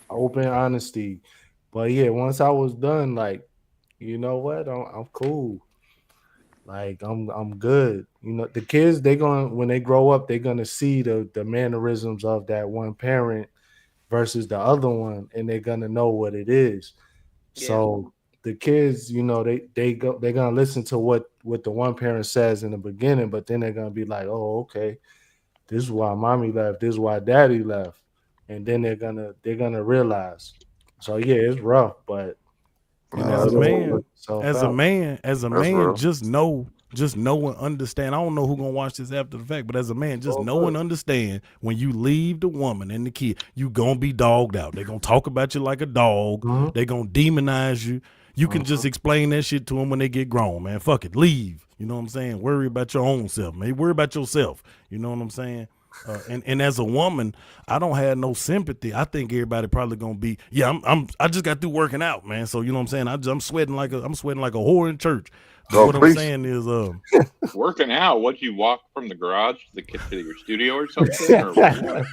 open honesty. But yeah, once I was done, like, you know what, I'm cool. Like I'm good. You know, the kids they going when they grow up, they're gonna see the mannerisms of that one parent versus the other one, and they're gonna know what it is. Yeah. So the kids, you know, they're gonna listen to what the one parent says in the beginning, but then they're gonna be like, oh, okay, this is why mommy left, this is why daddy left, and then they're gonna realize. So yeah, it's rough, but you Nah, know that's it'll cool. work itself out. as a That's man, real. just know and understand. I don't know who gonna watch this after the fact, but as a man, just All know good. and understand when you leave the woman and the kid, you gonna be dogged out. They gonna talk about you like a dog. Mhm, They gonna demonize you. You can just mhm. explain that shit to them when they get grown, man. Fuck it, leave. You know what I'm saying? Worry about your own self, man. Worry about yourself. You know what I'm saying? And as a woman, I don't have no sympathy. I think everybody probably gonna be, yeah. I just got through working out, man. So you know what I'm saying. I'm sweating like a whore in church. But Oh, what I'm please. saying is, Working out? What, you walk from the garage to to your studio or something, or what?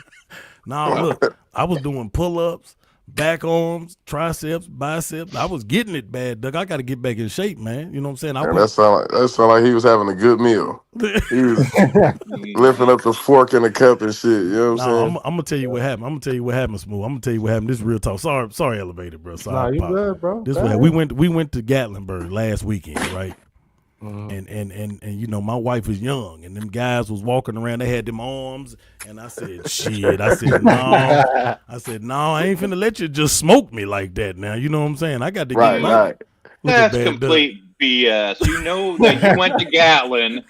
nah, look, I was doing pull ups, back arms, triceps, biceps. I was getting it bad, Doug. I got to get back in shape, man. You know what I'm saying? I And went. that sound like he was having a good meal. He was lifting Mm, up the fork and the cup and shit. You know what I'm No, saying? I'm gonna tell you what happened. I'm gonna tell you what happened, Smooth. I'm gonna tell you what happened. This is real talk. Sorry, elevated, bro. Sorry, Nah, you good, bro. this Go what happened. ahead. We went to Gatlinburg last weekend, right? Mhm. And you know, my wife was young, and them guys was walking around. They had them arms, and I said, "Shit." I said, "No." I said, "No, I ain't finna let you just smoke me like that." Now, you know what I'm saying? I got to get Right, my mm. right. look at That's Bad Doug. complete BS. You know that you went to Gatlin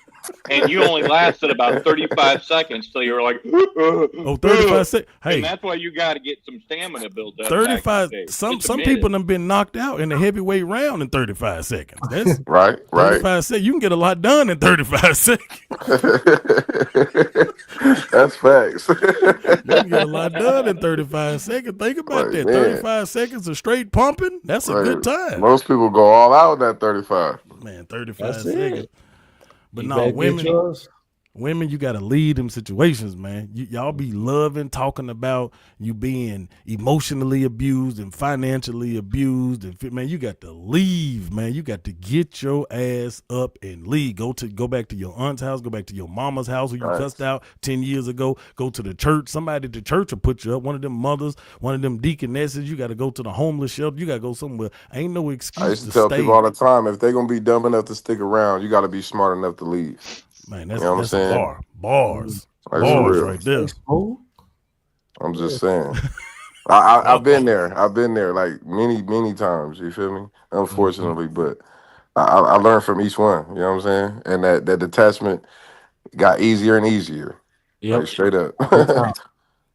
and you only lasted about 35 seconds till you were like, Oh, 35 seconds. and Hey, that's why you got to get some stamina built up back in 35. shape. Some Just some admit people it. done been knocked out in the heavyweight round in 35 seconds. That's Right, right. 35 seconds. You can get a lot done in 35 seconds. That's facts. You can get a lot done in 35 seconds. Think about Like, that. man, 35 seconds of straight pumping. That's a like good time. most people go all out in that 35. Man, That's 35 seconds. it. But You no, better get yours. women, you gotta lead them situations, man. Y'all be loving talking about you being emotionally abused and financially abused, and man, you got to leave, man. You got to get your ass up and leave. Go back to your aunt's house. Go back to your mama's house who you Right. cussed out 10 years ago. Go to the church. Somebody at the church will put you up. One of them mothers, one of them deaconesses. You got to go to the homeless shelter. You got to go somewhere. Ain't no I excuse used to to tell people all stay. the time, if they're gonna be dumb enough to stick around, you gotta be smart enough to leave. Man, You that's know what I'm that's a saying? bar. Mm. Like, for Ooh, Bars real. right say there. smooth. I'm Yeah. just saying. I've been Bars. there. I've been there like many times. You feel me? Mhm. Unfortunately, but I learned from each one. You know what I'm saying? And that detachment got easier and easier. Like Yep. straight up, Every time.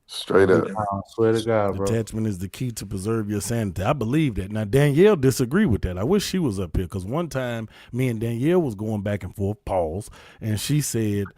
straight Every up. time. Swear to God, bro. Detachment is the key to preserve your sanity. I believe that. Now Danielle disagree with that. I wish she was up here because one time me and Danielle was going back and forth, pause, and she said,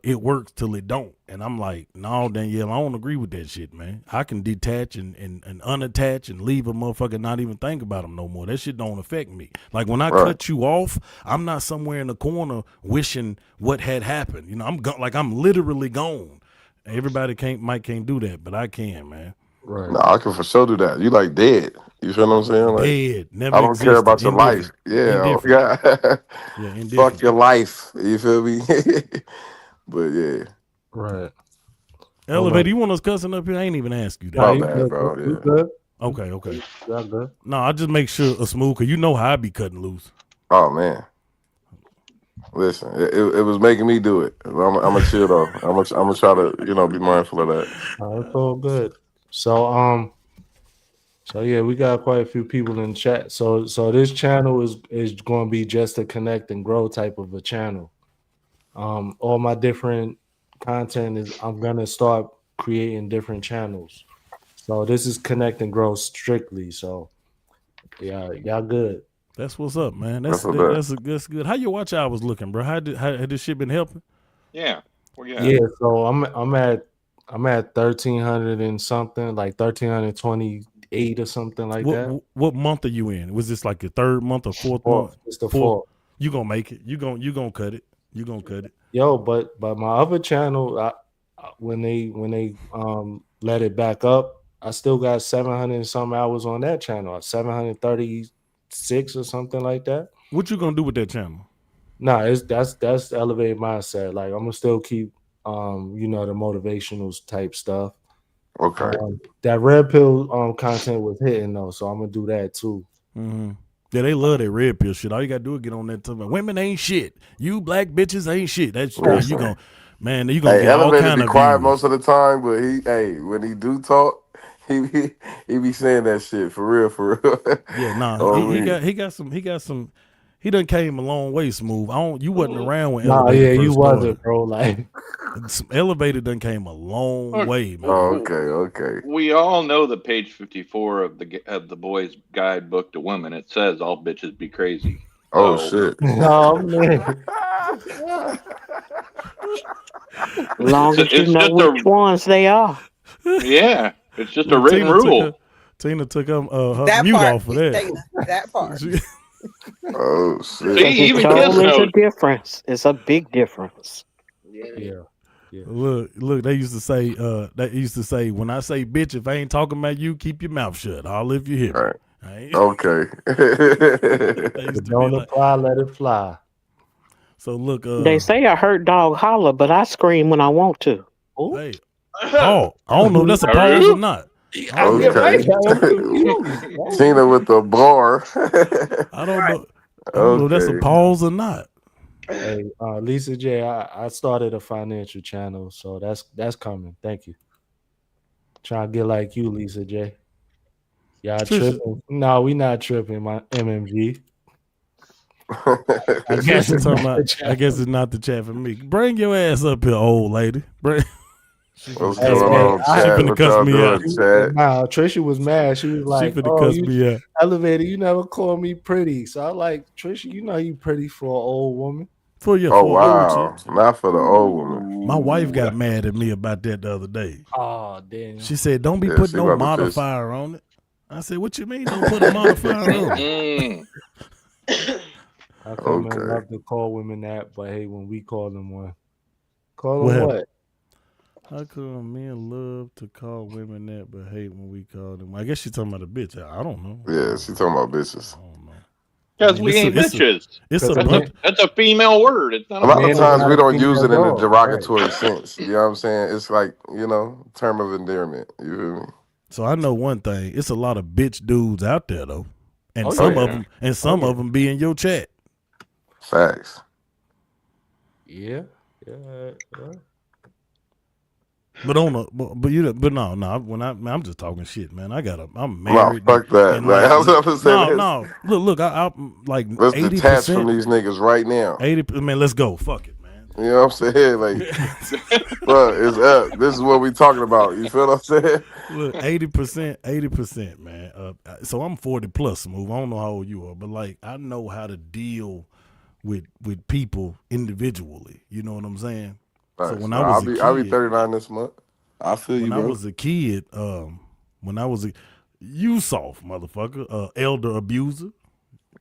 it works till it don't. And I'm like, no, Danielle, I don't agree with that shit, man. I can detach and unattach and leave a motherfucker and not even think about him no more. That shit don't affect me. Like when I Right. cut you off, I'm not somewhere in the corner wishing what had happened. You know, like I'm literally gone. Everybody can't do that, but I can, man. Right. No, I can for sure do that. You like dead. You feel what I'm saying? Like Dead, never I don't care existed, about your life. indifferent, Yeah, oh, indifferent. yeah. Yeah, Fuck indifferent. your life. You feel me? But yeah, Right. Oh Elevator, man. you want us cussing up here? I ain't even ask you Nah, that. my you bad, good, bro. bro. You Yeah. good. Okay. You good. No, I just make sure a smooth, cause you know how I be cutting loose. Oh man. Listen, it was making me do it. I'm a chill though. I'm gonna try to be mindful of that. It's all good. So so yeah, we got quite a few people in chat. So this channel is going to be just a connect and grow type of a channel. All my different content is I'm gonna start creating different channels. So this is connect and grow strictly. So yeah, y'all good. That's what's up, man. That's what that. That's good. How your watch hours looking, bro? How had this shit been helping? Yeah. Well, yeah. Yeah, so I'm at 1300 and something, like 1328 or something like that. What month are you in? Was this like your third month or fourth month? Fourth, it's the Fourth. fourth. You gonna make it. You gonna cut it. You gonna cut it. Yo, but my other channel, when they let it back up. I still got 700 and some hours on that channel, 736 or something like that. What you gonna do with that channel? Nah, that's elevated mindset. Like I'm gonna still keep the motivational type stuff. Okay. That red pill content was hitting though, so I'm gonna do that too. Mm-hmm. Yeah, they love that red pill shit. All you gotta do is get on that. Women ain't shit. You black bitches ain't shit. That's man. You Listen. gonna Hey, get all Elevator kind be of quiet views. most of the time, but when he do talk, he be saying that shit for real, for real. Yeah, nah. Oh, He got some. He done came a long way, Smooth. You wasn't around when Nah, Elevator yeah, you first started. wasn't, bro. Like Elevator done came a long Look, way, oh, man. okay. we all know the page 54 of the boys' guidebook to women. It says all bitches be crazy. Oh So shit. oh man. Long as you it's know just which a ones they are. yeah, it's just a Look, written rule. Tina took her That mute part, off of that. Dana, that part. Oh shit. Because See, it even Kiss sure is a knows. difference. It's a big difference. Yeah. Yeah. Look, they used to say, when I say bitch, if I ain't talking about you, keep your mouth shut. I'll if you hear me. Right. Right? Okay. They used But to be don't like, apply, let it fly. so look, They say a hurt dog holler, but I scream when I want to. Oh, hey, Paul. I don't know if that's a Are pause or you? not. I don't know. Okay. I'm confused. Tina with the bar. I don't know. I don't know if that's a Okay. pause or not. Hey, Lisa J, I started a financial channel, so that's coming. Thank you. Trying to get like you, Lisa J. Y'all Trisha, tripping? No, we not tripping. My MMG. I guess Trisha it's talking not the about. I guess channel. it's not the chat for me. Bring your ass up here, old lady. She What's finna cuss going me out. on, She chat? finna What cuss y'all me doing, out. chat? Nah, Trisha was mad. She was She like, finna "Oh, cuss you me out. elevator, you never call me pretty." So I like Trisha. You know you pretty for an old woman. For your Oh for wow. Not for the old woman. my wife Ooh. got mad at me about that the other day. Oh damn. She said, "Don't be Yeah, putting she no about to piss. modifier on it." I said, "What you mean? Don't put a modifier on it?" Mm-mm. How come men Okay. love to call women that, but hate when we call them one? Call What them happened? what? How come men love to call women that but hate when we call them? I guess she's talking about a bitch. I don't know. Yeah, she talking about bitches. I don't know. I Because mean, we ain't bitches. it's a Because bunch. That's a female word. It's not A a lot of man male is times not we word. a don't use female it in a dog, right? derogatory sense. You know what I'm saying? It's like, term of endearment. You feel me? So I know one thing. It's a lot of bitch dudes out there though, and Oh Oh yeah. yeah. Oh some yeah. of them be in your chat. Facts. Yeah. Yeah. But on a, but you know, but no, when I'm just talking shit, man. I'm No, married fuck that. and Like, like I was about to say this. no. Look, I like Let's detach from 80%. these niggas right now. 80. Man, let's go. Fuck it, man. You know what I'm saying? Like, bro, it's up. This is what we talking about. You feel what I'm saying? Look, 80%, man. So I'm 40 plus, Smooth. I don't know how old you are, but like I know how to deal with people individually. You know what I'm saying? So Nice. when I No, was a I'll be kid, 39 this month. I feel when you, I bro. was a kid, when I was a you soft motherfucker, elder abuser.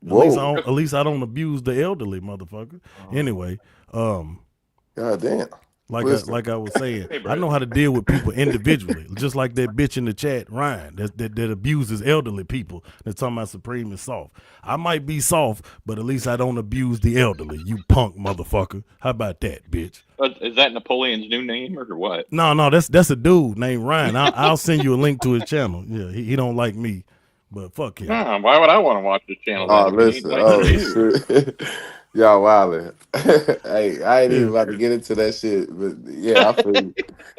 Whoa. At least I don't abuse the elderly, motherfucker. Anyway, God damn. Listen. like I was saying, Hey, I Brett. know how to deal with people individually, just like that bitch in the chat, Ryan, that abuses elderly people. That's talking about Supreme is soft. I might be soft, but at least I don't abuse the elderly. You punk motherfucker. How about that, bitch? Is that Napoleon's new name or what? No, that's a dude named Ryan. I'll send you a link to his channel. Yeah, he don't like me, but fuck him. Nah, why would I want to watch this channel Oh, then if he ain't listen. liking Oh, you? shit. Y'all wildin'. Hey, I ain't even Yeah, about to get into that shit. But yeah, I feel you.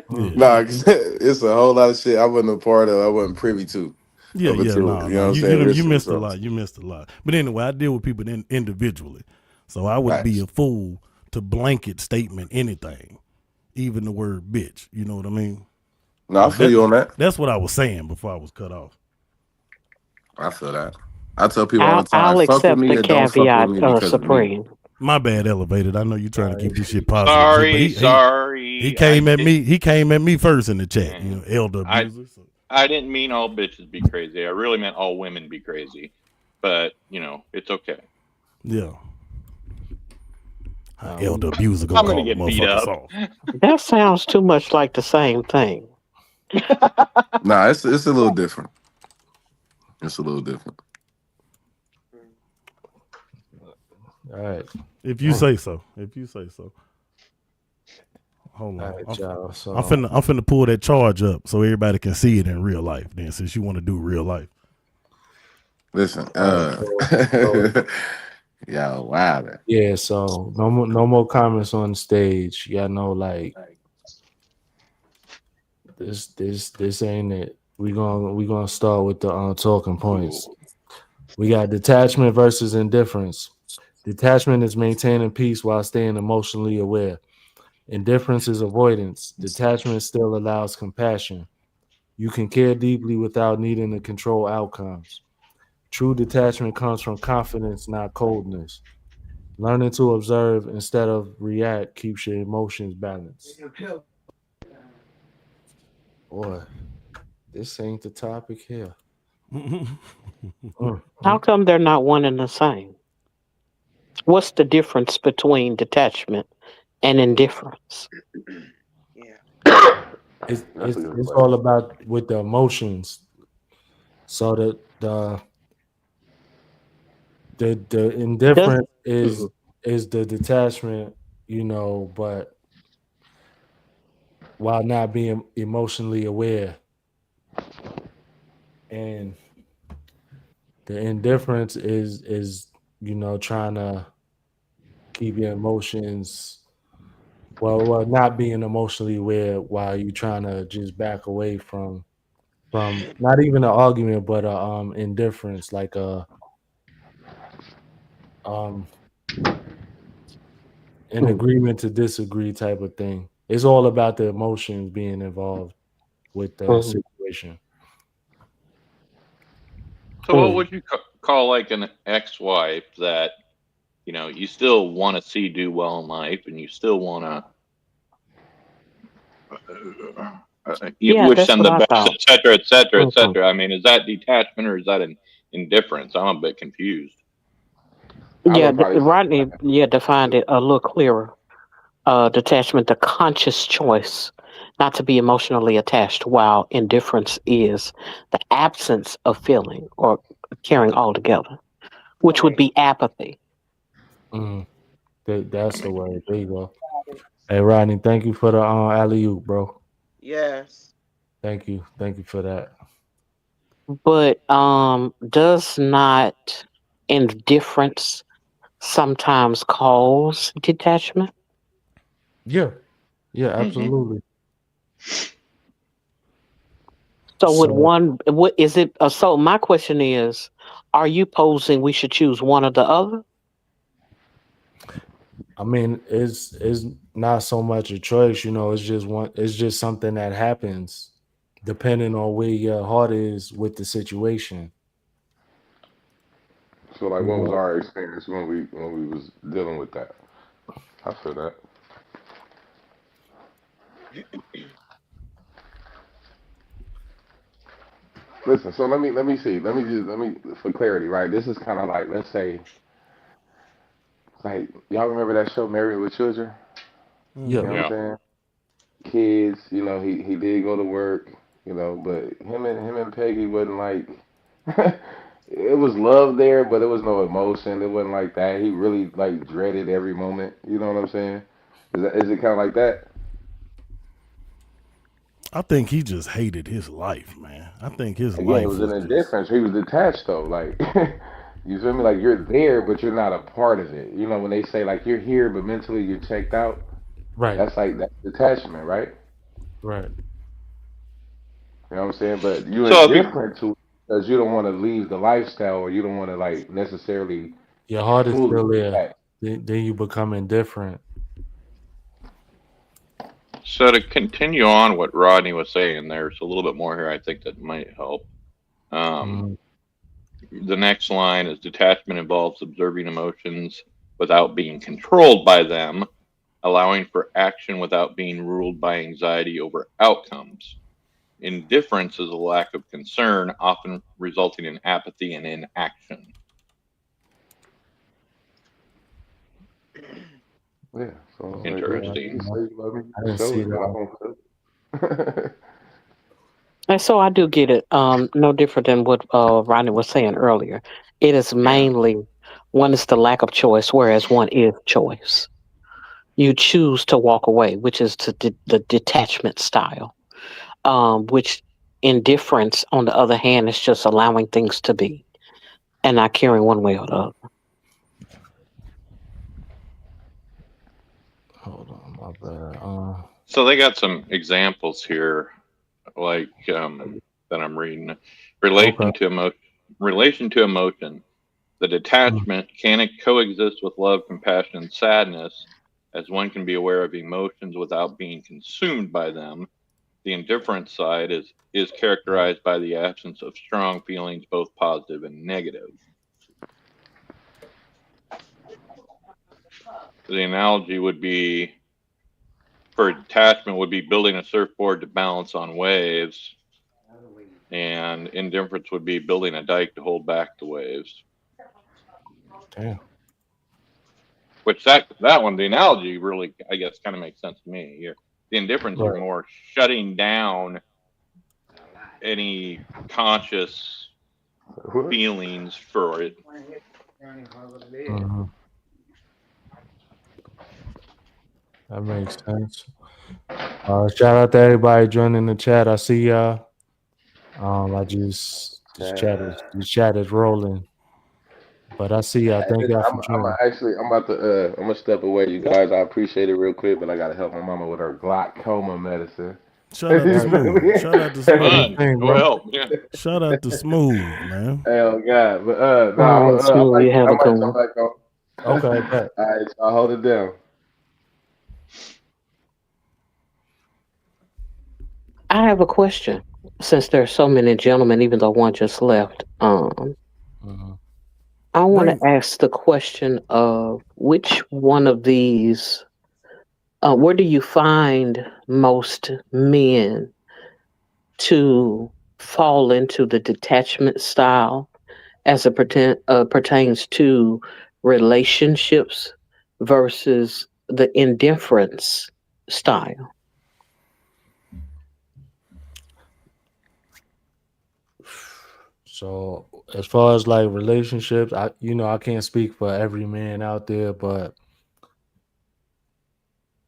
yeah. Nah, 'cause it's a whole lot of shit I wasn't a part of. I wasn't privy to Yeah, up until, no, you know what I'm You saying, you recently. missed a So, lot. You missed a lot. But anyway, I deal with people individually, so I would be facts. a fool to blanket statement anything, even the word bitch. You know what I mean? No, I But feel you on that. that's what I was saying before I was cut off. I feel that. I tell people all the time, I'll fuck with accept me the or don't fuck with caveat, me because of me. Supreme. My bad, elevated. I know you're trying to keep this shit positive, shit, but Sorry, he sorry. came at me. He came at me first in the chat. You know, elder I abuser. So. I didn't mean all bitches be crazy. I really meant all women be crazy. But it's okay. Yeah, elder abuser gonna I'm gonna call a get beat motherfucker up. soft. That sounds too much like the same thing. Nah, it's a little different. It's a little different. All right. If you say so. If you say so. Hold All on. right, y'all. I'm So finna pull that charge up so everybody can see it in real life. Then, since you want to do real life. Listen, all right, so yo, wow, man. yeah, so no more comments on the stage. Y'all know, like this ain't it. We gonna start with the talking points. We got detachment versus indifference. Detachment is maintaining peace while staying emotionally aware. Indifference is avoidance. Detachment still allows compassion. You can care deeply without needing to control outcomes. True detachment comes from confidence, not coldness. Learning to observe instead of react keeps your emotions balanced. Boy, this ain't the topic here. Mm, How mm. come they're not one and the same? What's the difference between detachment and indifference? Yeah. It's, That's a it's good it's all question. about with the emotions. So the Does indifference is Mhm. is the detachment, but while not being emotionally aware, and the indifference is trying to keep your emotions, well not being emotionally aware while you're trying to just back away from not even an argument but a indifference, like a um an Hmm. agreement to disagree type of thing. It's all about the emotions being involved with the Mhm. situation. So, what Mm. would you call like an ex-wife that you still want to see do well in life, and you still want to you Yeah, wish that's them what the I best, thought. et cetera, et cetera, et Mhm. cetera. I mean, is that detachment or is that an indifference? I'm a bit confused. I Yeah, would probably say Rodney, yeah, defined it a little clearer. Detachment, the conscious choice not to be emotionally attached, while indifference is the absence of feeling or caring altogether, which would Right. be apathy. Mm, that's the word. There you go. Hey Rodney, thank you for the alley oop, bro. Yes. Thank you for that. But does not indifference sometimes cause detachment? Yeah, yeah, Hmm. absolutely. So would So one, what is it? So my question is, are you posing we should choose one or the other? I mean, it's not so much a choice, it's just it's just something that happens depending on where your heart is with the situation. so. Like, You what was know, our experience when we was dealing with that? I feel that. Listen, so let me see. Let me for clarity, right? This is kind of like, let's say, like, y'all remember that show Married with Children? yeah, You know what I'm Yeah. saying? Kids, he did go to work, but him and Peggy wasn't like it was love there, but there was no emotion. It wasn't like that. He really like dreaded every moment. You know what I'm saying? Is it kind of like that? I think he just hated his life, man. I think his Again, it life was an was just. indifference. He was detached though. Like you feel me? Like you're there, but you're not a part of it. You know when they say like you're here, but mentally you're checked out. right, That's detachment, right? right. You know what I'm saying? But you're So if you indifferent to it because you don't want to leave the lifestyle or you don't want to like necessarily Your heart is fully still there. detach. Then you become indifferent. so to continue on what Rodney was saying, there's a little bit more here I think that might help. Um, Mm, the next line is detachment involves observing emotions without being controlled by them, allowing for action without being ruled by anxiety over outcomes. Indifference is a lack of concern, often resulting in apathy and inaction. Yeah. So oh, like, yeah, yeah, Interesting. you say you love me, I just didn't show see it, but I that. won't feel it. And so I do get it. No different than what Rodney was saying earlier. It is Yeah. mainly one is the lack of choice, whereas one is choice. You choose to walk away, which is the detachment style. Which indifference, on the other hand, is just allowing things to be and not caring one way or the other. Hold on, my bad. So they got some examples here, like that I'm reading. Okay. Relation to emotion. Relation to emotion. The Mm, detachment can coexist with love, compassion, and sadness, as one can be aware of emotions without being consumed by them. The indifference side is characterized by the absence of strong feelings, both positive and negative. The analogy would be for detachment would be building a surfboard to balance on waves, and indifference would be building a dike to hold back the waves. damn. Which that one, the analogy really, I guess, kind of makes sense to me. The indifference, you're Right. more shutting down any conscious What? feelings for it. Mhm. That makes sense. Shout out to everybody joining the chat. I see y'all. I just Chat. this chat is rolling, but I see y'all. Hey, Thank listen, y'all for I'm joining. actually, I'm about to, I'm gonna step away, you guys. I appreciate it real quick, but I gotta help my mama with her glaucoma medicine. Shout out to You Right. feel Smooth. me? Shout out to Do your Smooth. thing, Go bro. help. Yeah. Shout out to Smooth, man. Hell God, but no, All right, Smooth, you have I a good might come one. back on. Okay, bet. All right, so I'll hold it down. I have a question. Since there are so many gentlemen, even though one just left, Mhm. I want to Bring ask the question of which one of these, where do you find most men to fall into the detachment style as it pertains to relationships versus the indifference style? So as far as like relationships, I can't speak for every man out there, but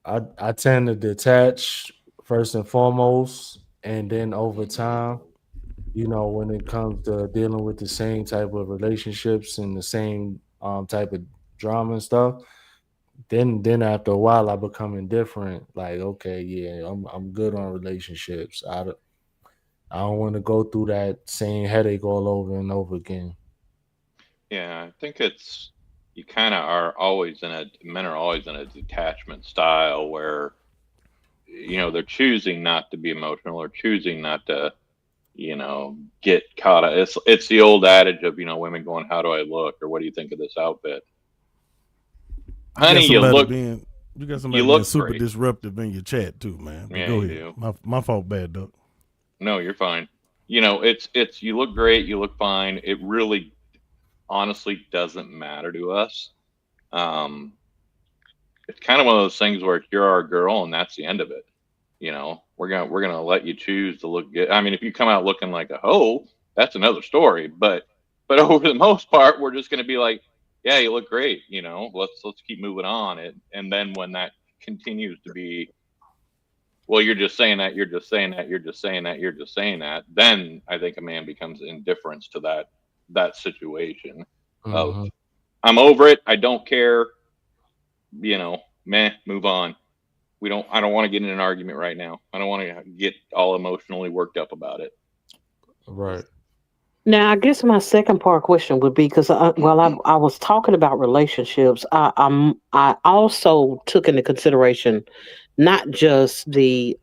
I tend to detach first and foremost, and then over time, when it comes to dealing with the same type of relationships and the same type of drama and stuff, then after a while I become indifferent. Like, okay, yeah, I'm good on relationships. I don't want to go through that same headache all over and over again. Yeah, I think it's you kind of are always in a men are always in a detachment style where they're choosing not to be emotional or choosing not to get caught up. It's the old adage of women going, "How do I look?" or "What do you think of this outfit?" you got Honey, you somebody look being you got you somebody being look super great. disruptive in your chat too, man. But Yeah, go you ahead. do. My fault, bad duck. No, you're fine. It's you look great, you look fine. It really honestly doesn't matter to us. Um, it's kind of one of those things where you're our girl and that's the end of it. We're gonna let you choose to look good. I mean, if you come out looking like a hoe, that's another story. But over the most part, we're just gonna be like, yeah, you look great. Let's keep moving on. And then when that continues to be, well, you're just saying that, you're just saying that, you're just saying that, you're just saying that, then I think a man becomes indifference to that situation of Hmm. I'm over it, I don't care, meh, move on. I don't want to get in an argument right now. I don't want to get all emotionally worked up about it. Right. Now, I guess my second part question would be because while I was talking about relationships, I also took into consideration not just the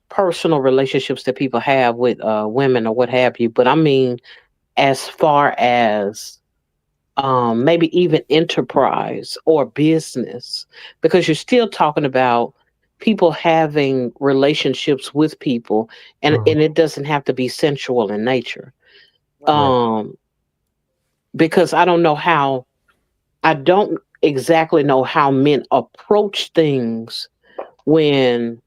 personal relationships that people have with women or what have you, but I mean as far as maybe even enterprise or business, because you're still talking about people having relationships with people, and Hmm. it doesn't have to be sensual in nature. Right. Um, because I don't exactly know how men approach things when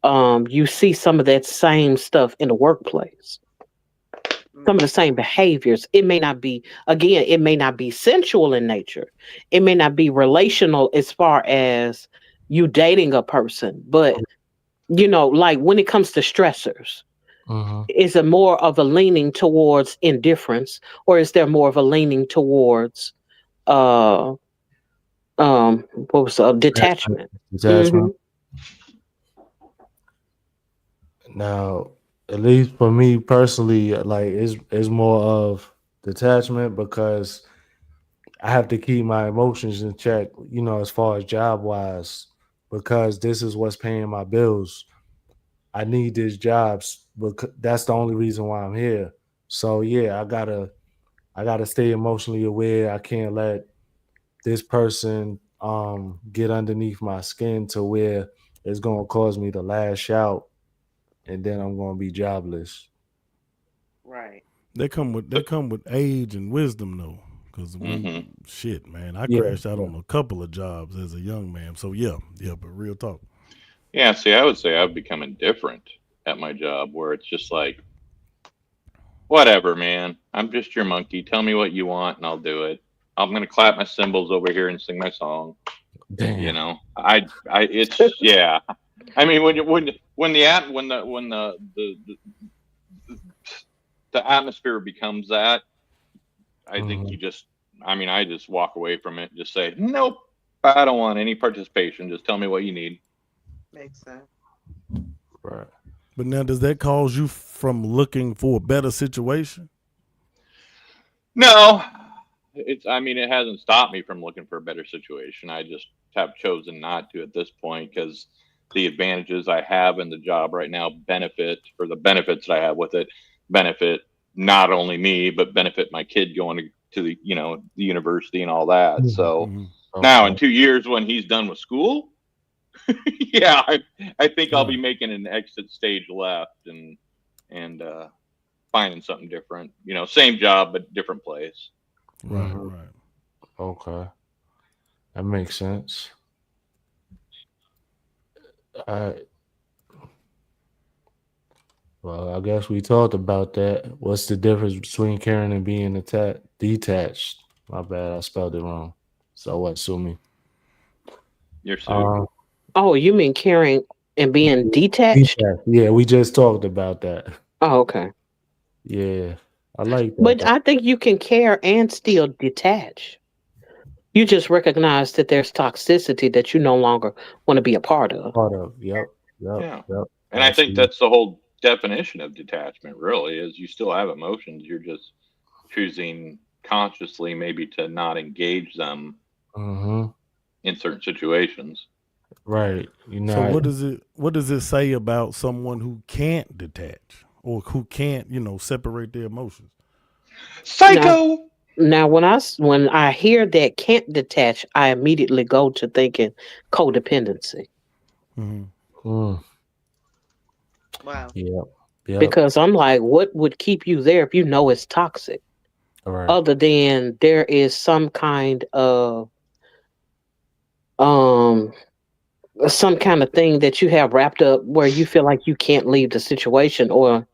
you see some of that same stuff in the workplace. Some of the same behaviors. It may not be, again, it may not be sensual in nature. It may not be relational as far as you dating a person, but like when it comes to stressors, Mm-hmm. is it more of a leaning towards indifference, or is there more of a leaning towards uh what was detachment? Hmm. Detachment. Now, at least for me personally, like it's more of detachment because I have to keep my emotions in check, as far as job wise, because this is what's paying my bills. I need this job because that's the only reason why I'm here. So yeah, I gotta stay emotionally aware. I can't let this person get underneath my skin to where it's gonna cause me to lash out and then I'm gonna be jobless. Right. They come with age and wisdom though. Cause Mm-hmm. when shit, man, I Yeah, crashed out yeah. on a couple of jobs as a young man. So yeah, but real talk. Yeah, see, I would say I've become indifferent at my job where it's just like, whatever, man. I'm just your monkey. Tell me what you want and I'll do it. I'm gonna clap my cymbals over here and sing my song. Damn. It's yeah. I mean, when the at when the atmosphere becomes that, I think Mhm. I just walk away from it. And just say, nope, I don't want any participation. Just tell me what you need. Makes sense. Right. But now, does that cause you from looking for a better situation? No, it hasn't stopped me from looking for a better situation. I just have chosen not to at this point because the advantages I have in the job right now the benefits that I have with it benefit not only me but benefit my kid going to the university and all that. Mhm. So Mm-hmm. now in Okay. 2 years when he's done with school, yeah, I think I'll Yeah. be making an exit stage left and finding something different. Same job but different place. Right. Mhm. Right. Okay. That makes sense. I Well, I guess we talked about that. What's the difference between caring and being detached? My bad, I spelled it wrong. So what, sue me? You're sued. Um, Oh, you mean caring and being detached? detached. Yeah, we just talked about that. Oh, okay. Yeah, I like that. But I think you can care and still detach. You just recognize that there's toxicity that you no longer want to be a part of. Part of. Yep. Yep. Yeah. Yep. And I think Absolutely. that's the whole definition of detachment, really, is you still have emotions. You're just choosing consciously maybe to not engage them Mm-hmm. in certain situations. Right. You're So not. what does it say about someone who can't detach or who can't, separate their emotions? Now, Psycho! now, when I hear that can't detach, I immediately go to thinking codependency Mm-hmm. Mm, Wow. yep. Yep. because I'm like, what would keep you there if you know it's toxic? All right. Other than there is some kind of um some kind of thing that you have wrapped up where you feel like you can't leave the situation, or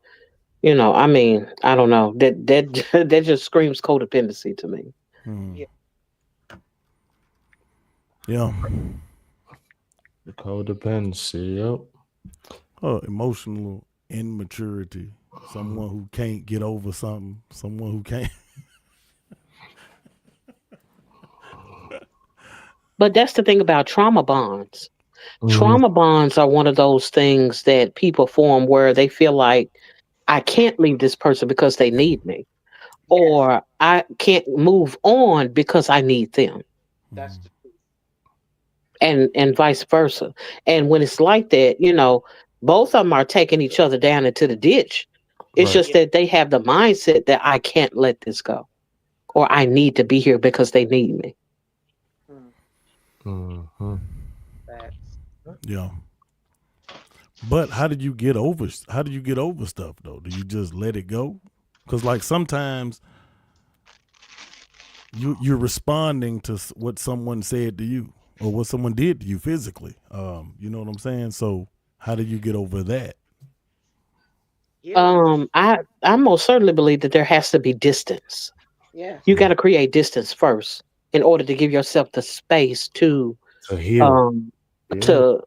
I mean, I don't know, that that just screams codependency to me. Mm-hmm. Yeah. Yeah. The codependency. Yep. Emotional immaturity. Someone who can't get over something. Someone who can't. But that's the thing about trauma bonds. Mm-hmm. Trauma bonds are one of those things that people form where they feel like I can't leave this person because they need me, Yes. or I can't move on because I need them, That's the truth. and vice versa. And when it's like that, both of them are taking each other down into the ditch. It's Right. just Yeah. that they have the mindset that I can't let this go, or I need to be here because they need me. Mm, Mm-hmm. facts. Yeah. But how do you get over stuff though? Do you just let it go? Because like sometimes you're responding to what someone said to you or what someone did to you physically. You know what I'm saying? So How do you get over that? Healing. I most certainly believe that there has to be distance. Yes. You got to create distance first in order to give yourself the space To heal. um Yeah. to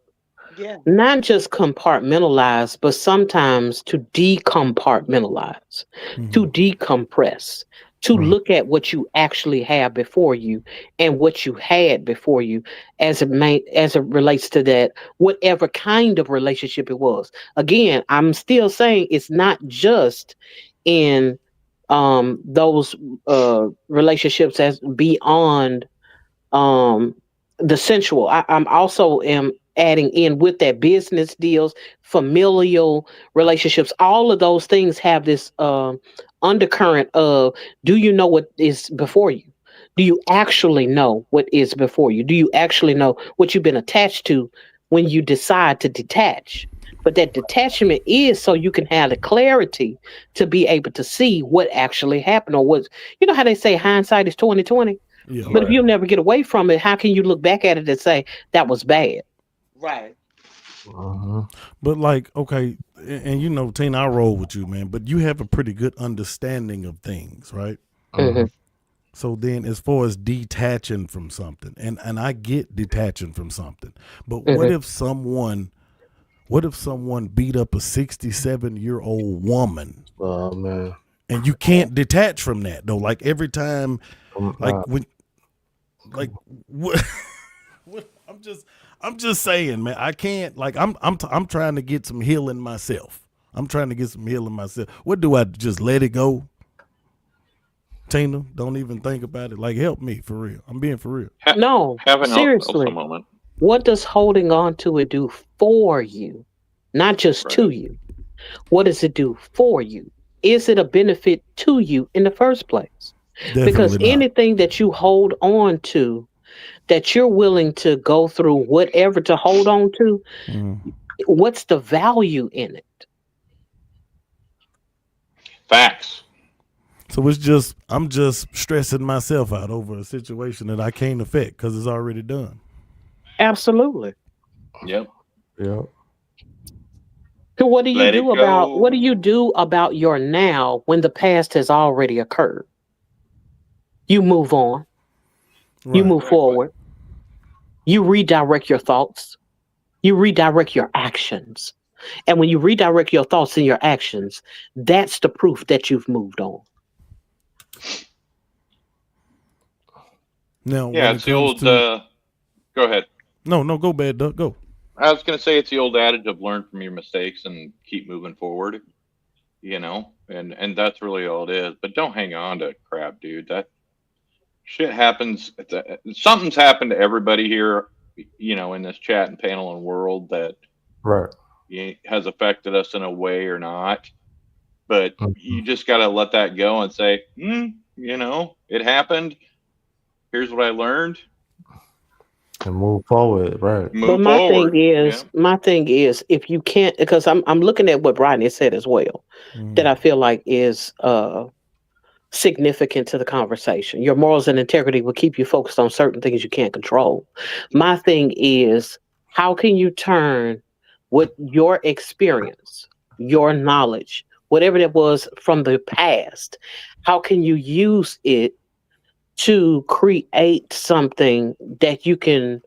Yeah. not just compartmentalize, but sometimes to decompartmentalize, to Mm-hmm. decompress, to Mhm. look at what you actually have before you and what you had before you as it relates to that whatever kind of relationship it was. Again, I'm still saying it's not just in those relationships as beyond um the sensual. I'm also am adding in with that business deals, familial relationships. All of those things have this undercurrent of, do you know what is before you? Do you actually know what is before you? Do you actually know what you've been attached to when you decide to detach? But that detachment is so you can have the clarity to be able to see what actually happened, or what, you know how they say hindsight is 2020. Yeah. But if Right. you never get away from it, how can you look back at it and say that was bad? Right. Mhm. But like, okay, and you know, Tina, I roll with you, man. But you have a pretty good understanding of things, right? Hmm. Mhm. So then, as far as detaching from something, and I get detaching from something, but Hmm. what if someone beat up a 67-year-old woman, Oh man. and you can't detach from that though? Like every time, Come like when, like what? What I'm just saying, man. I can't. Like I'm trying to get some healing myself. I'm trying to get some healing myself. What do I just let it go? Tina, don't even think about it. Like, help me for real. I'm being for real. Ha- No, have an also seriously. moment. What does holding on to it do for you? Not just to Right. you. What does it do for you? Is it a benefit to you in the first place? Because Definitely not. anything that you hold on to, that you're willing to go through whatever to hold on to, Mm. what's the value in it? Facts. So it's just I'm just stressing myself out over a situation that I can't affect because it's already done. Absolutely. Yep. Yeah. So Let it what do go. you do about your now when the past has already occurred? You move on, you Right. move Exactly. forward, you redirect your thoughts, you redirect your actions. And when you redirect your thoughts and your actions, that's the proof that you've moved on. Now, Yeah, when it it's the comes old. to Go ahead. no, go bad duck, go. I was gonna say it's the old adage of learn from your mistakes and keep moving forward. And that's really all it is. But don't hang on to crap, dude. That shit happens. Something's happened to everybody here, in this chat and panel and world that Right. has affected us in a way or not. But Mhm. you just got to let that go and say, it happened. Here's what I learned. And move forward. Right. But Move forward. Yeah. my thing is, if you can't, because I'm looking at what Rodney said as well, that Mm. I feel like is significant to the conversation. Your morals and integrity will keep you focused on certain things you can't control. My thing is, how can you turn what your experience, your knowledge, whatever that was from the past, how can you use it to create something that you can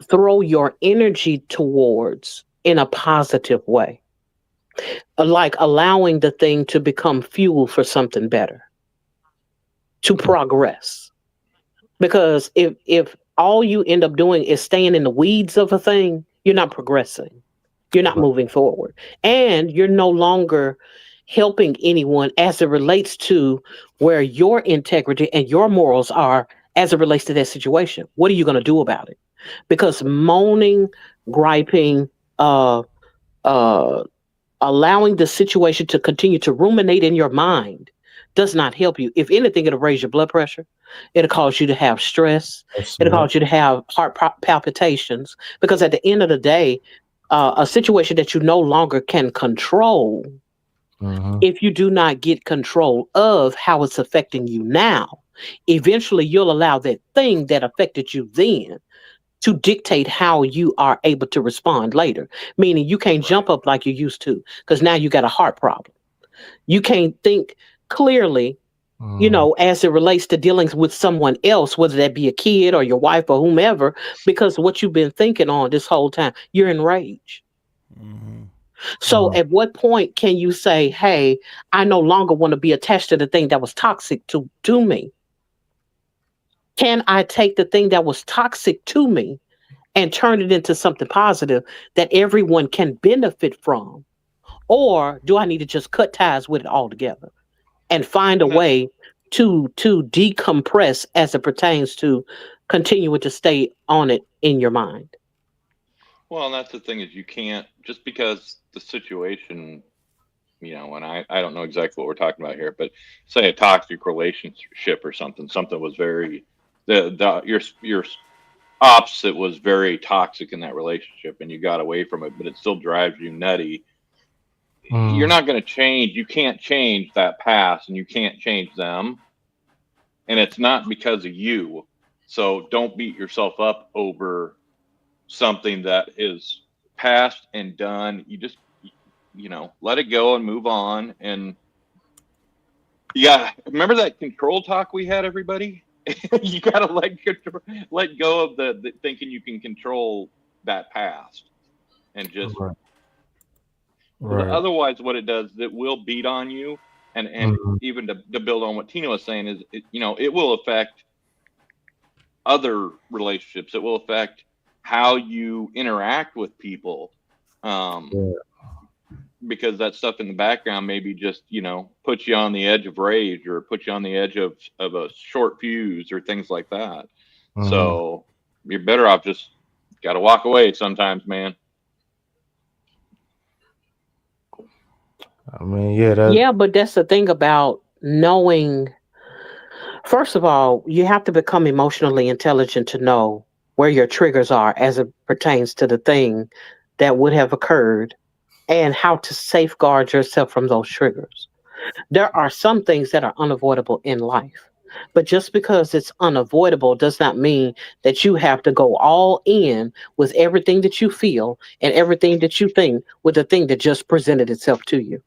throw your energy towards in a positive way? Like allowing the thing to become fuel for something better, to progress. Because if all you end up doing is staying in the weeds of a thing, you're not progressing. You're not Right. moving forward. And you're no longer helping anyone as it relates to where your integrity and your morals are as it relates to that situation. What are you going to do about it? Because moaning, griping, uh uh allowing the situation to continue to ruminate in your mind does not help you. If anything, it'll raise your blood pressure. It'll cause you to have stress. That's It'll yeah. cause you to have palpitations. Because at the end of the day, a situation that you no longer can control, Mhm. if you do not get control of how it's affecting you now, eventually you'll allow that thing that affected you then to dictate how you are able to respond later. Meaning you can't jump up like you used to because now you got a heart problem. You can't think clearly, as it relates to dealings with someone else, whether that be a kid or your wife or whomever, because what you've been thinking on this whole time, you're enraged. Mm-hmm. So at what point can you say, hey, I no longer want to be attached to the thing that was toxic to me? Can I take the thing that was toxic to me and turn it into something positive that everyone can benefit from? Or do I need to just cut ties with it altogether and find a And that, way to decompress as it pertains to continuing to stay on it in your mind? well, and that's the thing is you can't just because the situation, and I don't know exactly what we're talking about here, but say a toxic relationship or something was very your opposite was very toxic in that relationship, and you got away from it, but it still drives you nutty. You're not going to change. You can't change that past, and you can't change them, and it's not because of you. So don't beat yourself up over something that is past and done. You just let it go and move on. And yeah, remember that control talk we had, everybody? You got to let go of the thinking you can control that past and just Right. because Right. otherwise what it does is it will beat on you. And even to build on what Tina was saying is it will affect other relationships. It will affect how you interact with people. Yeah. Because that stuff in the background maybe just puts you on the edge of rage or puts you on the edge of a short fuse or things like that. So you're better off just got to walk away sometimes, man. I mean, yeah, that. Yeah, but that's the thing about knowing. First of all, you have to become emotionally intelligent to know where your triggers are as it pertains to the thing that would have occurred and how to safeguard yourself from those triggers. There are some things that are unavoidable in life, but just because it's unavoidable does not mean that you have to go all in with everything that you feel and everything that you think with the thing that just presented itself to you,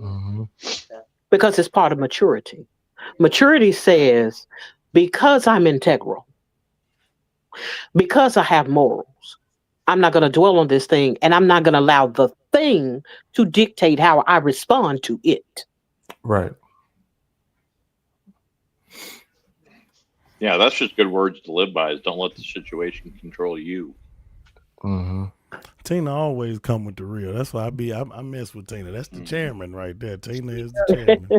Mhm. because it's part of maturity. Maturity says, because I'm integral, because I have morals, I'm not going to dwell on this thing and I'm not going to allow the thing to dictate how I respond to it. Right. Yeah, that's just good words to live by. Is don't let the situation control you. Mm-hmm. Tina always come with the real. That's why I mess with Tina. That's the Mm-hmm. chairman right there. Tina is the chairman.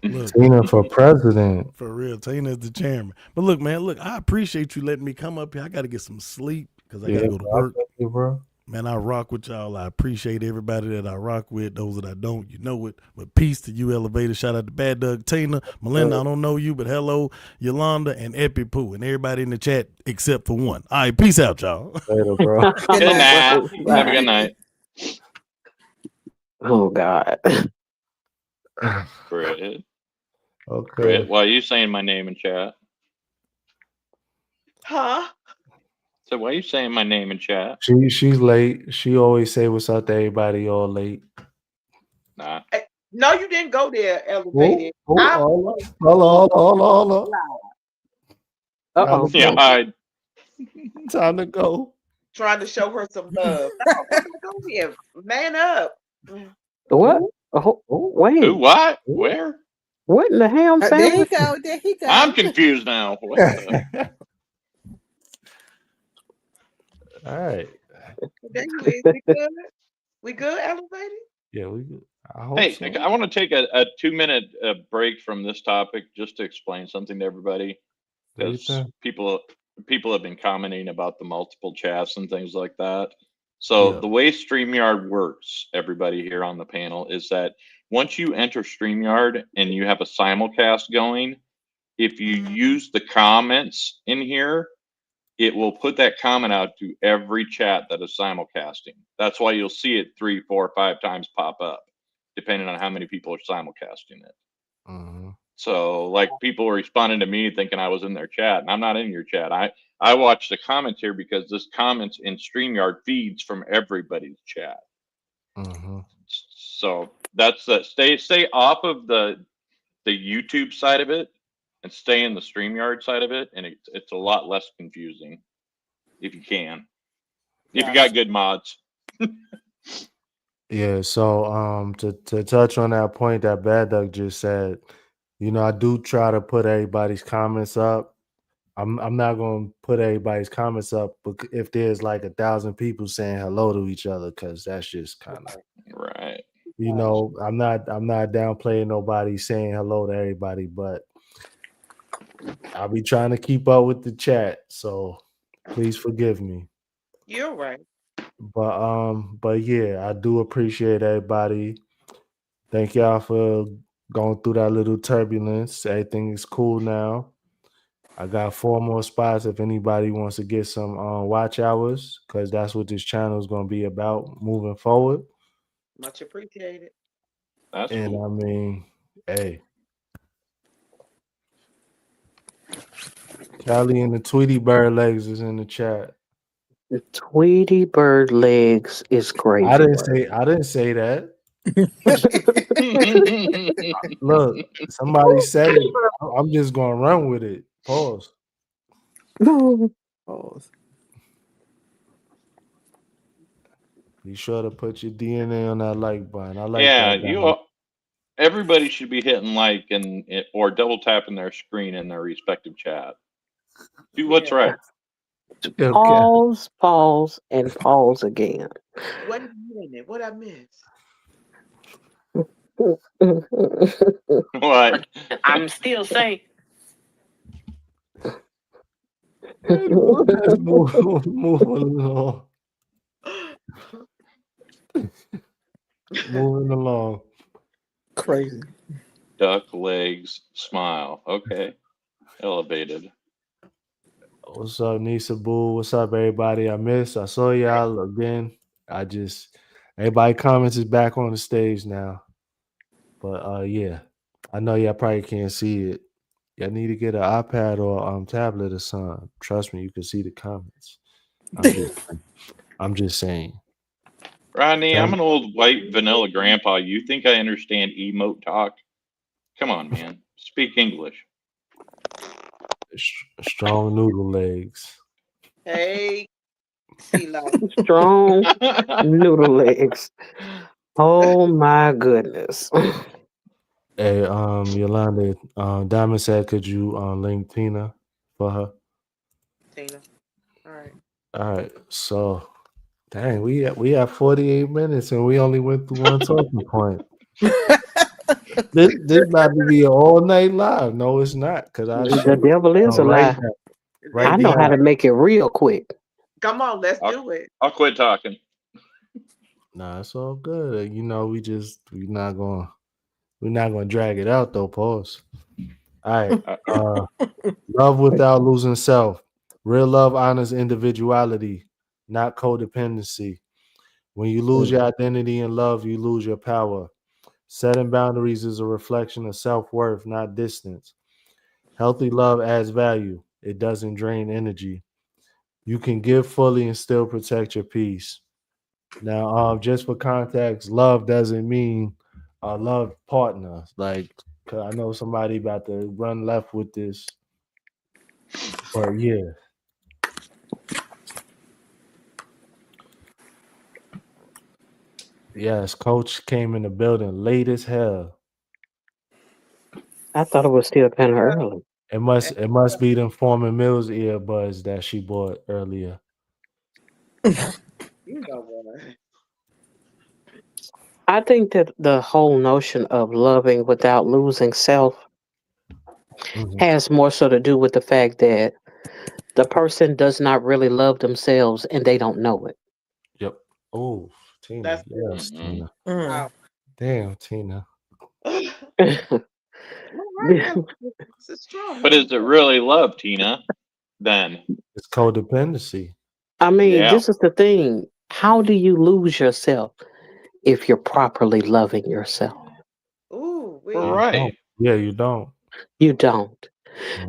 Look, Tina for president. for real, Tina is the chairman. But look, man, look, I appreciate you letting me come up here. I got to get some sleep because I got Yeah, to go to bro. work. Thank you, bro. Man, I rock with y'all. I appreciate everybody that I rock with. Those that I don't, you know it. But peace to you, Elevator. Shout out to Bad Doug, Tina, Melinda. I don't know you, but hello, Yolanda and Epi Pooh, and everybody in the chat except for one. All right, peace out, y'all. Later, bro. Good night. Right, Have a good right. night, Oh God. Fred. Okay. Fred, why are you saying my name in chat? Huh? So why are you saying my name in chat? She's late. She always say what's up to everybody all late. Nah. No, you didn't go there, Oh, elevated. oh, I hold on, hold on. Uh Time to oh. Yeah, go. I Time to go. trying to show her some love. No, come back over here. Man up. What? Oh, Oh, oh, who, wait. what, oh. where? What in the ham There he sandwich? go. There he I'm go. confused now. What the? All right. There you is. We good? We good, elevated? Yeah, we good. I hope Hey, so. I want to take a 2 minute break from this topic just to explain something to everybody Do you because think? people have been commenting about the multiple chats and things like that. So Yeah. the way StreamYard works, everybody here on the panel, is that once you enter StreamYard and you have a simulcast going, if you use the comments in here, it will put that comment out to every chat that is simulcasting. That's why you'll see it 3, 4, 5 times pop up, depending on how many people are simulcasting it. Mm-hmm. So like people were responding to me thinking I was in their chat, and I'm not in your chat. I watch the comments here because this comments in StreamYard feeds from everybody's chat. Mm-hmm. So that's stay off of the YouTube side of it and stay in the StreamYard side of it, and it's a lot less confusing if you can. If you got good mods. Yeah, so to touch on that point that Bad Duck just said, you know, I do try to put everybody's comments up. I'm not gonna put everybody's comments up, but if there's like 1,000 people saying hello to each other, because that's just kind of Right. you know, I'm not downplaying nobody saying hello to everybody, but I'll be trying to keep up with the chat, so please forgive me. You're right. But yeah, I do appreciate everybody. Thank y'all for going through that little turbulence. Everything is cool now. I got 4 more spots if anybody wants to get some watch hours, because that's what this channel is going to be about moving forward. Much appreciated. That's And cool. I mean, hey, Callie and the Tweety Bird legs is in the chat. The Tweety Bird legs is crazy. I didn't say that. Look, somebody said it. I'm just gonna run with it. Pause. Pause. Be sure to put your DNA on that like button. I like Yeah, that. everybody should be hitting like or double tapping their screen in their respective chat. Do what's right. Okay. Pause, and pause again. Wait a minute. What I miss? What? I'm still saying. Let's move along. Moving along. Crazy. Duck legs smile. Okay. Elevated. What's up, Nisa Boo? What's up, everybody? I saw y'all again. Everybody comments is back on the stage now. But yeah, I know y'all probably can't see it. Y'all need to get an iPad or tablet or something. Trust me, you can see the comments. I'm just saying. Rodney, I'm an old white vanilla grandpa. You think I understand emote talk? Come on, man. Speak English. Strong noodle legs. Hey, C-Lo. Strong noodle legs. Oh my goodness. Hey, Yolanda, Diamond said, could you link Tina for her? Tina. All right. All right. So, dang, we have 48 minutes and we only went through one talking point. This about to be an all night live. No, it's not, because The devil is a lie. I know how to make it real quick. Come on, let's do it. I'll quit talking. Nah, it's all good. You know, we're not gonna drag it out though. Pause. All right. Love without losing self. Real love honors individuality, not codependency. When you lose your identity in love, you lose your power. Setting boundaries is a reflection of self-worth, not distance. Healthy love adds value. It doesn't drain energy. You can give fully and still protect your peace. Now, just for context, love doesn't mean a love partner. Like, 'cause I know somebody about to run left with this, but yeah. Yes, coach came in the building late as hell. I thought it was still kind of early. It must be them Foreman Mills earbuds that she bought earlier. You know what? I think that the whole notion of loving without losing self has more so to do with the fact that the person does not really love themselves and they don't know it. Yep. Oh, Tina. That's Yes, Tina. wow. Damn, Tina. This is strong. But is it really love, Tina? Then It's codependency. I mean, Yeah. this is the thing. How do you lose yourself if you're properly loving yourself? Ooh, You Right. don't. Yeah, you don't. You don't.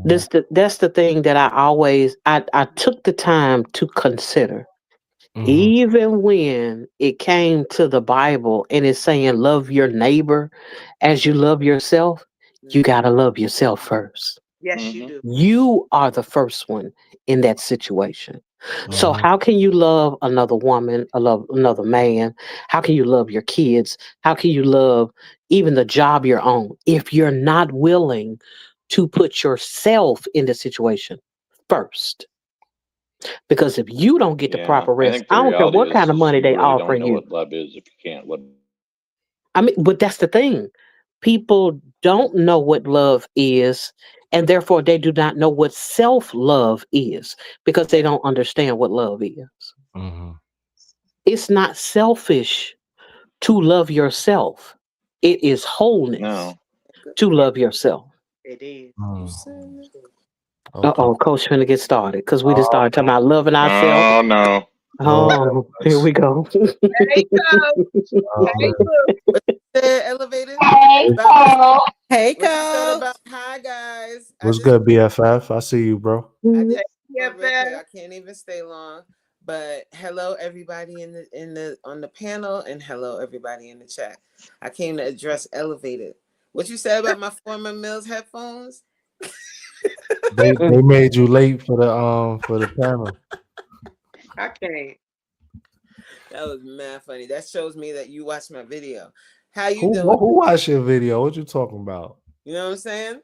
Mhm. That's the thing that I took the time to consider. Mhm. Even when it came to the Bible and it's saying love your neighbor as you love yourself, you Mhm. gotta love yourself first. Yes, you Hmm. do. You are the first one in that situation. So Mhm. how can you love another woman, love another man? How can you love your kids? How can you love even the job you're on if you're not willing to put yourself in the situation first? Because if you don't get the Yeah, proper I rest, think the I don't care reality what kind of is money you they really don't offering know you. what love is if you can't love. I mean, but that's the thing. People don't know what love is, and therefore they do not know what self love is because they don't understand what love is. Mhm. It's not selfish to love yourself, it is wholeness No, Good. to love yourself. It is. You Mhm. said Uh Okay. oh, Coach finna get started because we just Oh, started talking about loving ourselves. no, no. Lord Oh, help here us. we go. There you go. Oh Hey, man. look. what you said, elevated Hey, about my Cole. Hey, what you said Coach. about hi guys. What's good, BFF? I see you, bro. I just Hey, real quick. BFF. I can't even stay long. But hello everybody in the on the panel and hello everybody in the chat. I came to address elevated. What you said about my former Mills headphones? They made you late for the panel. I can't. That was mad funny. That shows me that you watched my video. How you Who doing? who watched your video? What you talking about? You know what I'm saying?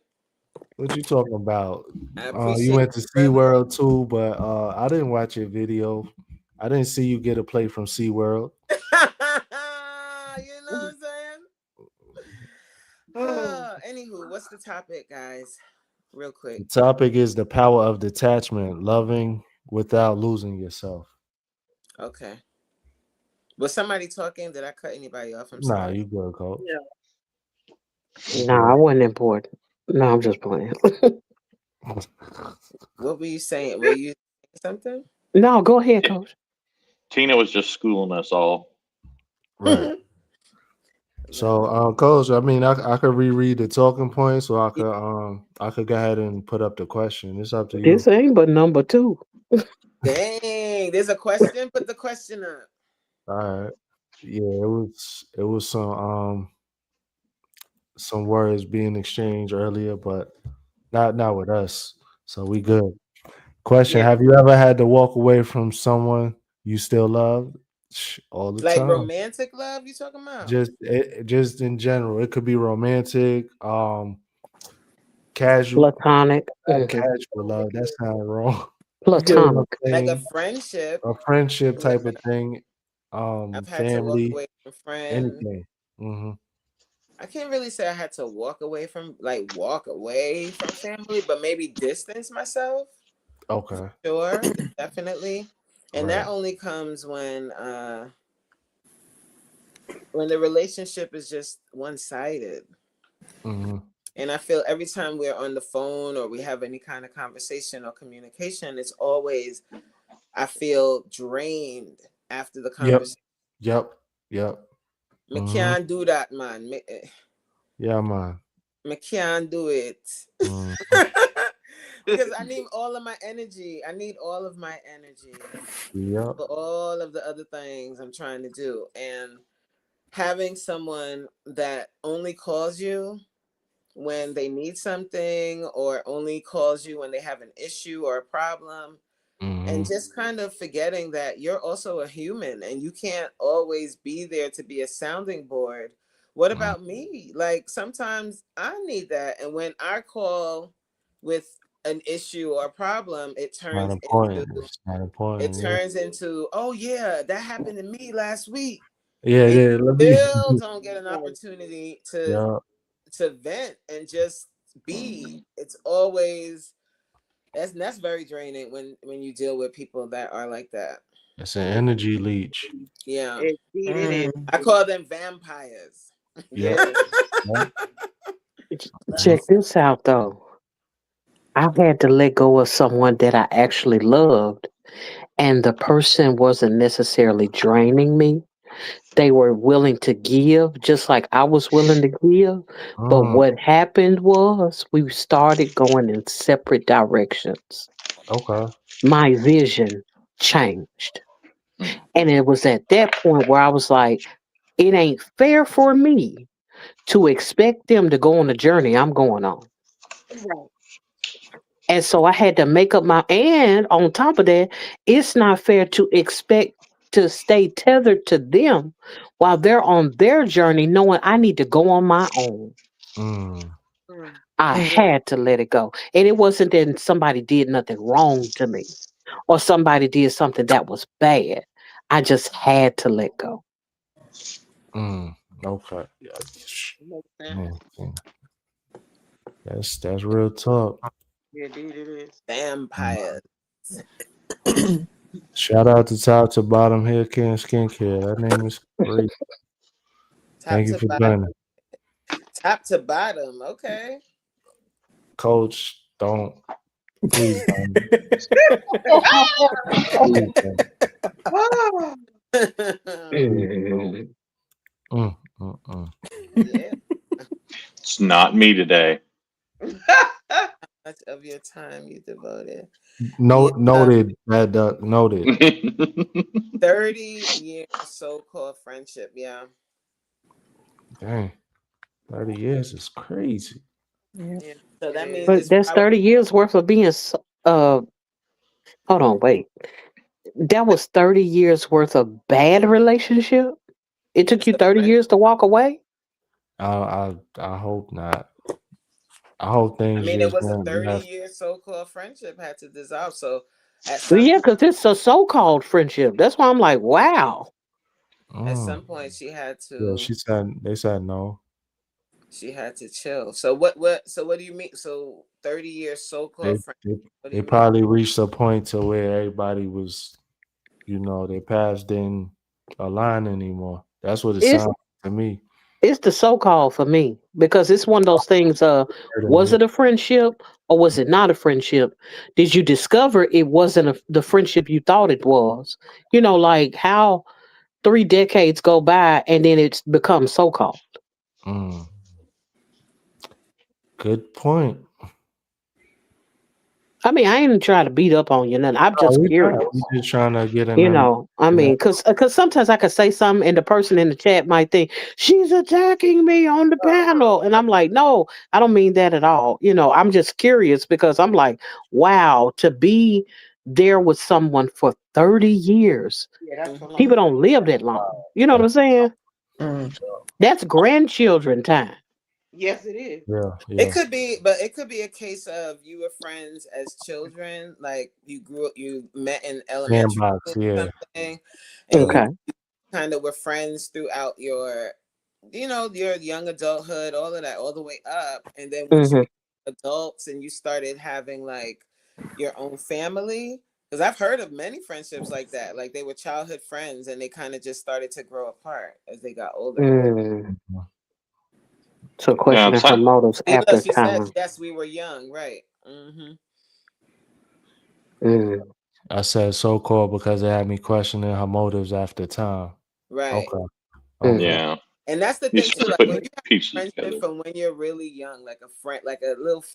What you talking about? I You appreciate went to you, brother. SeaWorld too, but I didn't watch your video. I didn't see you get a plate from SeaWorld. You know what I'm saying? Anywho, what's the topic, guys? Real quick. The topic is the power of detachment, loving without losing yourself. Okay. Was somebody talking? Did I cut anybody off? I'm Nah, sorry. you good, coach. Yeah. You No, I wasn't important. No, I'm just playing. good. What were you saying? Were you saying something? No, go ahead, Coach. Tina was just schooling us all. Right. So, coach, I mean, I could reread the talking points, or I could go ahead and put up the question. It's up to you. This ain't but number two. Dang, there's a question. Put the question up. All right. Yeah, it was some words being exchanged earlier, but not with us. So we good. Question: Yeah, have you ever had to walk away from someone you still love? All the like time. romantic love. You talking about? Just in general. It could be romantic, casual, Platonic. not Hmm. casual love. That sounds wrong. You get what I'm Platonic. Like a saying? friendship A friendship where type of thing, I've had to walk family, away from friends. anything. Hmm. I can't really say I had to walk away from family, but maybe distance myself. Okay. Sure, definitely. And Right. that only comes when the relationship is just one-sided. Hmm. And I feel every time we're on the phone or we have any kind of conversation or communication, it's always I feel drained after the Yep. conversation. Yep. Yep. Me Hmm. can't do that, man. Yeah, man. Me can't do it. Hmm. Because I need all of my energy. I need all of my energy Yep. for all of the other things I'm trying to do. And having someone that only calls you when they need something or only calls you when they have an issue or a problem, Hmm. and just kind of forgetting that you're also a human and you can't always be there to be a sounding board. What about me? Like sometimes I need that. And when I call with an issue or a problem, Not important. It's not important. Yeah. oh yeah, that happened to me last week. Yeah. And Yeah. Let you me. still don't get an opportunity Yeah. to vent and just be. It's always that's very draining when you deal with people that are like that. It's an energy leech. Yeah. Indeed, it is. I call them vampires. Yep. Yes. Yep. Mhm. Check this out, though. I've had to let go of someone that I actually loved, and the person wasn't necessarily draining me. They were willing to give, just like I was willing to give. But Mm, what happened was we started going in separate directions. okay. My vision changed. Hmm. And it was at that point where I was like, it ain't fair for me to expect them to go on the journey I'm going on. Right. And so I had to make up my, and on top of that, it's not fair to expect to stay tethered to them while they're on their journey, knowing I need to go on my own. Mm, Mm. I had to let it go. And it wasn't that somebody did nothing wrong to me or somebody did something that was bad. I just had to let go. mm, okay. Yeah, Makes sense. man, yeah, that's real talk. Yeah, indeed it is. Mm. Vampires. Shout out to top to bottom hair care and skincare. That name is great. Top Thank you to for bottom. joining. Top to bottom. Okay. Coach, don't please don't. Please don't. Oh, Please don't. Mm, mm, mm. Yeah. It's not me today. Much of your time you devoted. Yeah. Noted. That noted. 30-year so-called friendship. Yeah. Dang, 30 years is crazy. Yeah. So it that is. means But it's that's probably 30 years worth of being, hold on, wait. That was 30 years worth of bad relationship? It took you a 30 friend. years to walk away? I hope not. I hope I things mean, it just was a went left. 30-year so-called friendship had to dissolve. So Well, yeah, because it's a so called friendship. That's why I'm like, wow. at Mm. some point she had Yeah, to they said no. chill. So what do you mean? So 30 years They so-called friendship. they, What do they you mean? probably reached a point to where everybody was, their paths didn't align anymore. That's what it It's sounds to me. it's the so called for me because it's one of those things. Was Yeah. it a friendship or was it not a friendship? Did you discover it wasn't the friendship you thought it was? Like how 3 decades go by and then it's become so called. Mm, good point. I mean, I ain't trying to beat up on you, nothing. I'm No, just curious. we just trying to get an I yeah. mean, because sometimes I could say something and the person in the chat might think she's attacking me on the panel, and I'm like, no, I don't mean that at all. I'm just curious because I'm like, wow, to be there with someone for 30 years. Yeah, that's a Mhm. People long. don't live that long. You know what I'm saying? Mm. That's grandchildren time. Yes, it is. Yeah, It yeah. could be, but it could be a case of you were friends as children, like you met in elementary Sandbox, school yeah. or something, and you Okay. kind of were friends throughout your young adulthood, all of that, all the way up. And then once you Hmm. became adults and you started having like your own family, because I've heard of many friendships like that. Like they were childhood friends and they kind of just started to grow apart as they got older. Mm. Mhm. So Yeah, questioning her motives See, look, after she said, time. yes, we were young, right? Mm. I said so called because it had me questioning her motives after time. Right. Okay. Okay. Mm. yeah. And that's the You thing too. start Like when putting you have pieces a friendship together. from when you're really young, like a friend, like a little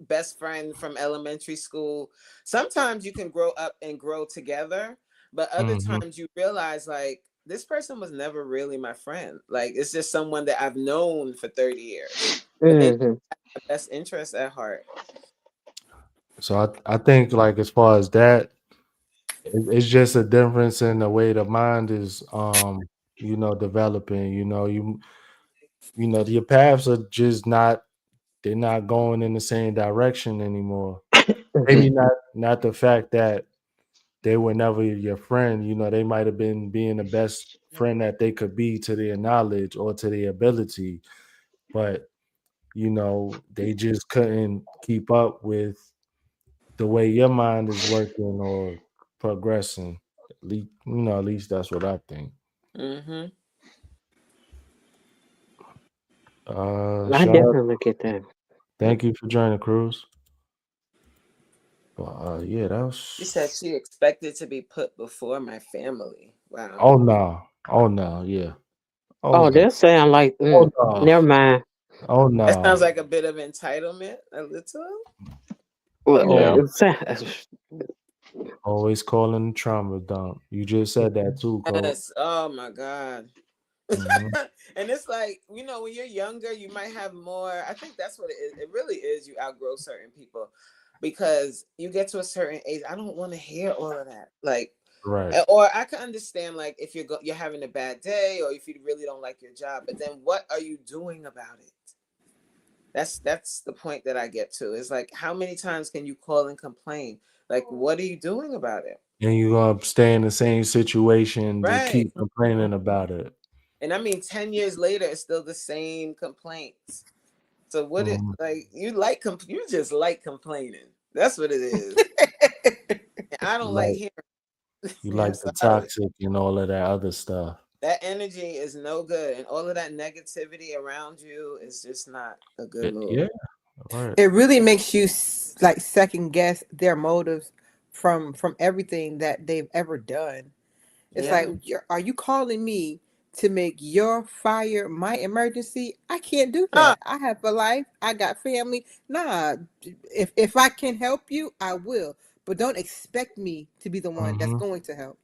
best friend from elementary school, sometimes you can grow up and grow together, but other Hmm. times you realize like this person was never really my friend. Like it's just someone that I've known for 30 years, but they Hmm. have my best interests at heart. So I think like as far as that, it's just a difference in the way the mind is developing. Your paths are just not they're not going in the same direction anymore. Hmm. Maybe not the fact that they were never your friend. They might have been being the best friend that they could be to their knowledge or to their ability, but they just couldn't keep up with the way your mind is working or progressing. At least that's what I think. Mm-hmm. I Shout out, definitely get that. thank you for joining, Cruz. But yeah, that She said was. she expected to be put before my family. Wow. Oh no, Oh no, yeah. Oh Oh, no. that sound like Oh no. never mind. Oh That sounds no. like a bit of entitlement, a little. Well, Yeah. Oh, it sounds- always calling trauma dump. You just said that too, Cole. Yes. Oh my God. Hmm. And it's like, when you're younger, you might have more. I think that's what it is. It really is. You outgrow certain people because you get to a certain age. I don't want to hear all of that. Like, Right. or I can understand like if you're having a bad day or if you really don't like your job, but then what are you doing about it? That's the point that I get to. It's like how many times can you call and complain? Like, what are you doing about it? And you're gonna stay in the same situation to Right. keep complaining about it. And I mean 10 years later, it's still the same complaints. So what it Mhm. like you just like complaining. That's what it is. And I You don't like like hearing. you I'm like the sorry. toxic and all of that other stuff. That energy is no good, and all of that negativity around you is just not a good move. Yeah, right. It really makes you like second guess their motives from everything that they've ever done. It's Yeah. like, are you calling me to make your fire my emergency? I can't do Ah, that. I have a life. I got family. Nah, if I can help you, I will. But don't expect me to be the one that's Mm-hmm. going to help.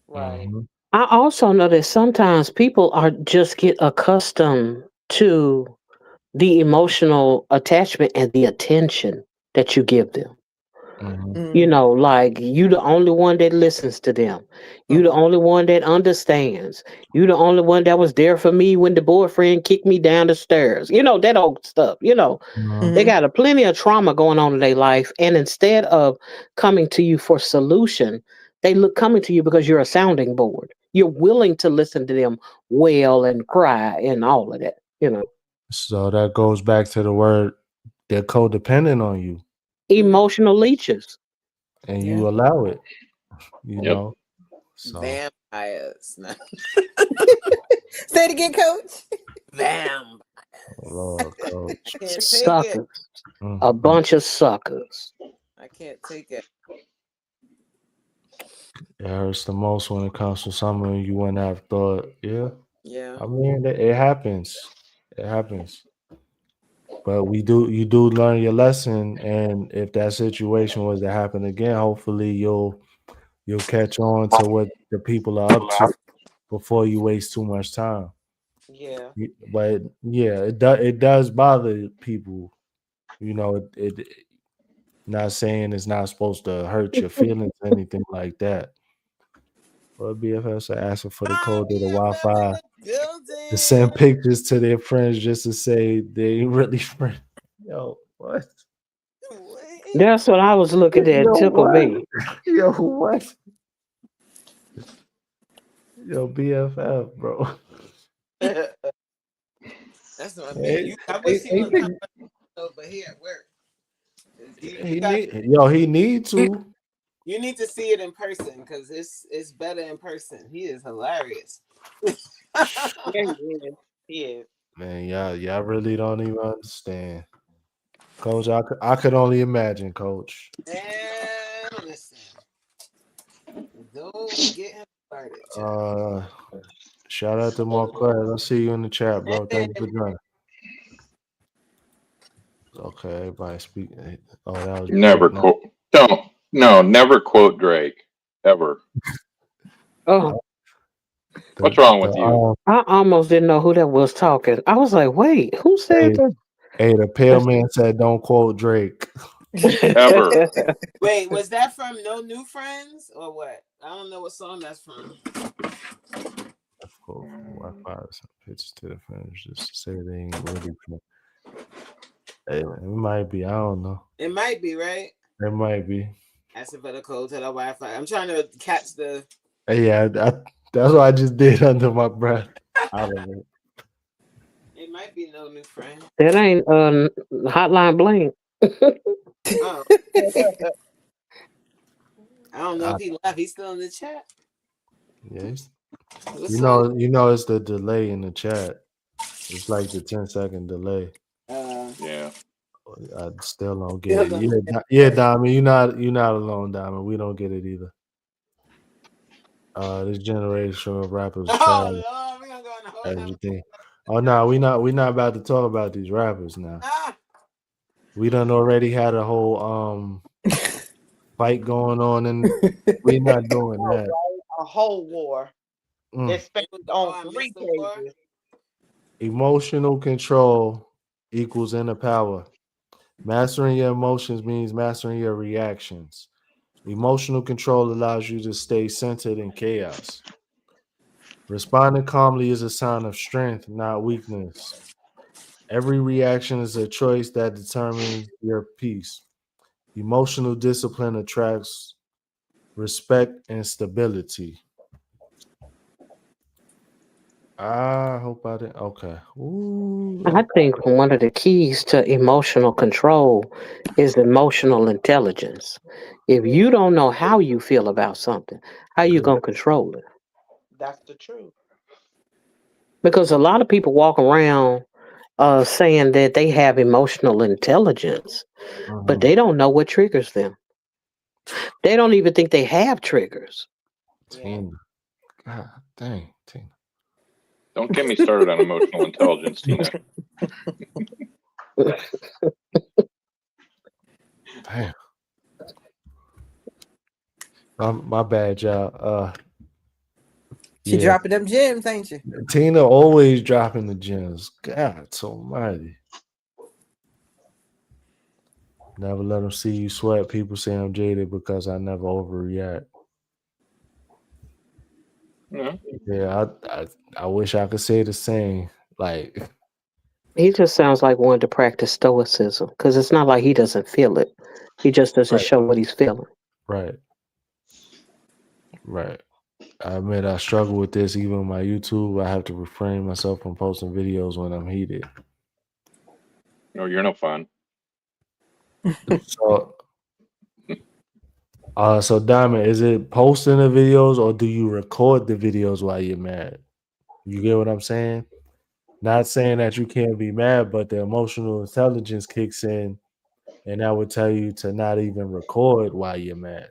right. Mm-hmm. I also know that sometimes people are just get accustomed to the emotional attachment and the attention that you give them. Mm-hmm. Mm, Like you the only one that listens to them. You the mhm, only one that understands. You the only one that was there for me when the boyfriend kicked me down the stairs. That old stuff. Uh-huh. They mhm. got a plenty of trauma going on in their life. And instead of coming to you for solution, they look coming to you because you're a sounding board. You're willing to listen to them wail and cry and all of that. So that goes back to the word they're codependent on you Mm. Emotional leeches. and Yeah. you allow it, you Yep. know. So Vampires. Say it again, Coach. Vamp. Lord I coach. can't take it. Suckers. A Mm-hmm. bunch of suckers. I can't take it. It hurts the most when it comes to someone you wouldn't have thought. Yeah. Yeah. I mean it happens. It happens. But you do learn your lesson, and if that situation was to happen again, hopefully you'll catch on to what the people are up to before you waste too much time. Yeah. But yeah, it does bother people. It not saying it's not supposed to hurt your feelings or anything like that. But BFFs are asking for the Ah, code to the BFF in Wi-Fi the to building. send pictures to their friends just to say they ain't really friends. Yo, what? What? That's what I was looking at. Yo, Tickle what? me. Yo, what? Yo, BFF, bro. That's what I mean. Hey, I wish he he was not think over here at work. You he got need yo, he need to. you need to see it in person because it's better in person. He is hilarious. Yeah, he is. He is. Man, y'all really don't even understand. Coach, I could only imagine, coach. And listen, don't get him started, child. Uh shout out to Marquez. I see you in the chat, bro. Thank you for joining. Okay, everybody speak. Oh, that was Never Drake. No, quote. Don't. No, never quote Drake. Ever. Oh, What's the wrong the with you? I almost didn't know who that was talking. I was like, wait, who said hey, that? hey, the pale man said don't quote Drake. Ever. Wait, was that from No New Friends or what? I don't know what song that's from. Quote from Wi-Fi. Some pictures to the fans just to say they ain't really. Hey, it might be. I don't know. It might be, right? It might be. Asking for the code to the Wi-Fi. I'm trying to catch the. Yeah, that's what I just did under my breath. I don't know. It might be No New Friend. That ain't Hotline Bling. Oh, I don't know I, if he left. He's still in the chat. yes. What You song? know, you know, it's the delay in the chat. It's like the 10-second delay. Yeah. I still don't get Still it. don't. Yeah, Diamond, you're not alone, Diamond. We don't get it either. This generation of rappers Oh trash Lord, we gonna go in the whole everything. Oh no, we not about to talk about these rappers now. Ah. We done already had a whole fight going on, and we not doing War, that. right? A whole war. Mm. It's on 3 pages. Emotional control equals inner power. Mastering your emotions means mastering your reactions. Emotional control allows you to stay centered in chaos. Responding calmly is a sign of strength, not weakness. Every reaction is a choice that determines your peace. Emotional discipline attracts respect and stability. I hope I didn't. Okay. Ooh, I think one of the keys to emotional control is emotional intelligence. If you don't know how you feel about something, how you gonna control it? That's the truth. Because a lot of people walk around saying that they have emotional intelligence, but mhm. they don't know what triggers them. They don't even think they have triggers. Yeah. Tina. God dang, Tina. Don't get me started on emotional intelligence, Tina. Damn. My bad, y'all. She Yeah. dropping them gems, ain't you? Tina always dropping the gems. God almighty. Never let them see you sweat. People say I'm jaded because I never overreact. Yeah. Yeah, I wish I could say the same. Like, He just sounds like one to practice stoicism because it's not like he doesn't feel it. He just doesn't right, show what he's feeling. right, right. I admit I struggle with this even on my YouTube. I have to refrain myself from posting videos when I'm heated. No, you're no fun. So, so Diamond, is it posting the videos or do you record the videos while you're mad? You get what I'm saying? Not saying that you can't be mad, but the emotional intelligence kicks in, and that would tell you to not even record while you're mad,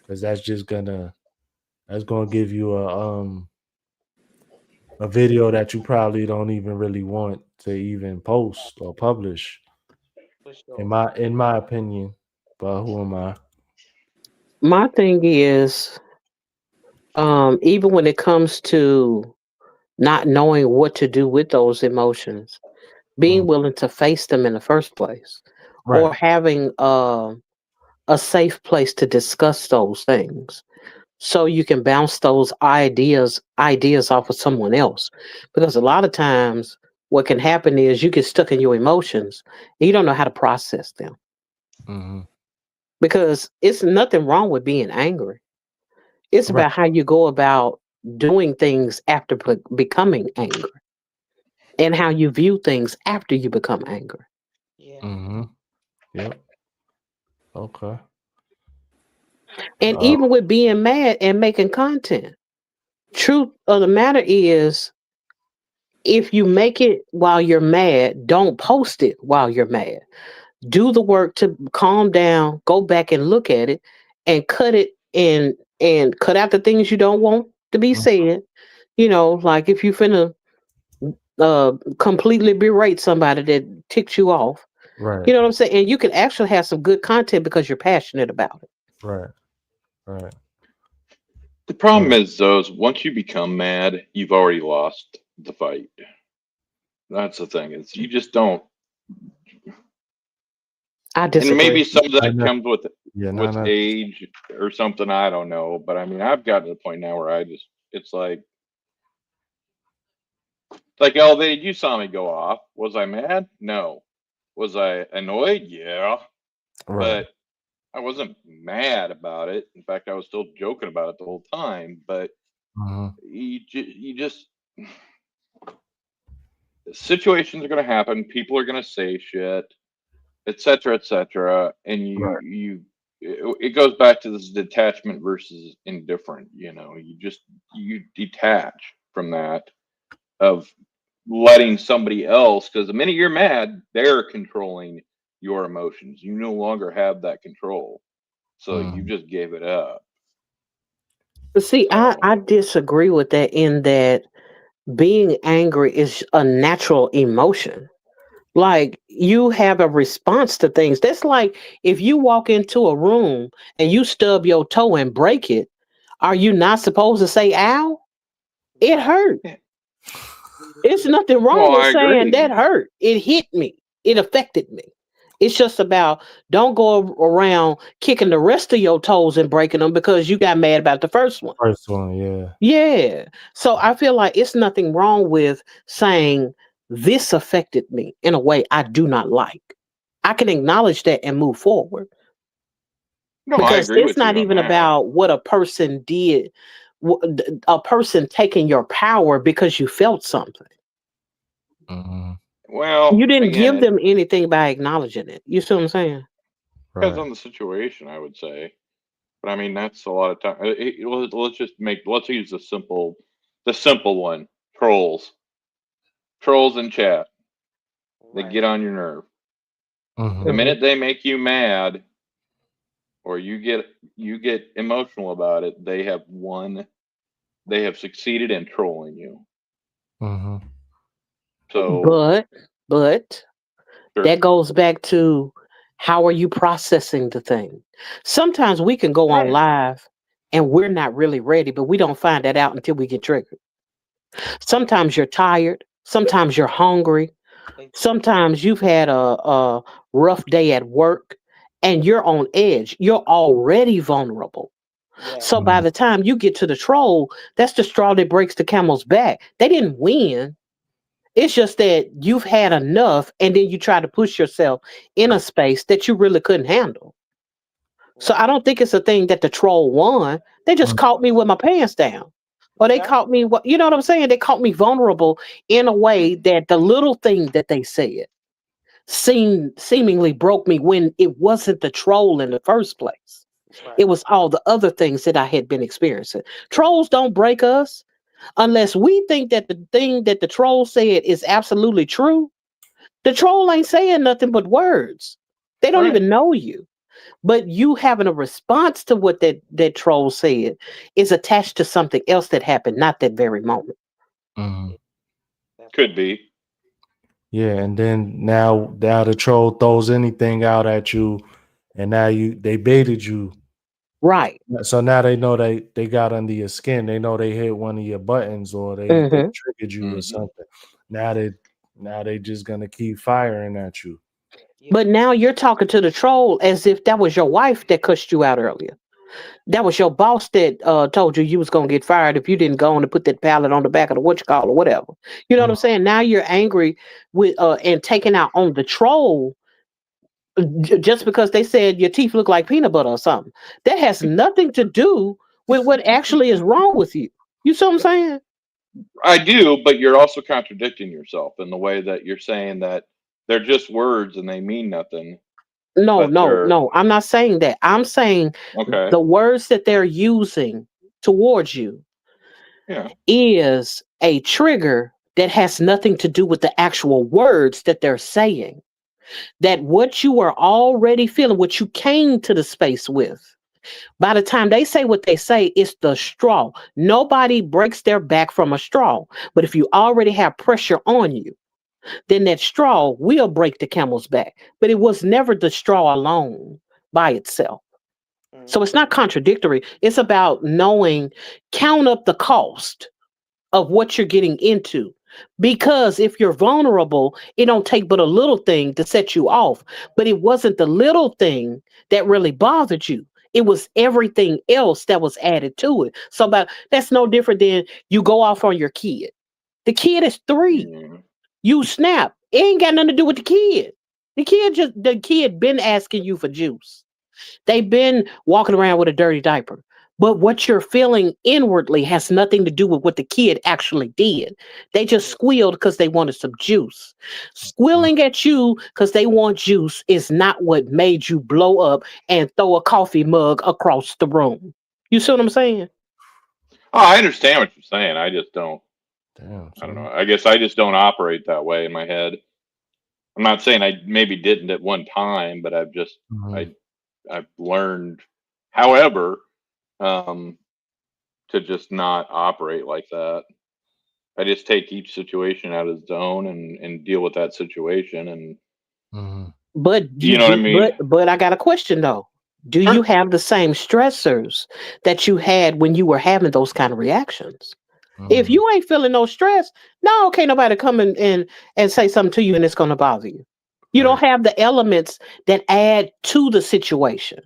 because that's gonna give you a video that you probably don't even really want to even post or publish. For In sure. my opinion, but who am I? My thing is, even when it comes to not knowing what to do with those emotions, Mm, being willing to face them in the first place, right. or having a safe place to discuss those things, so you can bounce those ideas off of someone else. Because a lot of times, what can happen is you get stuck in your emotions, and you don't know how to process them. Hmm. Because it's nothing wrong with being angry. It's Right. about how you go about doing things after becoming angry and how you view things after you become angry. Yeah. Hmm. Yep. Okay. And Uh, even with being mad and making content, truth of the matter is, if you make it while you're mad, don't post it while you're mad. Do the work to calm down, go back and look at it and cut it and cut out the things you don't want to be said. Like if you finna completely berate somebody that ticks you off. right. You know what I'm saying? And you can actually have some good content because you're passionate about it. Right. Right. The problem Uh, is, though, is once you become mad, you've already lost the fight. That's the thing. Is you just don't. I And disagree. maybe some of I that know. comes Yeah. No. with No. age or something. I don't know. But I mean, I've gotten to the point now where it's like elevated. You saw me go off. Was I mad? No. Was I annoyed? Yeah. Right. But I wasn't mad about it. In fact, I was still joking about it the whole time. But Hmm. you just situations are going to happen. People are going to say shit, et cetera, and Right. it goes back to this detachment versus indifferent. You detach from that of letting somebody else, because the minute you're mad, they're controlling your emotions. You no longer have that control, so you Mm. just gave it up. See, So I disagree with that in that being angry is a natural emotion. Like you have a response to things. That's like if you walk into a room and you stub your toe and break it, are you not supposed to say ow? It Right. hurt. yeah. It's Mhm. nothing wrong Well, with I saying that agree. hurt. It hit me. It affected me. It's just about don't go around kicking the rest of your toes and breaking them because you got mad about the first one. First one, yeah. Yeah. So I feel like it's nothing wrong with saying this affected me in a way I do not like. I can acknowledge that and move forward No, I because agree it's with not you on even that. about what a person did, a person taking your power because you felt something. Hmm. Well, You didn't again, give it them anything by acknowledging it. You see what I'm saying? depends Right. on the situation, I would say. But I mean, that's a lot of time. Let's just make. Let's use the simple one. Trolls, trolls in chat. They Right. get on your nerve. The Hmm. Hmm. minute they make you mad, or you get emotional about it, they have won. They have succeeded in trolling you. Hmm. So, But, but sure. that goes back to how are you processing the thing? Sometimes we can go on Right. live and we're not really ready, but we don't find that out until we get triggered. Sometimes you're tired. Sometimes you're hungry. Exactly. Sometimes you've had a rough day at work and you're on edge. You're already vulnerable. Yeah. So by the time you get to the troll, that's the straw that breaks the camel's back. They didn't win. It's just that you've had enough and then you try to push yourself in a space that you really couldn't handle. So I Right. don't think it's a thing that the troll won. They just caught me with my pants down. Or they caught Exactly. me what you know what I'm saying? They caught me vulnerable in a way that the little thing that they said seemingly broke me when it wasn't the troll in the first place. Right. It was all the other things that I had been experiencing. Trolls don't break us unless we think that the thing that the troll said is absolutely true. The troll ain't saying nothing but words. They don't Right. even know you. But you having a response to what that troll said is attached to something else that happened, not that very moment. Hmm. That Could part. be. Yeah, and then now the troll throws anything out at you, and now they baited you. Right. So now they know they got under your skin. They know they hit one of your buttons or they Hmm. triggered you or Hmm. something. Now they just gonna keep firing at you. Yeah. But now you're talking to the troll as if that was your wife that cussed you out earlier. That was your boss that told you was gonna get fired if you didn't go on and put that pallet on the back of the what you call or whatever. You know what I'm saying? Now you're angry with and taking out on the troll just because they said your teeth look like peanut butter or something. That has nothing to do with what actually is wrong with you. You see what I'm saying? I do, but you're also contradicting yourself in the way that you're saying that they're just words and they mean nothing, No, but no, they're no. I'm not saying that. I'm saying okay. the words that they're using towards you Yeah. is a trigger that has nothing to do with the actual words that they're saying. That what you are already feeling, what you came to the space with, by the time they say what they say, it's the straw. Nobody breaks their back from a straw. But if you already have pressure on you, then that straw will break the camel's back. But it was never the straw alone by itself. So it's Hmm. not contradictory. It's about knowing, count up the cost of what you're getting into. Because if you're vulnerable, it don't take but a little thing to set you off. But it wasn't the little thing that really bothered you. It was everything else that was added to it. So but that's no different than you go off on your kid. The kid is 3. Yeah. You snap. It ain't got nothing to do with the kid. The kid been asking you for juice. They've been walking around with a dirty diaper. But what you're feeling inwardly has nothing to do with what the kid actually did. They just Yeah. squealed because they wanted some juice. Squealing at you because they want juice is not what made you blow up and throw a coffee mug across the room. You see what I'm saying? Oh, I understand what you're saying. I just don't. Damn, I don't know. son. I guess I just don't operate that way in my head. I'm not saying I maybe didn't at one time, but Mhm. I I've learned. However, um, to just not operate like that. I just take each situation out of its zone and deal with that situation, and Mhm. But you you know what I do, mean? but I got a question though. Do you Sure. have the same stressors that you had when you were having those kind of reactions? If Mhm. you ain't feeling no stress, no, can't nobody come in and say something to you and it's gonna bother you. You don't Right. have the elements that add to the situation.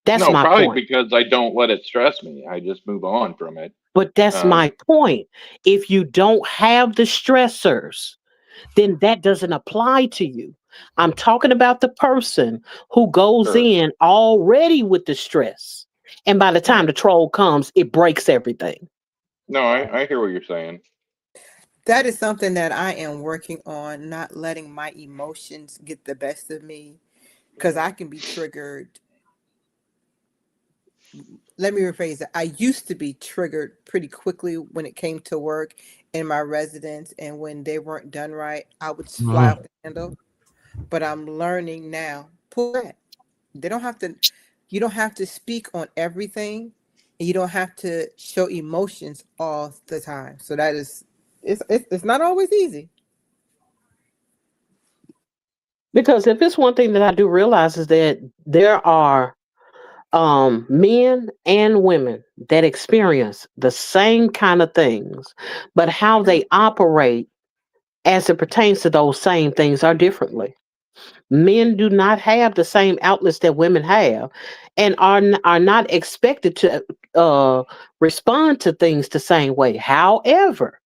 That's No, my probably point. because I don't let it stress me. I just move on from it. But that's Um, my point. If you don't have the stressors, then that doesn't apply to you. I'm talking about the person who goes sure. in already with the stress. And by the time Right. the troll comes, it breaks everything. No, I hear what you're saying. That is something that I am working on, not letting my emotions get the best of me, because Yeah. I can be triggered. Let me rephrase it. I used to be triggered pretty quickly when it came to work in my residence, and when they weren't done right, I would just fly off Mhm. the handle. But I'm learning now. Pull back. They don't have to. You don't have to speak on everything, and you don't have to show emotions all the time. So that is, it's not always easy. Because if it's one thing that I do realize is that there are men and women that experience the same kind of things, but how Yeah. they operate as it pertains to those same things are differently. Men do not have the same outlets that women have, and are not expected to respond to things the same way. However,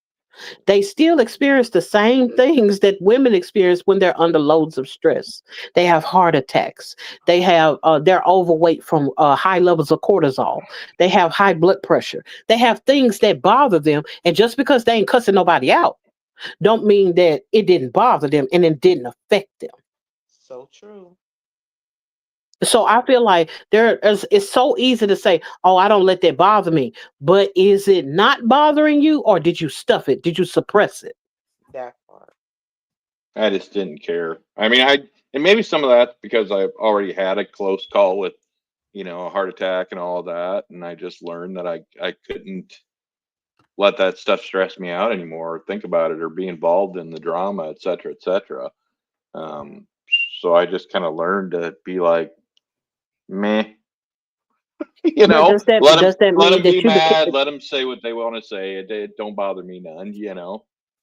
they still experience the same things that women experience when they're under loads of stress. They have heart attacks. They're overweight from high levels of cortisol. They have high blood pressure. They have things that bother them, and just because they ain't cussing nobody out, don't mean that it didn't bother them and it didn't affect them. So true. So I feel like it's so easy to say, "Oh, I don't let that bother me," but is it not bothering you, or did you stuff it? Did you suppress it? That part. I just didn't care. I mean, and maybe some of that's because I've already had a close call with, a heart attack and all of that, and I just learned that I couldn't let that stuff stress me out anymore, or think about it, or be involved in the drama, et cetera, et cetera. Um, so I just kind of learned to be like, meh, But does that let mean them be that you became? mad, let them say what they want to say. It don't bother me none.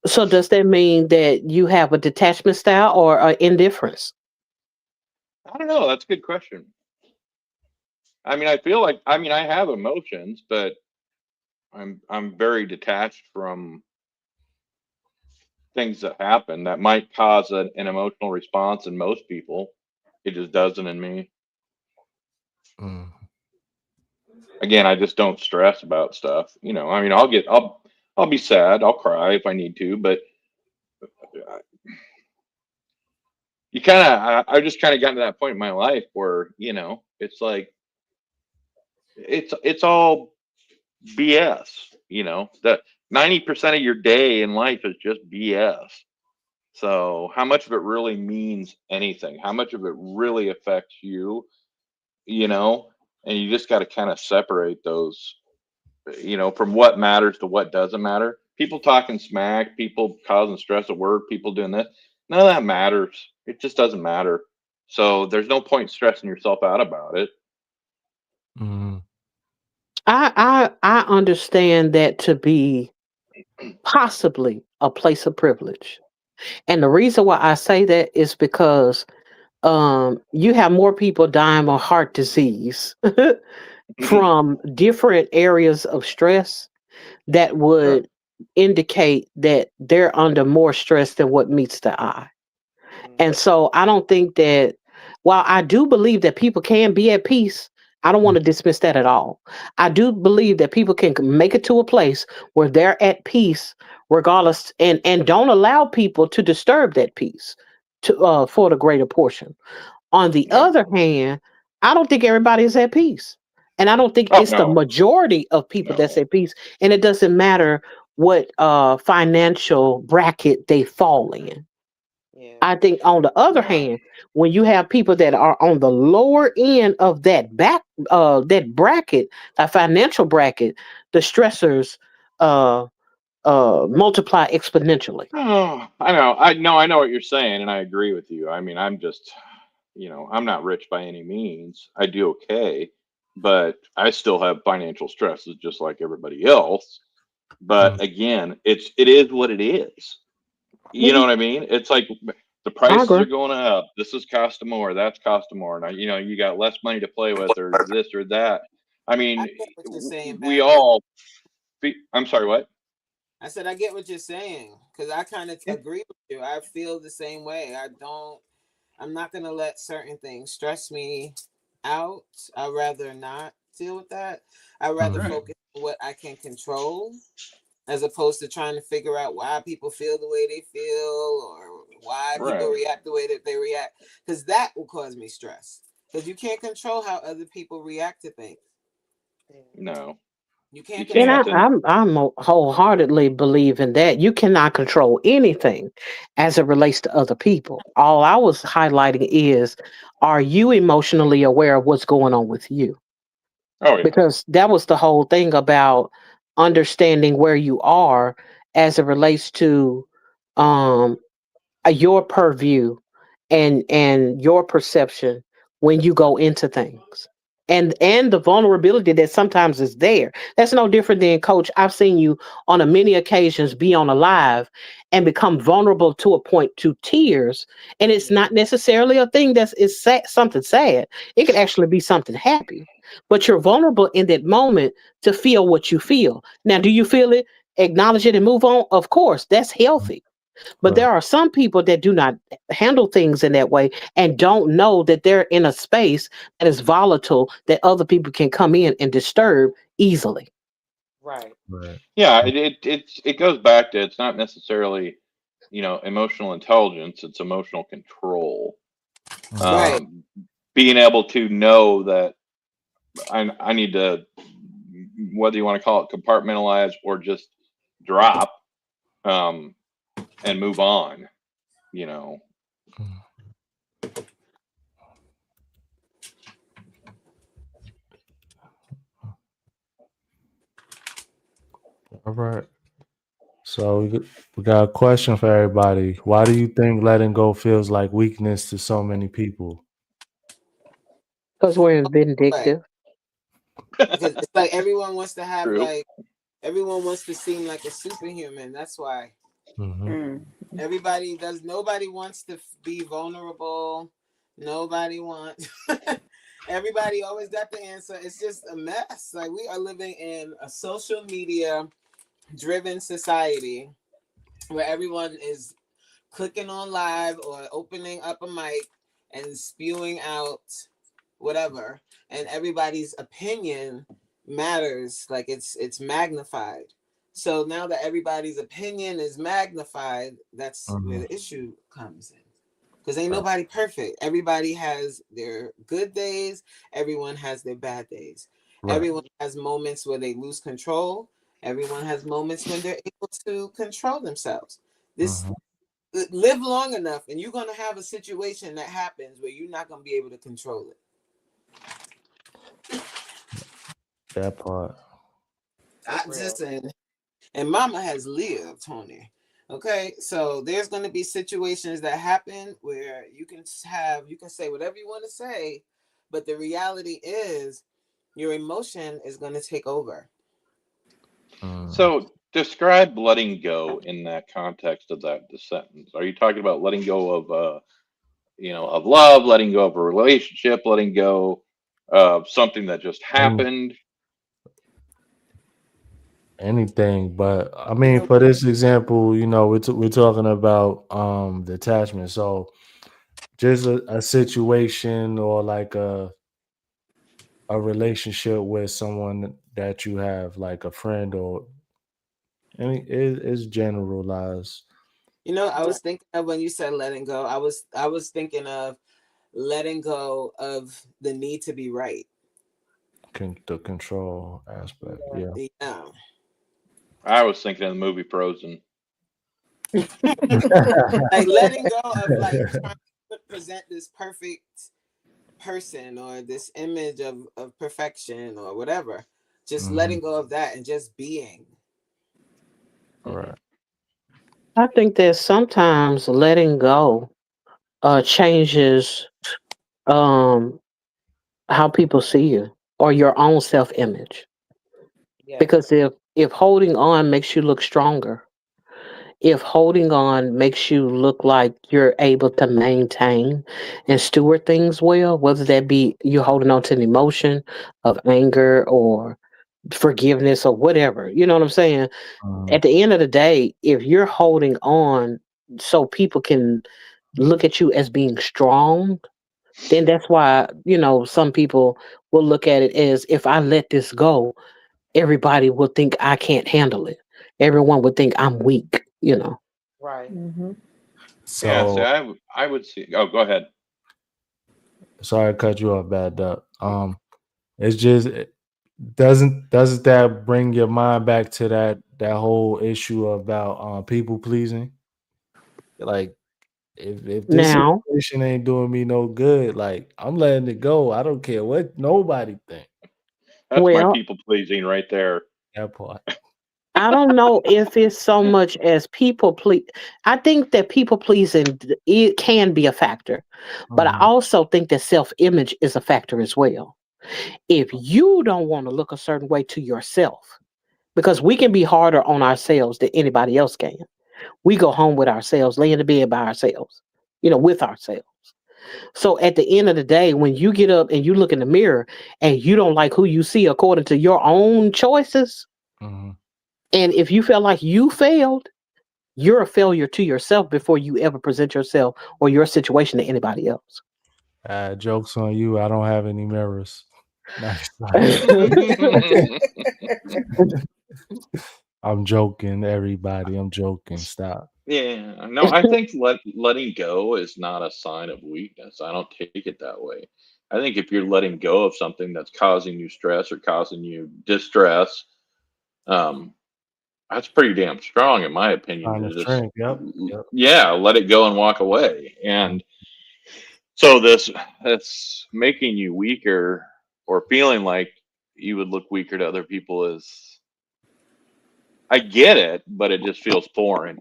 So does that mean that you have a detachment style or indifference? I don't know. That's a good question. I mean, I have emotions, but I'm very detached from things that happen that might cause an emotional response in most people. It just doesn't in me. Mhm. Again, I just don't stress about stuff. I mean, I'll be sad, I'll cry if I need to, but I just kind of gotten to that point in my life where it's like it's all BS. That 90% of your day in life is just BS. So how much of it really means anything? How much of it really affects you? You know, and you just got to kind of separate those, from what matters to what doesn't matter. People talking smack, people causing stress at work, people doing this. None of that matters. It just doesn't matter. So there's no point stressing yourself out about it. Mhm. I understand that to be possibly a place of privilege, and the reason why I say that is because you have more people dying of heart disease from different areas of stress that Sure. would indicate that they're under more stress than what meets the eye. And Mm. so I don't think that, while I do believe that people can be at peace, I don't want to dismiss that at all. I do believe that people can make it to a place where they're at peace regardless, and don't allow people to disturb that peace for the greater portion. On the Yeah. other hand, I don't think everybody is at peace. And I don't think Oh it's the no, majority of people that's no. at peace. And it doesn't matter what financial bracket they fall in. Yeah. I think on the other hand, when you have people that are on the lower end of that bracket, that financial bracket, the stressors uh multiply exponentially. Oh, I know what you're saying, and I agree with you. I mean, I'm just, I'm not rich by any means. I do okay, but I still have financial stresses just like everybody else. Mm. But again, it is what it is. You know Mhm. what I mean? It's like the I prices agree. are going up. This is costing more. That's costing more. Now, you got less money to play with, or this or that. I I mean, get what you're saying, we Bad Bunny. all. I'm sorry. What? I said I get what you're saying because I kind of Yeah. agree with you. I feel the same way. I'm not gonna let certain things stress me out. I'd rather not deal with that. I'd rather Mm. Right. focus on what I can control as opposed to trying to figure out why people feel the way they feel or why people Right. react the way that they react. Because that will cause me stress. Because you can't control how other people react to things. Yeah. No, You you can't And control. can't. And I'm wholeheartedly believe in that. You cannot control anything as it relates to other people. All I was highlighting is, are you emotionally aware of what's going on with you? oh yeah. Because that was the whole thing about understanding where you are as it relates to um your purview and your perception when you go into things, and the vulnerability that sometimes is there. That's no different than, coach, I've seen you on a many occasions be on a live and become vulnerable to a point to tears, and it's not necessarily a thing that's is sad, something sad. It could actually be something happy, but you're vulnerable in that moment to feel what you feel. Now, do you feel it, acknowledge it, and move on? Of course, that's healthy. But Right. there are some people that do not handle things in that way and don't know that they're in a space that is volatile, that other people can come in and disturb easily. Right. Right. Yeah. It goes back to it's not necessarily emotional intelligence. It's emotional control. Mm. Right. Um, being able to know that I need to, whether you want to call it compartmentalize or just drop, um, and move on. You know. Mm. All right. So we got a question for everybody. Why do you think letting go feels like weakness to so many people? Because we're Right. vindictive. Because it's like True. everyone wants to seem like a superhuman. That's why Hmm. Mm. nobody wants to be vulnerable. Nobody wants. Everybody always got the answer. It's just a mess. Like we are living in a social media driven society where everyone is clicking on live or opening up a mic and spewing out whatever, and everybody's opinion matters. Like it's magnified. So now that everybody's opinion is magnified, that's where Hmm. the issue comes in. Because ain't nobody perfect. Everybody has their good days. Everyone has their bad days. Right. Everyone has moments where they lose control. Everyone has moments when they're able to control themselves. This Hmm. live long enough, and you're gonna have a situation that happens where you're not gonna be able to control it. That part. I For real. just and Mama has lived, Tony. Okay, so there's gonna be situations that happen where you can say whatever you want to say, but the reality is your emotion is gonna take over. Mm. So describe letting go in that context of the sentence. Are you talking about letting go of of love, letting go of a relationship, letting go of something that just Any, happened? anything, but I You mean, know, for this example, we're talking about detachment. So just a situation or like a relationship with someone that you have, like a friend or any, it's generalized. I Right. was thinking of when you said letting go. I was thinking of letting go of the need to be right. The control aspect. Yeah. Yeah. I was thinking of the movie Frozen. Like letting go of like trying to present this perfect person or this image of perfection or whatever. Just letting go of that and just being. Right. I think that sometimes letting go changes um how people see you or your own self image. Yes. Because if holding on makes you look stronger, if holding on makes you look like you're able to maintain and steward things well, whether that be you holding on to an emotion of anger or forgiveness or whatever, you know what I'm saying? Mhm. At the end of the day, if you're holding on so people can look at you as being strong, then that's why, some people will look at it as if I let this go, everybody will think I can't handle it. Everyone would think I'm weak. Right. Mm-hmm. Yeah, so So I would see. Oh, go ahead. sorry to cut you off, bad duck. It's just doesn't that bring your mind back to that whole issue about people pleasing? Like if this Now, situation ain't doing me no good, like I'm letting it go. I don't care what nobody think. That's my well, people pleasing right there. That part. I don't know if it's so much as people please. I think that people pleasing it can be a factor, but I Mhm. also think that self image is a factor as well. If you don't want to look a certain way to yourself, because we can be harder on ourselves than anybody else can. We go home with ourselves, lay in the bed by ourselves, with ourselves. So at the end of the day, when you get up and you look in the mirror and you don't like who you see according to your own choices, Mhm. and if you feel like you failed, you're a failure to yourself before you ever present yourself or your situation to anybody else. Jokes on you. I don't have any mirrors. Nice. I'm joking, everybody. I'm joking. Stop. Yeah, no, I think letting go is not a sign of weakness. I don't take it that way. I think if you're letting go of something that's causing you stress or causing you distress, um, that's pretty damn strong, in my opinion. Sign of To just, strength. Yep. Yep. yeah, let it go and walk away. Mhm. And so that's making you weaker or feeling like you would look weaker to other people is, I get it, but it just feels foreign,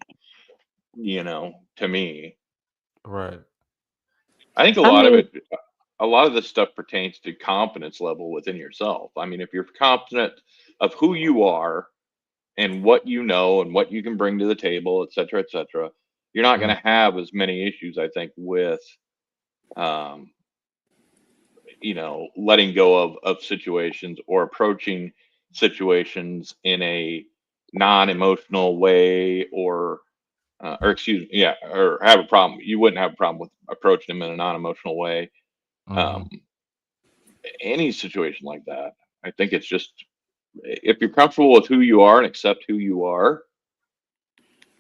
to me. Right. I think I mean, a lot of this stuff pertains to confidence level within yourself. I mean, if you're confident of who you are and what you know and what you can bring to the table, et cetera, you're not going Mhm. to have as many issues, I think, with, um, letting go of situations or approaching situations in a non-emotional way or excuse me, yeah, or have a problem. You wouldn't have a problem with approaching them in a non-emotional way. Um, Mhm. any situation like that. I think it's just if you're comfortable with who you are and accept who you are,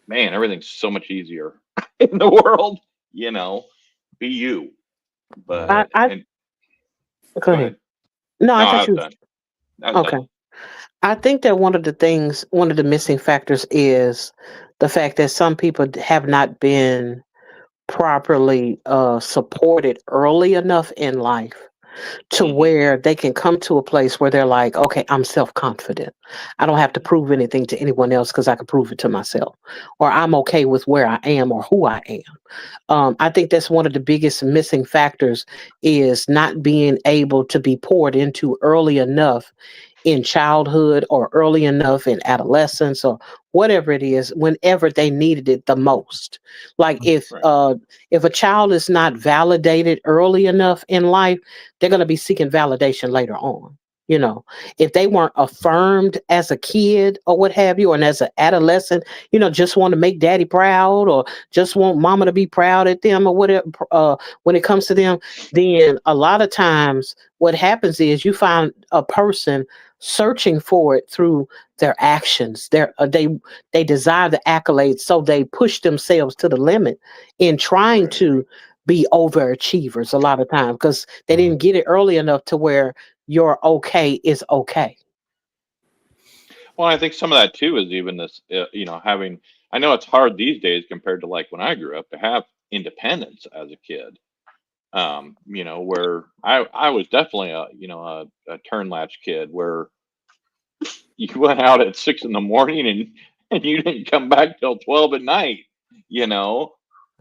man, everything's so much easier in the world. You know, be you. Right. I, But I and go go ahead. ahead. No, No, I I thought was you. done. I was Okay. done. I think that one of the missing factors is the fact that some people have not been properly supported early enough in life to Hmm. where they can come to a place where they're like, okay, I'm self confident. I don't have to prove anything to anyone else because I can prove it to myself. Or I'm okay with where I am or who I am. I think that's one of the biggest missing factors is not being able to be poured into early enough in childhood or early enough in adolescence or whatever it is whenever they needed it the most. Like Right. if a child is not validated early enough in life, they're going to be seeking validation later on. If they weren't affirmed as a kid or what have you, and as an adolescent, just want to make daddy proud or just want mama to be proud at them or whatever, when it comes to them, then a lot of times what happens is you find a person searching for it through their actions. They desire the accolades, so they push themselves to the limit in trying Right. to be overachievers a lot of times because they Mhm. didn't get it early enough to where your okay is okay. Well, I think some of that too is even this, having. I know it's hard these days compared to like when I grew up to have independence as a kid. Where I was definitely a turn latch kid where you went out at 6 in the morning and you didn't come back till 12 at night, you know.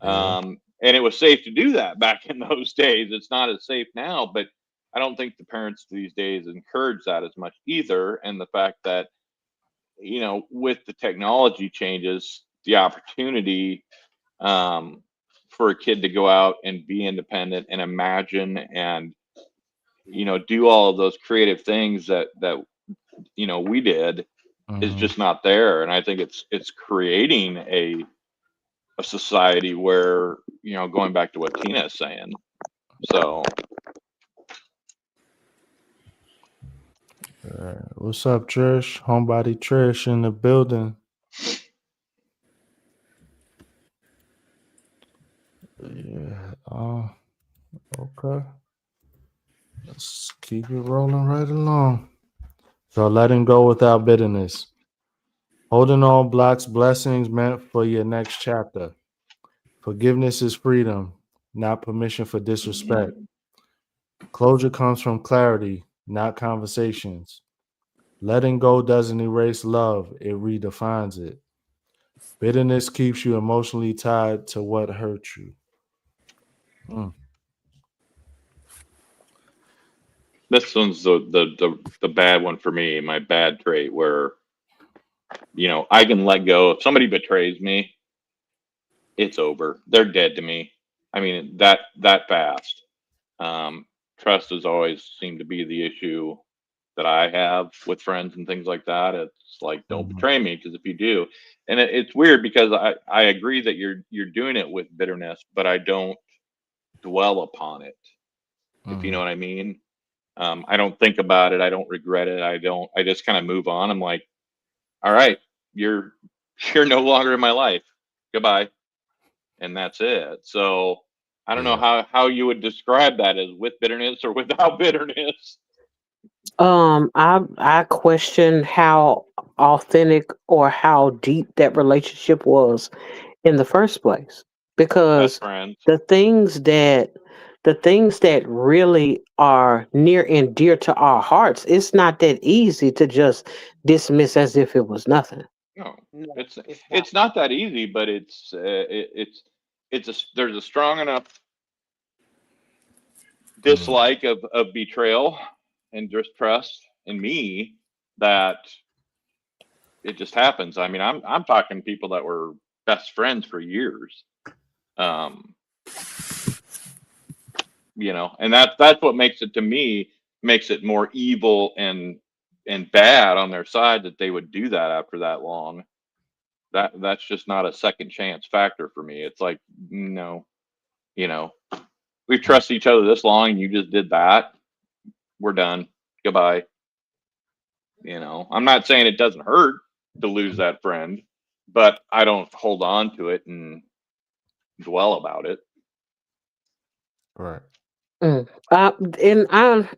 Yeah. And it was safe to do that back in those days. It's not as safe now, but I don't think the parents these days encourage that as much either. And the fact that, with the technology changes, the opportunity for a kid to go out and be independent and imagine and do all of those creative things that we did is Mhm. just not there. And I think it's creating a society where, going back to what Tina is saying. So What's up, Trish? Homebody Trish in the building. Yeah. Okay. Let's keep it rolling right along. So letting go without bitterness. Holding on blocks blessings meant for your next chapter. Forgiveness is freedom, not permission for disrespect. Closure comes from clarity, not conversations. Letting go doesn't erase love, it redefines it. Bitterness keeps you emotionally tied to what hurt you. Mm. this one's the bad one for me, my bad trait where, I can let go. If somebody betrays me, it's over. They're dead to me. I mean, that fast. Um, Trust has always seemed to be the issue that I have with friends and things like that. It's like, don't Mhm. betray me, because if you do, and it's weird because I agree that you're doing it with bitterness, but I don't dwell upon it. If you know Mhm. what I mean. I don't think about it. I don't regret it. I don't. I just kind of move on. I'm like, all right, you're you're no longer in my life. Goodbye, and that's it. So I don't know Yeah. how you would describe that, as with bitterness or without bitterness. I question how authentic or how deep that relationship was in the first place, Best because friends. the things that the things that really are near and dear to our hearts, it's not that easy to just dismiss as if it was nothing. No, No, it's it's not. it's not that easy, but there's a strong enough Mhm. dislike of betrayal and distrust in me that it just happens. I mean, I'm talking people that were best friends for years. Um, and that's what makes it, to me, makes it more evil and bad on their side that they would do that after that long. That's just not a second chance factor for me. It's like, no, you know, we've trusted each other this long and you just did that. We're done. Goodbye. I'm not saying it doesn't hurt to lose that friend, but I don't hold on to it and dwell about it. Right. Mm. Uh, and I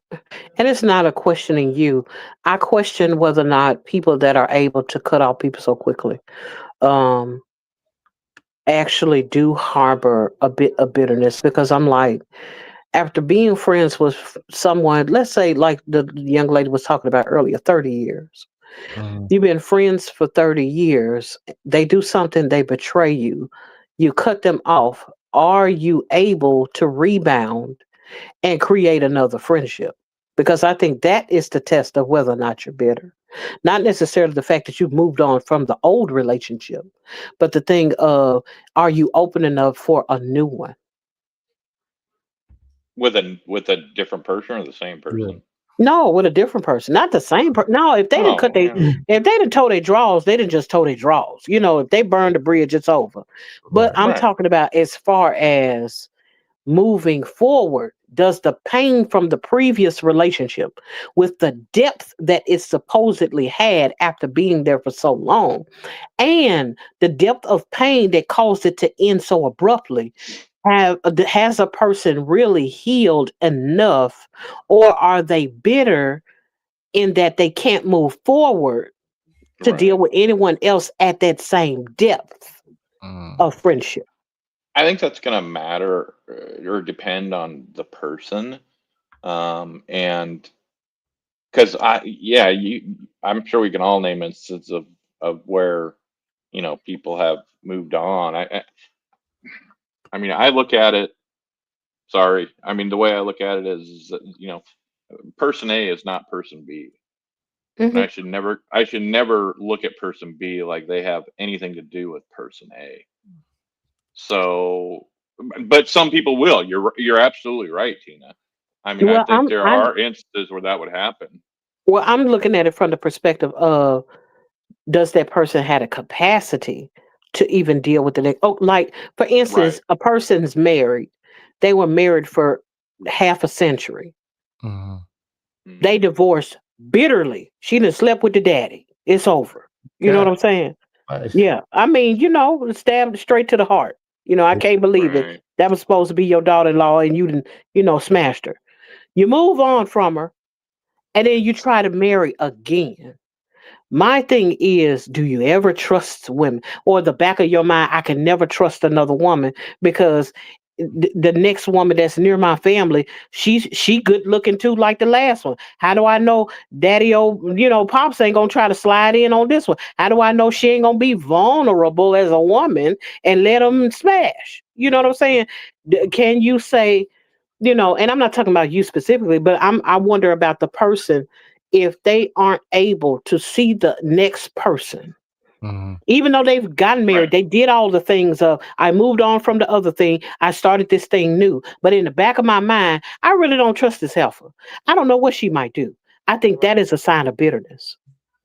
and it's not a questioning you. I question whether or not people that are able to cut off people so quickly um actually do harbor a bit of bitterness, because I'm like, after being friends with someone, let's say like the young lady was talking about earlier, 30 years. Mhm. You've been friends for 30 years. They do something, they betray you. You cut them off. Are you able to rebound and create another friendship? Because I think that is the test of whether or not you're bitter. Not necessarily the fact that you've moved on from the old relationship, but the thing of, are you open enough for a new one? With a different person or the same Yeah. person? No, with a different person, not the same person. No, if they didn't cut Oh, they, yeah. if they didn't tow their draws, they didn't just tow their draws. If they burned the bridge, it's over. But Right. I'm Right. talking about as far as moving forward. Does the pain from the previous relationship, with the depth that it supposedly had after being there for so long, and the depth of pain that caused it to end so abruptly, has a person really healed enough, or are they bitter in that they can't move forward to deal Right. with anyone else at that same depth of friendship. I think that's going to matter or depend on the person. And because I'm sure we can all name instances of where, people have moved on. I mean, I look at it, sorry. I mean, the way I look at it is, person A is not person B. And Hmm. I should never look at person B like they have anything to do with person A. So, but some people will. You're absolutely right, Tina. I mean, I Well, think there are instances where that would happen. I'm looking at it from the perspective of, does that person had a capacity to even deal with the next? Oh, like for instance, Right. a person's married. They were married for half a century. They Hmm. divorced bitterly. She done slept with the daddy. It's over. You know what God, I'm saying? like, Yeah. I mean, stabbed straight to the heart. I can't believe it. Right. That was supposed to be your daughter-in-law, and you didn't, smashed her. You move on from her, and then you try to marry again. My thing is, do you ever trust women? Or the back of your mind, I can never trust another woman because the next woman that's near my family, she good looking too, like the last one. How do I know daddy pops ain't gonna try to slide in on this one? How do I know she ain't gonna be vulnerable as a woman and let them smash? You know what I'm saying? Can you say, and I'm not talking about you specifically, but I wonder about the person if they aren't able to see the next person. Even though they've gotten married, Right. they did all the things of I moved on from the other thing, I started this thing new. But in the back of my mind, I really don't trust this heifer. I don't know what she might do. I think that Right. is a sign of bitterness.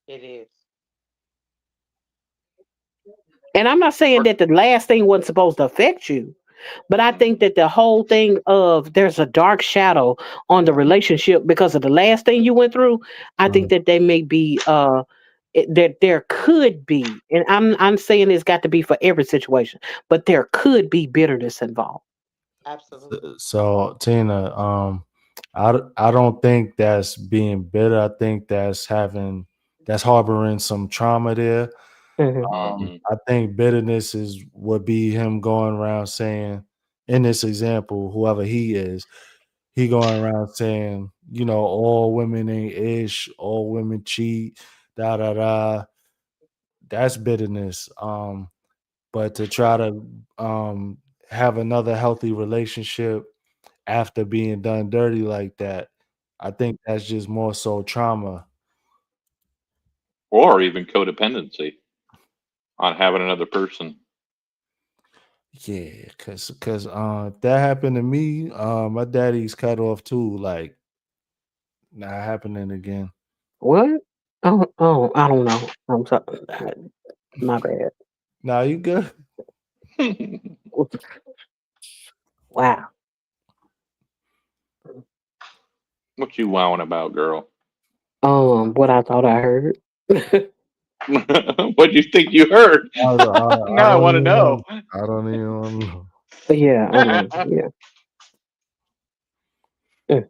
It is. And I'm not saying that the last thing wasn't supposed to affect you. But I think Mhm. that the whole thing of there's a dark shadow on the relationship because of the last thing you went through. I think that they may be that there could be, and I'm saying it's got to be for every situation, but there could be bitterness involved. Absolutely. So Tina, I don't think that's being bitter. I think that's harboring some trauma there. Hmm. Mhm. I think bitterness would be him going around saying, in this example, whoever he is, he going around saying, all women ain't ish, all women cheat, da da da. That's bitterness. But to try to have another healthy relationship after being done dirty like that, I think that's just more so trauma. Or even codependency on having another person. Yeah, cause if that happened to me, my daddy's cut off too. Like, not happening again. What? Oh, I don't know. I'm sorry. My bad. Nah, you good? Wow. What you wowing about, girl? What I thought I heard. What do you think you heard? I Now I don't want to even know. want. I don't even want to know. Yeah, I know. Yeah. Mm.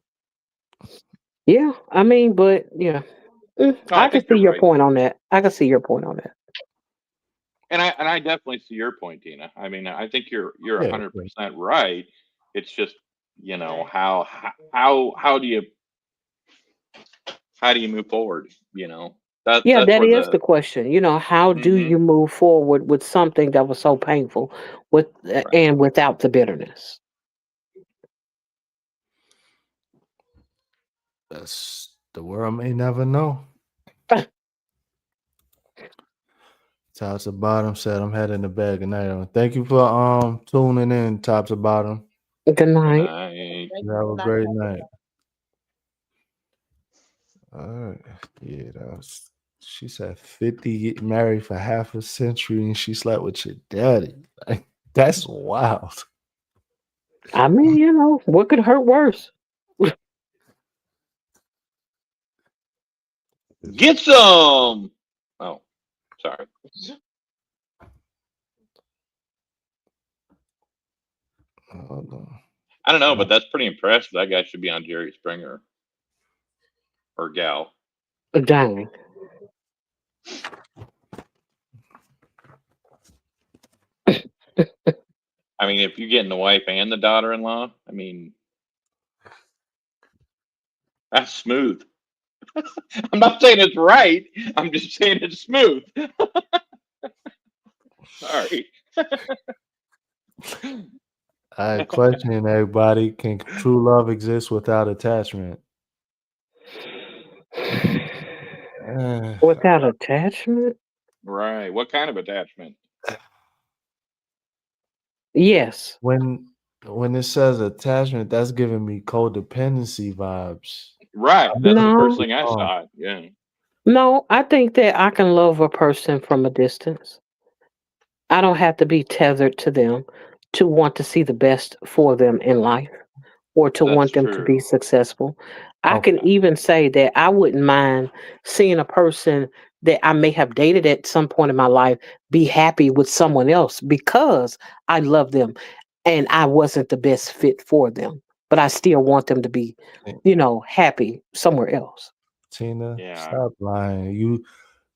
Yeah, I mean, but yeah. No, I I can think see you're your right, point on that. I can see your point on that. and I definitely see your point, Tina. I mean, I think you're Yeah, 100% right. It's just, Right. how do you move forward? That's Yeah, that's that where is the the question. How do hmm you move forward with something that was so painful with right. and without the bitterness? that's the world may never know. Top to bottom said I'm heading to bed. Good night, everyone. Thank you for tuning in, top to bottom. Good Good night. night. Thank You you. have Good a night, great night. everyone. All right. Yeah, she said 50 married for half a century and she slept with your daddy. Like, that's wild. I mean, what could hurt worse? Get some. Oh, sorry. Hold on. I don't know, but that's pretty impressive. That guy should be on Jerry Springer or gal. Dang. I mean, if you're getting the wife and the daughter-in-law, I mean, that's smooth. I'm not saying it's right. I'm just saying it's smooth. Sorry. I question everybody: can true love exist without attachment? Uh, Without attachment? Right. What kind of attachment? Yes. when it says attachment, that's giving me codependency vibes. Right. I That's could the first No, be thing I wrong. saw. Yeah. no, I think that I can love a person from a distance. I don't have to be tethered to them to want to see the best for them in life or to That's want them to true. be successful. I can Okay. even say that I wouldn't mind seeing a person that I may have dated at some point in my life be happy with someone else because I love them and I wasn't the best fit for them, but I still want them to be, happy somewhere else. Tina, Yeah. stop lying.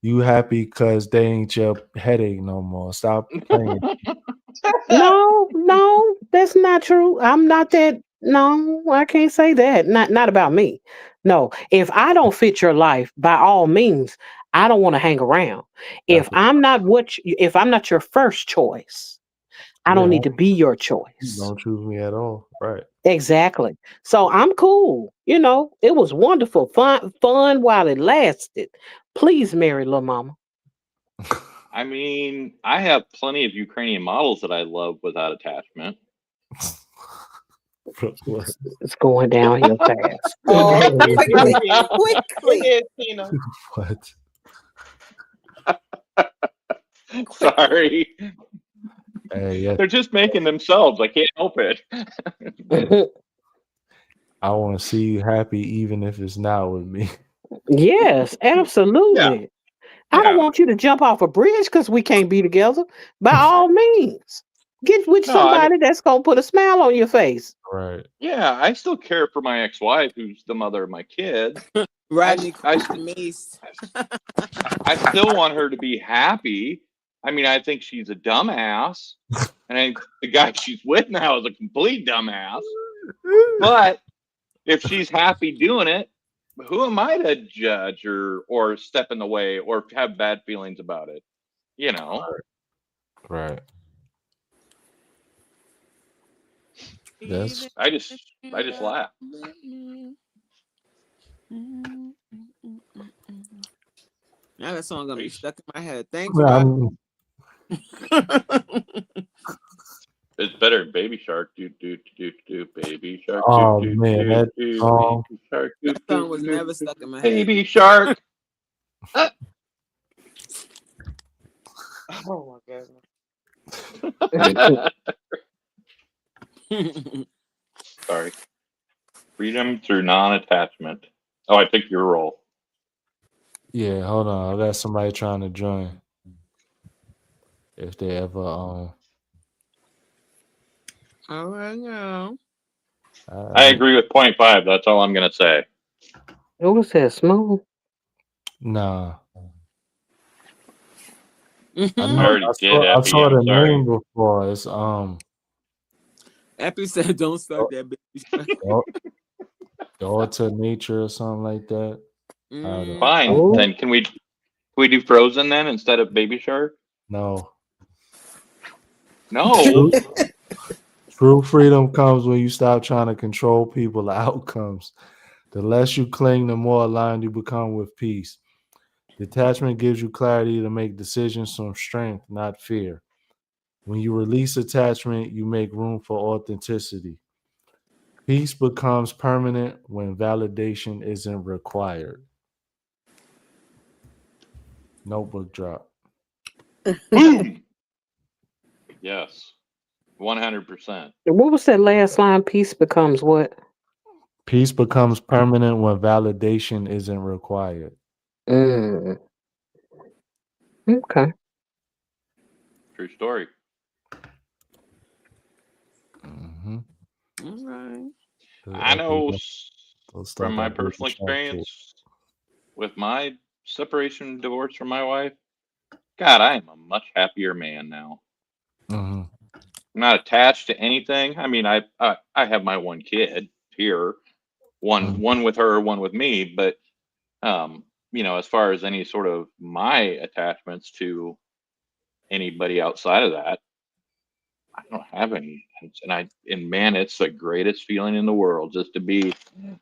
You happy because they ain't your headache no more. Stop playing. No, no, that's not true. I'm not that. No, I can't say that. Not about me. No, if I don't fit your life, by all means, I don't want to hang around. That's If I'm not your first choice, I yeah. don't need to be your choice. Don't choose me at all. Right. Exactly. So I'm cool. It was wonderful, fun while it lasted. Please marry little mama. I mean, I have plenty of Ukrainian models that I love without attachment. What? It's going downhill fast. Oh, It quickly, did, Tina. It quickly. did, Tina. What? Sorry. Hey, yes, They're just making themselves. I can't help it. I want to see you happy, even if it's not with me. Yes, Yeah. absolutely. I don't Yeah. want you to jump off a bridge because we can't be together. By all means, get with No, I mean, somebody that's gonna put a smile on your face. Right. yeah, I still care for my ex-wife, who's the mother of my kids. Rodney I, Mace. I still want her to be happy. I mean, I think she's a dumbass, and I think the guy she's with now is a complete dumbass. But if she's happy doing it, who am I to judge or step in the way or have bad feelings about it? You know, Right. That's I just laugh. Now that song gonna be It's stuck in my head. Thanks, Rod. better than Baby Shark. Do do do do Baby Shark. Do oh do man, do that do song. Baby Shark. Do That do song was do never stuck in my head. Baby Shark. Oh my goodness. Sorry. Freedom through non-attachment. Oh, I took your role. Yeah, hold on. I got somebody trying to join. If they ever All right now. I agree with point 5. That's all I'm gonna say. It was that smooth. nah. I I know already did, I Effie. saw I'm the sorry. name before. It's Epi said, "Don't start that baby." Daugh- Daughter Nature or something like that. Fine. Oh, Then can we do Frozen then instead of Baby Shark? No. No. True, true freedom comes when you stop trying to control people outcomes. The less you cling, the more aligned you become with peace. Detachment gives you clarity to make decisions from strength, not fear. When you release attachment, you make room for authenticity. Peace becomes permanent when validation isn't required. Notebook drop. Boom. Yes. 100%. what was that last line? Peace becomes what? Peace becomes permanent when validation isn't required. Mm, okay. True story. Mm-hmm. All right. I know They'll from start my that baby personal shark shit. experience with my separation and divorce from my wife. God, I am a much happier man now. Mm-hmm. I'm not attached to anything. I mean, I have my one kid here, one with her, one with me, but as far as any sort of my attachments to anybody outside of that, I don't have any. And man, it's the greatest feeling in the world just to be.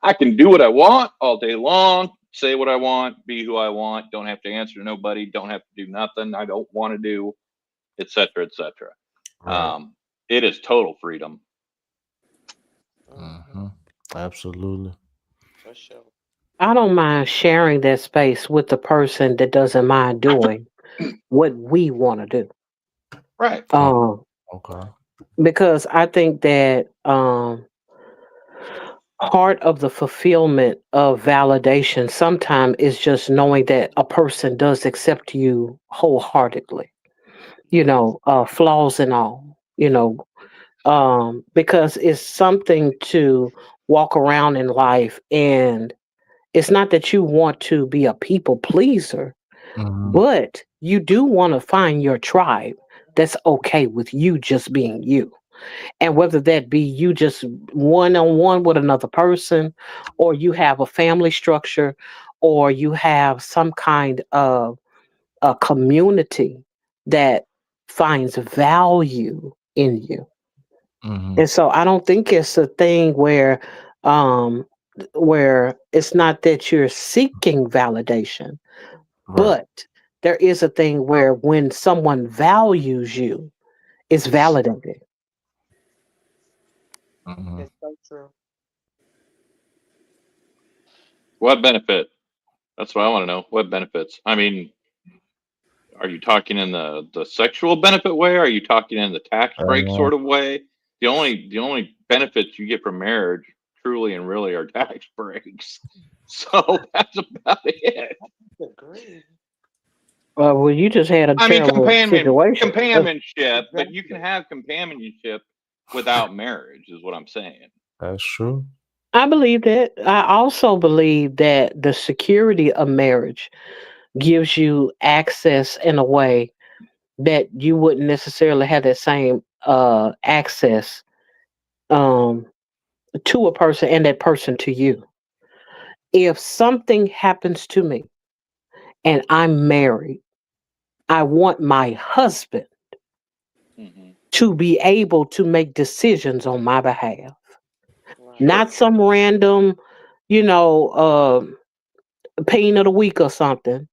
I can do what I want all day long, say what I want, be who I want. Don't have to answer to nobody. Don't have to do nothing I don't want to do, etc., etc. Right. It is total freedom. Mm-hmm. Absolutely. For sure. I don't mind sharing that space with the person that doesn't mind doing what we want to do. Right. Um, Okay. because I think that part of the fulfillment of validation sometimes is just knowing that a person does accept you wholeheartedly, flaws and all, because it's something to walk around in life, and it's not that you want to be a people pleaser, Mm-hmm. but you do want to find your tribe that's okay with you just being you. And whether that be you just one on one with another person, or you have a family structure, or you have some kind of a community that finds value in you. Mm-hmm. And so I don't think it's a thing um where it's not that you're seeking validation, Right. but there is a thing where when someone values you, it's validated. Mm-hmm. It's so true. What benefit? That's what I want to know. What benefits? I mean, are you talking in the sexual benefit way? Are you talking in the tax break Uh, sort of way? The only benefits you get from marriage, truly and really, are tax breaks. So that's about it. I agree. Well, you just had a I mean, terrible situation. companionship, but you can Exactly. have companionship without marriage, is what I'm saying. that's true. I believe that. I also believe that the security of marriage gives you access in a way that you wouldn't necessarily have that same access um, to a person and that person to you. If something happens to me and I'm married, I want my husband Hmm. to be able to make decisions on my behalf, Right. Sure. not some random, you know, pain of the week or something.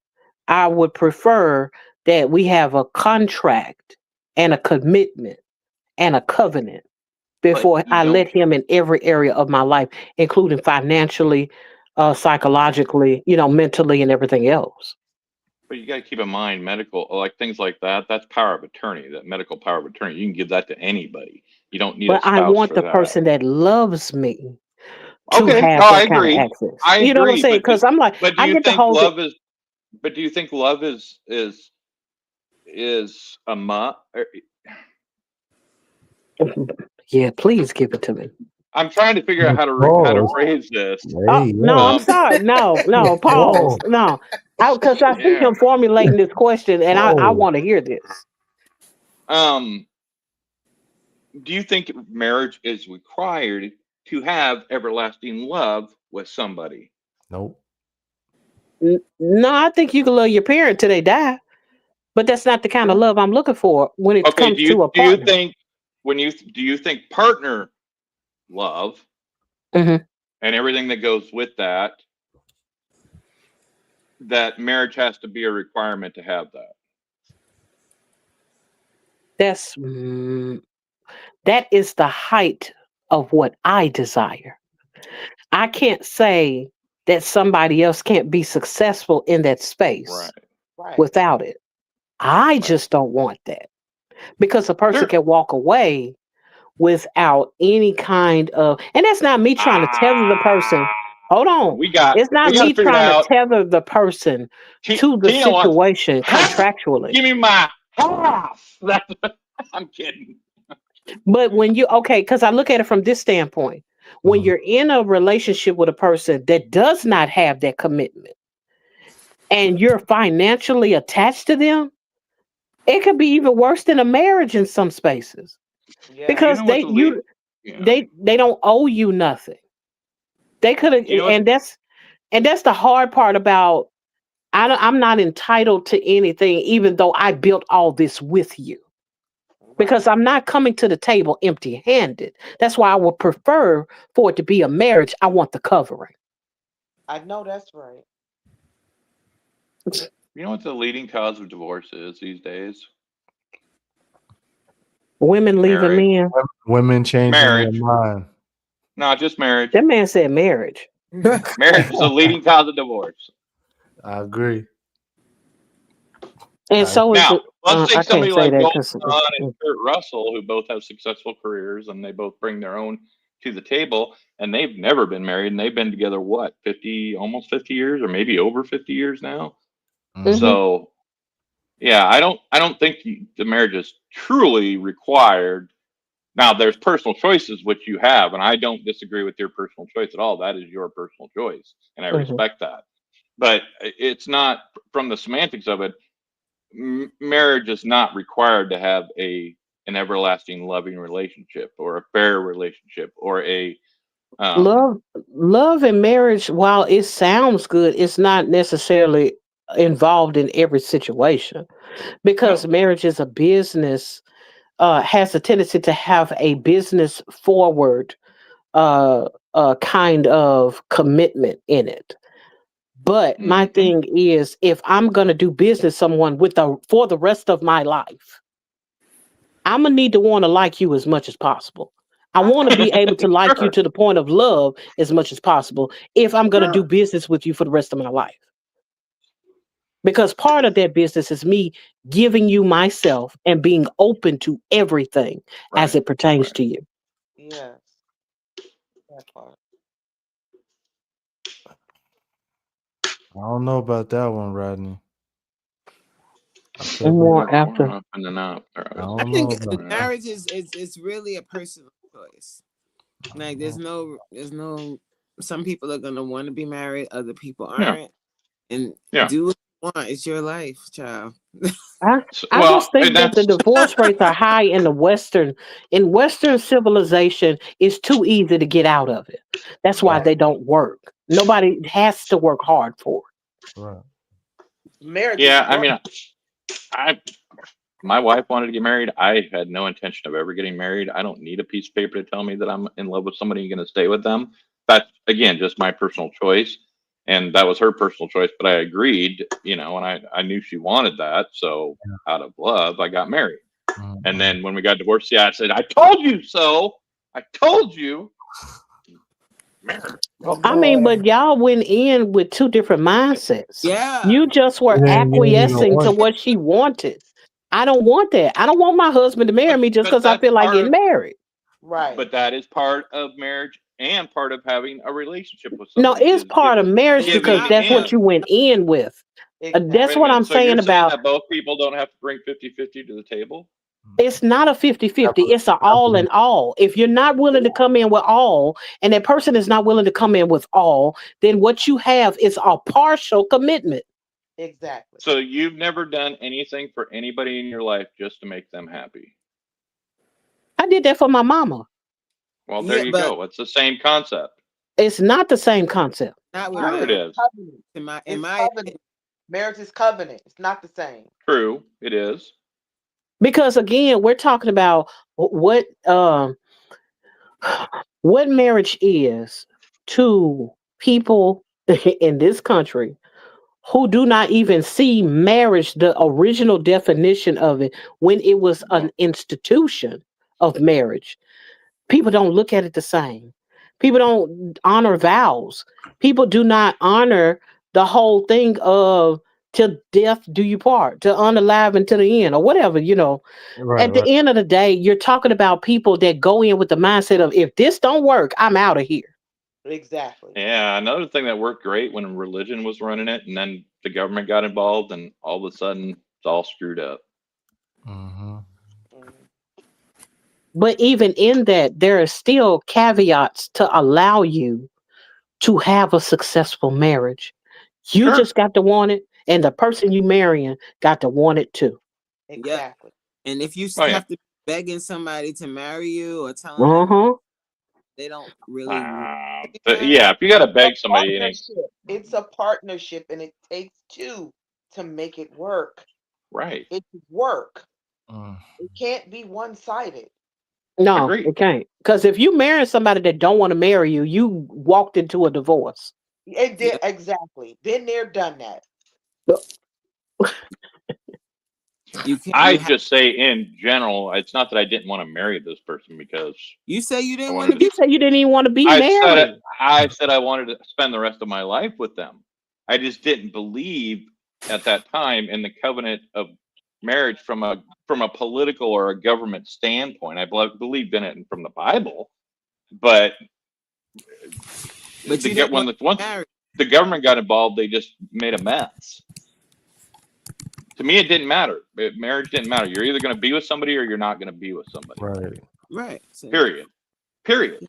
I would prefer that we have a contract and a commitment and a covenant But before you I don't. let him in every area of my life, including financially, psychologically, mentally, and everything else. But you got to keep in mind medical, like things like that. That's power of attorney. That medical power of attorney. You can give that to anybody. You don't need a But I spouse want for the that. person that loves me to Okay. have No, I that kind of agree. access. I You know what I'm agree. saying? Because I'm like, But do I you get the think whole thing. love is? But do you think love is a Yeah, please give it to me. I'm trying to figure out how to Pause. phrase this. Oh Hey, no, I'm yo. Um. sorry. No, no, pause. Whoa. No, because I see Yeah. him formulating this question, and I Whoa. want to hear this. Um. Do you think marriage is required to have everlasting love with somebody? Nope. No, I think you can love your parent till they die, but that's not the kind of Okay. love I'm looking for when it Okay. comes to a Do you partner. think do you think partner love Hmm. and everything that goes with that marriage has to be a requirement to have that? That's that is the height of what I desire. I can't say that somebody else can't be successful in that space Right. Right. without it. I Right. just don't want that because a person Sure. can walk away without any kind of, and that's not me trying to tether the person. Ah, Hold on. It's we not got to me figure it trying to out. tether the person to the Tina wants situation half. contractually. Give me my half. That's, I'm kidding. But when you, okay, because I look at it from this standpoint, when Mhm. you're in a relationship with a person that does not have that commitment and you're financially attached to them, it could be even worse than a marriage in some spaces. Yeah. You because know what the lead? Yeah. they don't owe you nothing. They could have, You know what? and that's the hard part about. I'm not entitled to anything, even though I built all this with you. Right. Because I'm not coming to the table empty handed. That's why I would prefer for it to be a marriage. I want the covering. I know that's right. You know what the leading cause of divorce is these days? Women leaving Marriage. men. Women changing their Marriage. mind. Not just marriage. That man said marriage. Marriage is a leading cause of divorce. I agree. And I, so is Now, it. let's I take can't somebody say like that Golden because. Son and Kurt Russell, who both have successful careers and they both bring their own to the table, and they've never been married, and they've been together what, 50, almost 50 years, or maybe over 50 years now. Hmm. So, yeah, I don't think the marriage is truly required. Now, there's personal choices which you have, and I don't disagree with your personal choice at all. That is your personal choice, and I Hmm. respect that. But it's not from the semantics of it. Marriage is not required to have an everlasting loving relationship or a fair relationship or a um Love, love, and marriage. While it sounds good, it's not necessarily involved in every situation because no. marriage is a business. Has a tendency to have a business forward uh, kind of commitment in it. But my Hmm. thing is, if I'm gonna do business someone with for the rest of my life, I'm gonna need to want to like you as much as possible. I I want to know. be able to like you Sure. to the point of love as much as possible if I'm gonna do Sure. business with you for the rest of my life. Because part of that business is me giving you myself and being open to everything as Right. it pertains Right. to you. Yes, that part. I don't know about that one, Rodney. I And could be. more We're after. off in and out. I Travis. I don't know think about that. marriage is really a personal choice. I Like don't know. there's no some people are gonna want to be married, other people Yeah. aren't. And Yeah. do what you want. It's your life, child. I So, I well, just and think that the that's divorce rates are high in Western civilization. It's too easy to get out of it. That's why Right. Yes. they don't work. Nobody has to work hard for Right. Marriage is yeah. I fun. mean, I my wife wanted to get married. I had no intention of ever getting married. I don't need a piece of paper to tell me that I'm in love with somebody and going to stay with them. That's again just my personal choice, and that was her personal choice. But I agreed, and I knew she wanted that, so out of love, I got married. And Mm-mm. then when we got divorced, yeah, I said, "I told you so. I told you." Married. Oh I mean, boy. but y'all went in with two different mindsets. Yeah. You just You were didn't even acquiescing to want. what she wanted. I don't want that. I don't want my husband to marry But me just but because I that's feel like part getting of married. Right. but that is part of marriage and part of having a relationship with No, somebody it's is part of marriage It's because giving not that's what in. you went in with. That's Wait a Exactly. what I'm minute. So you're saying saying about. that both people don't have to bring 50-50 to the table? It's not a 50-50. It's an all Never. and all. If you're not willing to come in with all, and that person is not willing to come in with all, then what you have is a partial commitment. Exactly. So you've never done anything for anybody in your life just to make them happy. I did that for my mama. Well, there yeah, you but go. It's the same concept. It's not the same concept. not with Not Sure, it marriage. is. covenant. In It's my covenant. opinion. Marriage is covenant. It's not the same. True, it is. Because again, we're talking about what marriage is to people in this country who do not even see marriage, the original definition of it, when it was an institution of marriage. People don't look at it the same. People don't honor vows. People do not honor the whole thing of till death do you part, to unalive until the end, or whatever. Right. At the Right. end of the day, you're talking about people that go in with the mindset of if this don't work, I'm out of here. Exactly. Yeah, another thing that worked great when religion was running it and then the government got involved and all of a sudden it's all screwed up. Mm-hmm. Mhm. But even in that, there are still caveats to allow you to have a successful marriage. You Sure. just got to want it, and the person you marrying got to want it too. Yeah. Exactly. And if you Oh, yeah. have to be begging somebody to marry you or telling them they don't really want yeah, if you got to beg It's a somebody, it ain't partnership. It's a partnership, and it takes two to make it work. right. It's work. Mm. It can't be one-sided. No, Agreed. it can't. Because if you marry somebody that don't want to marry you, you walked into a divorce. It did exactly. Been there, done that. you can't I you have just say in general, it's not that I didn't want to marry this person because you say you I didn't want wanted to to. You be said you didn't even want to be I said it. married. I said I wanted to spend the rest of my life with them. I just didn't believe at that time in the covenant of marriage from a political or a government standpoint. I believed in it from the Bible, but but you didn't want to be once married. the government got involved, they just made a mess. To me, it didn't matter. Marriage didn't matter. You're either going to be with somebody or you're not going to be with somebody. Right. Right. So, Period.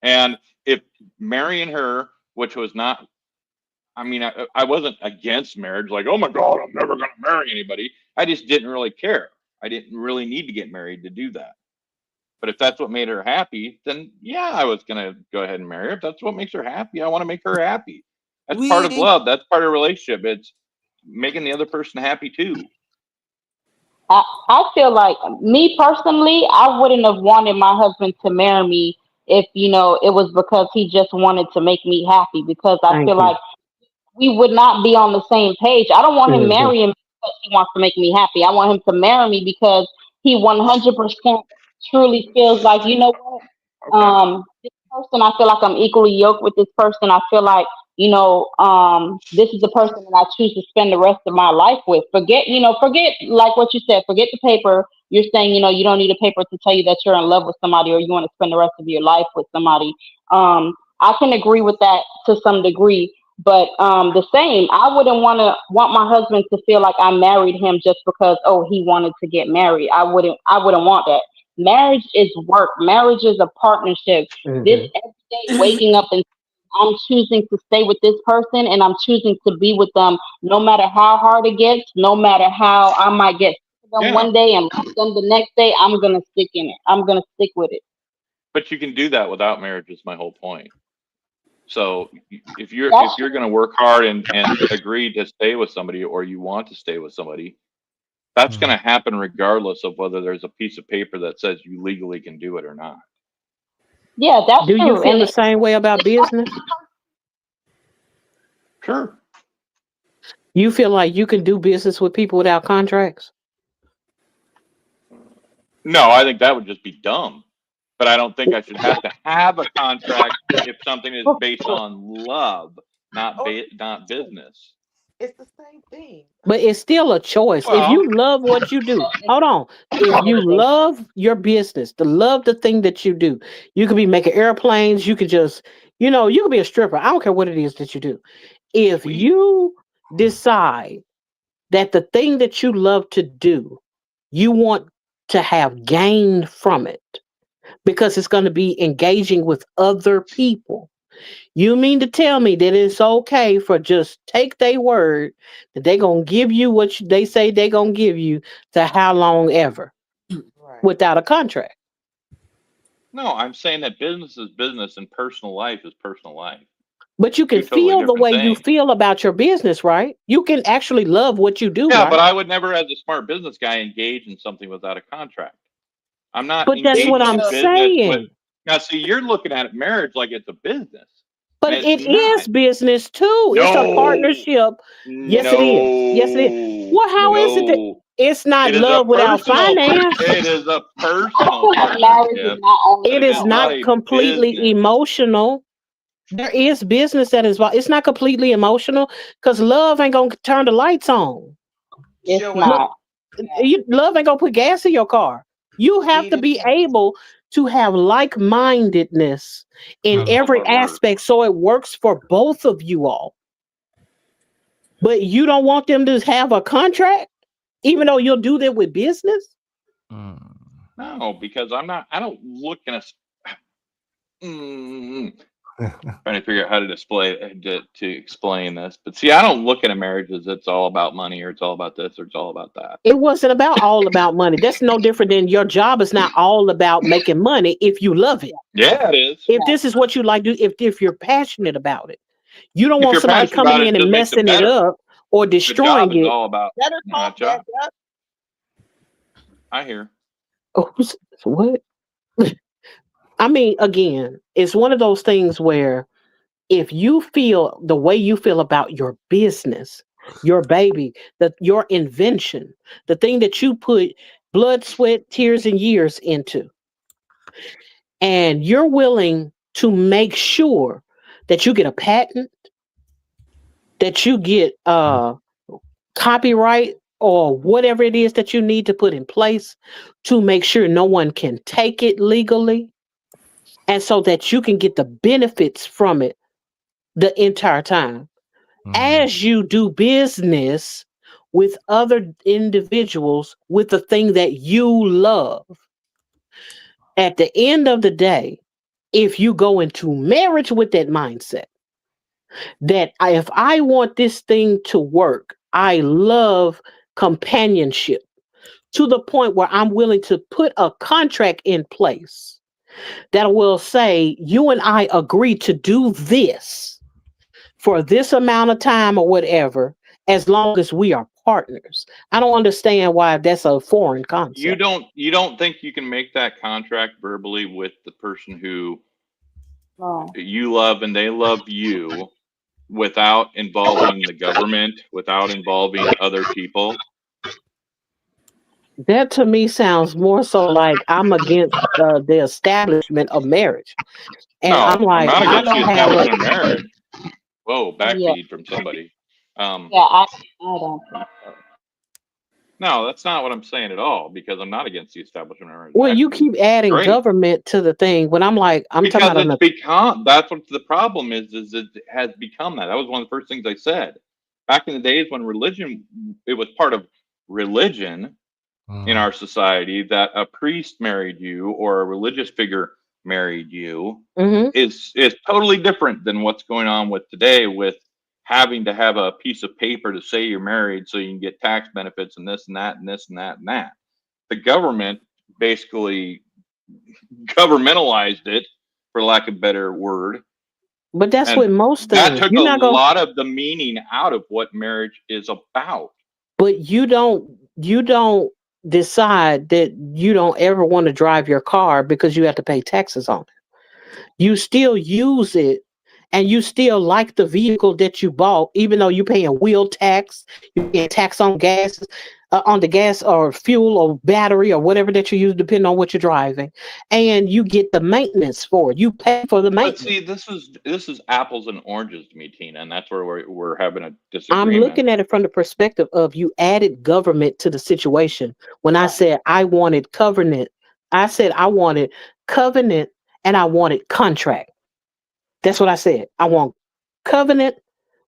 And if marrying her, which was not, I mean, I wasn't against marriage, like, oh my God, I'm never going to marry anybody. I just didn't really care. I didn't really need to get married to do that. But if that's what made her happy, then yeah, I was going to go ahead and marry her. If that's what makes her happy, I want to make her happy. That's part we of ain't love. That's part of a relationship. It's making the other person happy too. I feel like me personally, I wouldn't have wanted my husband to marry me if, it was because he just wanted to make me happy because I Thank feel you. like we would not be on the same page. I don't want him Mhm. marrying me because he wants to make me happy. I want him to marry me because he 100% truly feels like, you know what? Okay. This person, I feel like I'm equally yoked with this person. I feel like, this is the person that I choose to spend the rest of my life with. Forget like what you said, forget the paper. You're saying, you don't need a paper to tell you that you're in love with somebody or you want to spend the rest of your life with somebody. I can agree with that to some degree. But the same, I wouldn't want my husband to feel like I married him just because he wanted to get married. I wouldn't want that. Marriage is work. Marriage is a partnership. This Mhm. every day waking up and I'm choosing to stay with this person and I'm choosing to be with them no matter how hard it gets, no matter how I might get sick of them Yeah. one day and love them the next day, I'm gonna stick in it. I'm gonna stick with it. But you can do that without marriage is my whole point. So if That's you're going to work hard and agree to stay with somebody or you want to stay with somebody, that's going Mm. to happen regardless of whether there's a piece of paper that says you legally can do it or not. yeah, that's Do you true. feel And the same way about business? Sure. You feel like you can do business with people without contracts? No, I think that would just be dumb. But I don't think I should have to have a contract if something is based on love, Oh, not business. it's the same thing. But it's still a choice. If Well, you love what you do, hold on. If you love your business, to love the thing that you do, you could be making airplanes. You could just, you could be a stripper. I don't care what it is that you do. If sweet. you decide that the thing that you love to do, you want to have gain from it because it's going to be engaging with other people. You mean to tell me that it's okay for just take their word that they gonna give you what they say they gonna give you to how long ever Right. without a contract? No, I'm saying that business is business and personal life is personal life. But you can Two totally feel the different way you things. feel about your business, right? You can actually love what you do, Yeah, but right? I would never, as a smart business guy, engage in something without a contract. I'm not But that's what engaging I'm in business with. saying. Now, see, you're looking at marriage like it's a business, and But it's it not. is business too. It's a No, partnership. Yes, it is. Yes, it is. no, Well, how is it that no. it's not It is a love without personal. finance? It is a I personal feel like marriage is partnership, not only but It it is is not about not a completely business. emotional. There is business that is it's not completely emotional because love ain't gonna turn the lights on. it's Joanne, Look, not. love ain't gonna put gas in your car. You have to Vetus, be able to have like-mindedness in Oh every my word! aspect so it works for both of you all. But you don't want them to have a contract, even though you'll do that with business. Mm. No, because I'm not. I don't look in a. Mm, Trying to figure out how to to explain this. But see, I don't look at a marriage as it's all about money or it's all about this or it's all about that. It wasn't all about money. That's no different than your job is not all about making money if you love it. Yeah, it is. If this is what you like to do, if you're passionate about it. You don't If want you're somebody passionate coming about it, in it and just makes it messing it better. up or The job destroying is it. all about Better talk that job. up. I hear. Oh, what? I mean, again, it's one of those things where if you feel the way you feel about your business, your baby, your invention, the thing that you put blood, sweat, tears, and years into, and you're willing to make sure that you get a patent, that you get copyright or whatever it is that you need to put in place to make sure no one can take it legally, and so that you can get the benefits from it the entire time as you do business with other individuals with the thing that you love. At the end of the day, if you go into marriage with that mindset, that if I want this thing to work, I love companionship to the point where I'm willing to put a contract in place that will say, you and I agree to do this for this amount of time or whatever, as long as we are partners. I don't understand why that's a foreign You concept. don't think you can make that contract verbally with the person who No. you love and they love you without involving the government, without involving other people? That to me sounds more so like I'm against the establishment of marriage. And I'm No, I'm like, not I against the don't have a, establishment of marriage. Whoa, Yeah. backfeed from somebody. Yeah. I don't think so. No, that's not what I'm saying at all. Because I'm not against the establishment of marriage. well, you Actually, keep adding great. government to the thing when I'm like, I'm talking Because about it's become that's what the problem is it has become that. That was one of the first things I said. Back in the days when religion it was part of religion in our society that a priest married you or a religious figure married you hmm is totally different than what's going on with today with having to have a piece of paper to say you're married so you can get tax benefits and this and that and this and that and that. The government basically governmentalized it, for lack of a better word. but that's with And most that things. took a You're not going, lot of the meaning out of what marriage is about. but you don't decide that you don't ever want to drive your car because you have to pay taxes on it. You still use it and you still like the vehicle that you bought, even though you're paying wheel tax, you're paying tax on gas, on the gas or fuel or battery or whatever that you use, depending on what you're driving, and you get the maintenance for it. You pay for the But maintenance. see, this is apples and oranges to me, Tina, and that's where we're having a I'm disagreement. looking at it from the perspective of you added government to the situation. When I said I wanted covenant, I said I wanted covenant and I wanted contract. That's what I said. I want covenant,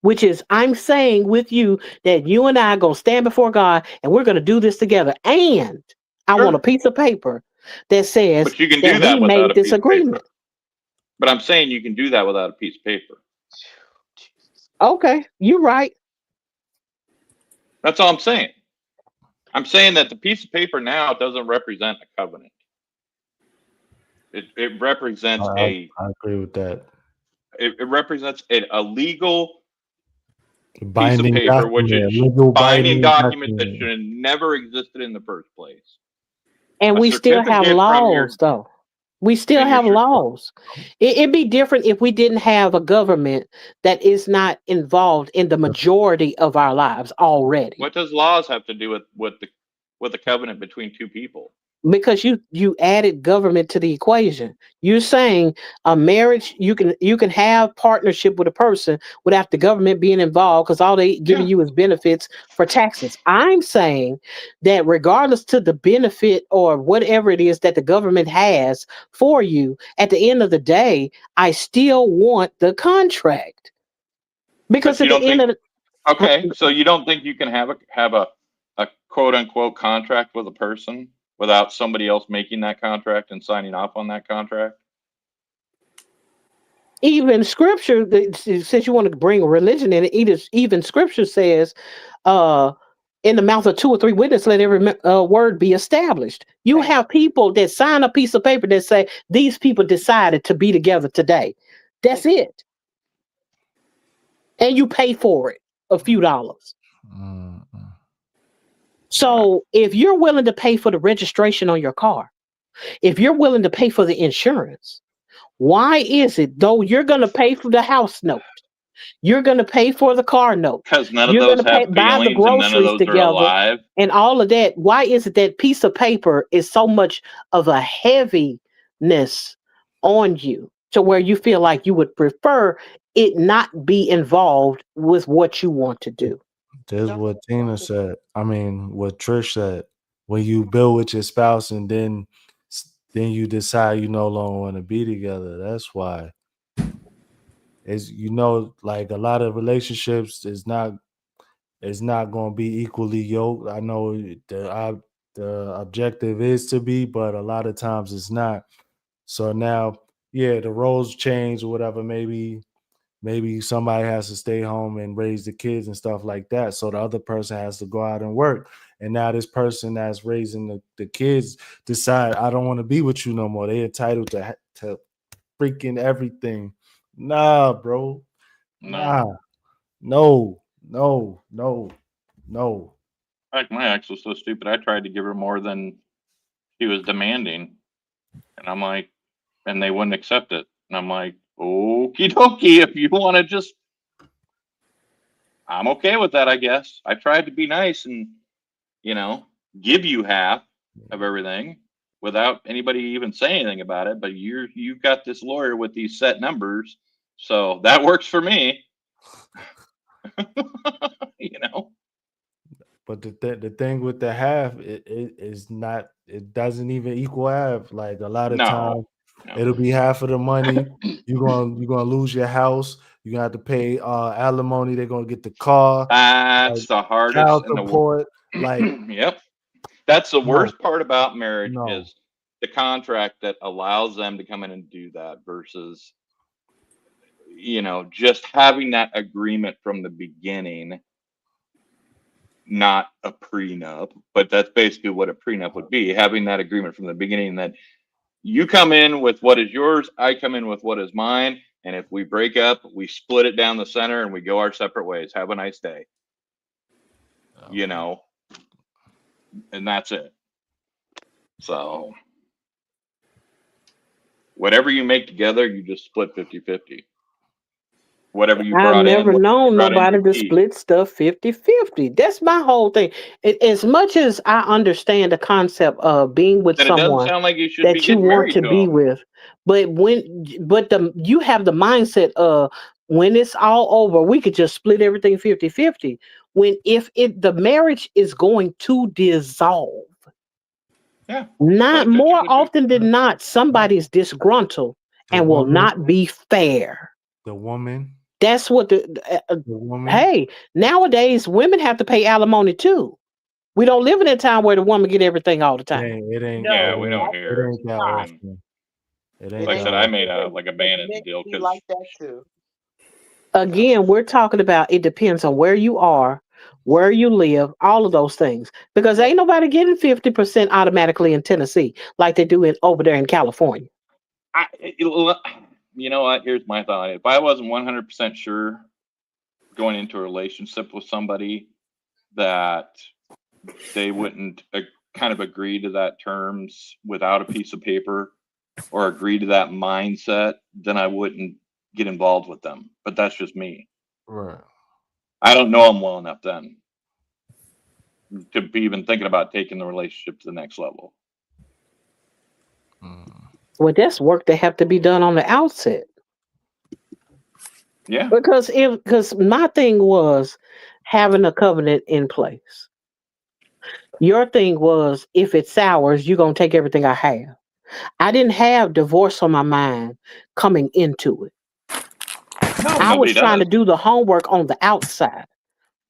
which is I'm saying with you that you and I are going to stand before God and we're going to do this together. And I want a Sure, piece of paper that says but you can that do we that without made a this piece of agreement. paper. But I'm saying you can do that without a piece of paper. Okay, you're right. That's all I'm saying. I'm saying that the piece of paper now doesn't represent a covenant. It represents I, I agree with that. it represents a legal piece of Binding paper, which is document, legal binding binding document that document. should have never existed in the first place. And A we still have certificate from laws, your though. We still and your have cert- laws. It'd be different if we didn't have a government that is not involved in the majority of our lives already. what does laws have to do with the covenant between two people? Because you added government to the equation. You're saying a marriage you can have partnership with a person without the government being involved because all they giving Yeah, you is benefits for taxes. I'm saying that regardless to the benefit or whatever it is that the government has for you, at the end of the day, I still want the contract because but you at the don't end think of okay, the so you don't think you can have a quote unquote contract with a person without somebody else making that contract and signing off on that contract? Even scripture, since you want to bring religion in it, even scripture says, uh, in the mouth of two or three witnesses, let every word be established. You Thank have people that sign a piece of paper that say these people decided to be together today. you. That's it, and you pay for it a few dollars. Mm-mm. So if you're willing to pay for the registration on your car, if you're willing to pay for the insurance, why is it though you're going to pay for the house note? You're going to pay for the car note. Because none of You're going those to pay have buy the feelings and none of groceries those are together alive. and all of that. Why is it that piece of paper is so much of a heaviness on you to where you feel like you would prefer it not be involved with what you want to do? That's No, what Tina said. I mean, what Trish said. When you build with your spouse and then you decide you no longer want to be together. That's why. Is like a lot of relationships is not going to be equally yoked. I know the objective is to be, but a lot of times it's not. So now, yeah, the roles change or whatever. Maybe somebody has to stay home and raise the kids and stuff like that. So the other person has to go out and work. And now this person that's raising the kids decide I don't want to be with you no more. They're entitled to freaking everything. Nah, bro. No. Nah. No. No. No. No. Like my ex was so stupid. I tried to give her more than she was demanding, and I'm like, and they wouldn't accept it. And I'm like, okie dokie, if you want to just, I'm okay with that, I guess. I tried to be nice and, you know, give you half of everything without anybody even saying anything about it. But you've got this lawyer with these set numbers, so that works for me. you know, But the thing with the half, it is not. It doesn't even equal half. Like a lot of no, times, no, it'll be half of the money. You're gonna lose your house. You're gonna have to pay alimony. They're gonna get the car, like that's the hardest child in the world. support. Like Yep, that's the no, worst part about marriage no. is the contract that allows them to come in and do that versus just having that agreement from the beginning, not a prenup, but that's basically what a prenup would be, having that agreement from the beginning that you come in with what is yours, I come in with what is mine, and if we break up, we split it down the center and we go our separate ways. Have a nice day, you Okay. know, and that's it. So whatever you make together, you just split 50-50. Whatever you I've brought in, never what you known brought in, nobody you to keep. split stuff 50-50. That's my whole thing. As much as I understand the concept of being with Then it doesn't someone sound like you should be that you getting want married to to be them. with, but the you have the mindset of when it's all over, we could just split everything 50-50. When if it the marriage is going to dissolve, Yeah, split not it more 50-50. often than not, somebody's disgruntled The and will woman, not be fair. the woman, That's what the woman. hey, nowadays women have to pay alimony too. We don't live in a time where the woman get everything all the It time. ain't. It ain't. Yeah, It no, we don't ain't. It hear. ain't that I not. mean, often. It It ain't like I that ain't said, I often. made a like a because bandit men deal be because like that too. Again, we're talking about it depends on where you are, where you live, all of those things. Because Yeah. ain't nobody getting 50% automatically in Tennessee like they do in over there in California. you know what? Here's my thought. If I wasn't 100% sure going into a relationship with somebody that they wouldn't kind of agree to that terms without a piece of paper or agree to that mindset, then I wouldn't get involved with them. But that's just me. Right. I don't know them well enough then to be even thinking about taking the relationship to the next level. Mm. Well, that's work that have to be done on the outset. Yeah. Because my thing was having a covenant in place. Your thing was if it sours, you're gonna take everything I have. I didn't have divorce on my mind coming into it. No, I was nobody trying to does. do the homework on the outside,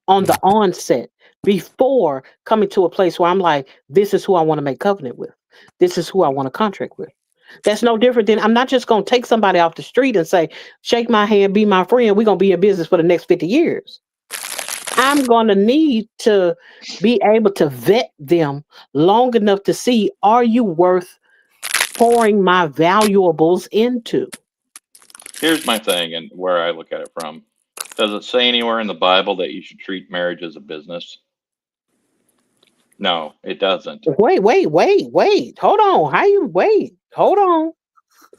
on the onset, before coming to a place where I'm like, this is who I want to make covenant with. This is who I want to contract with. That's no different than I'm not just going to take somebody off the street and say, shake my hand, be my friend. We're going to be in business for the next 50 years. I'm going to need to be able to vet them long enough to see, are you worth pouring my valuables into? Here's my thing and where I look at it from. Does it say anywhere in the Bible that you should treat marriage as a business? No, it doesn't. Wait. Hold on. How you wait? Hold on.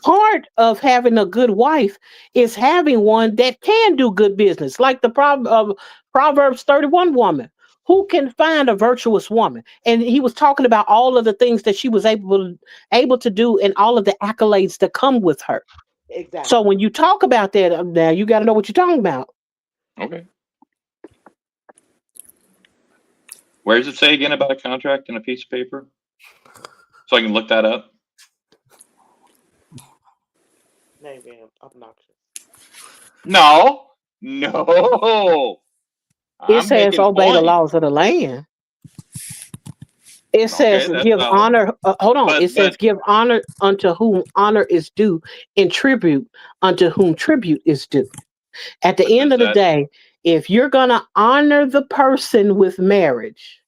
Part of having a good wife is having one that can do good business, like the Proverbs 31 woman. Who can find a virtuous woman? And he was talking about all of the things that she was able to do and all of the accolades that come with her. Exactly. So when you talk about that, now you got to know what you're talking about. Okay. Where does it say again about a contract and a piece of paper? So I can look that up. Maybe obnoxious. No. It I'm says making obey the points. laws of the land. It says Okay, that's give valid. honor. Hold on. But- It says but- give honor unto whom honor is due, and tribute unto whom tribute is due. At But the end does of the that- day, if you're going to honor the person with marriage,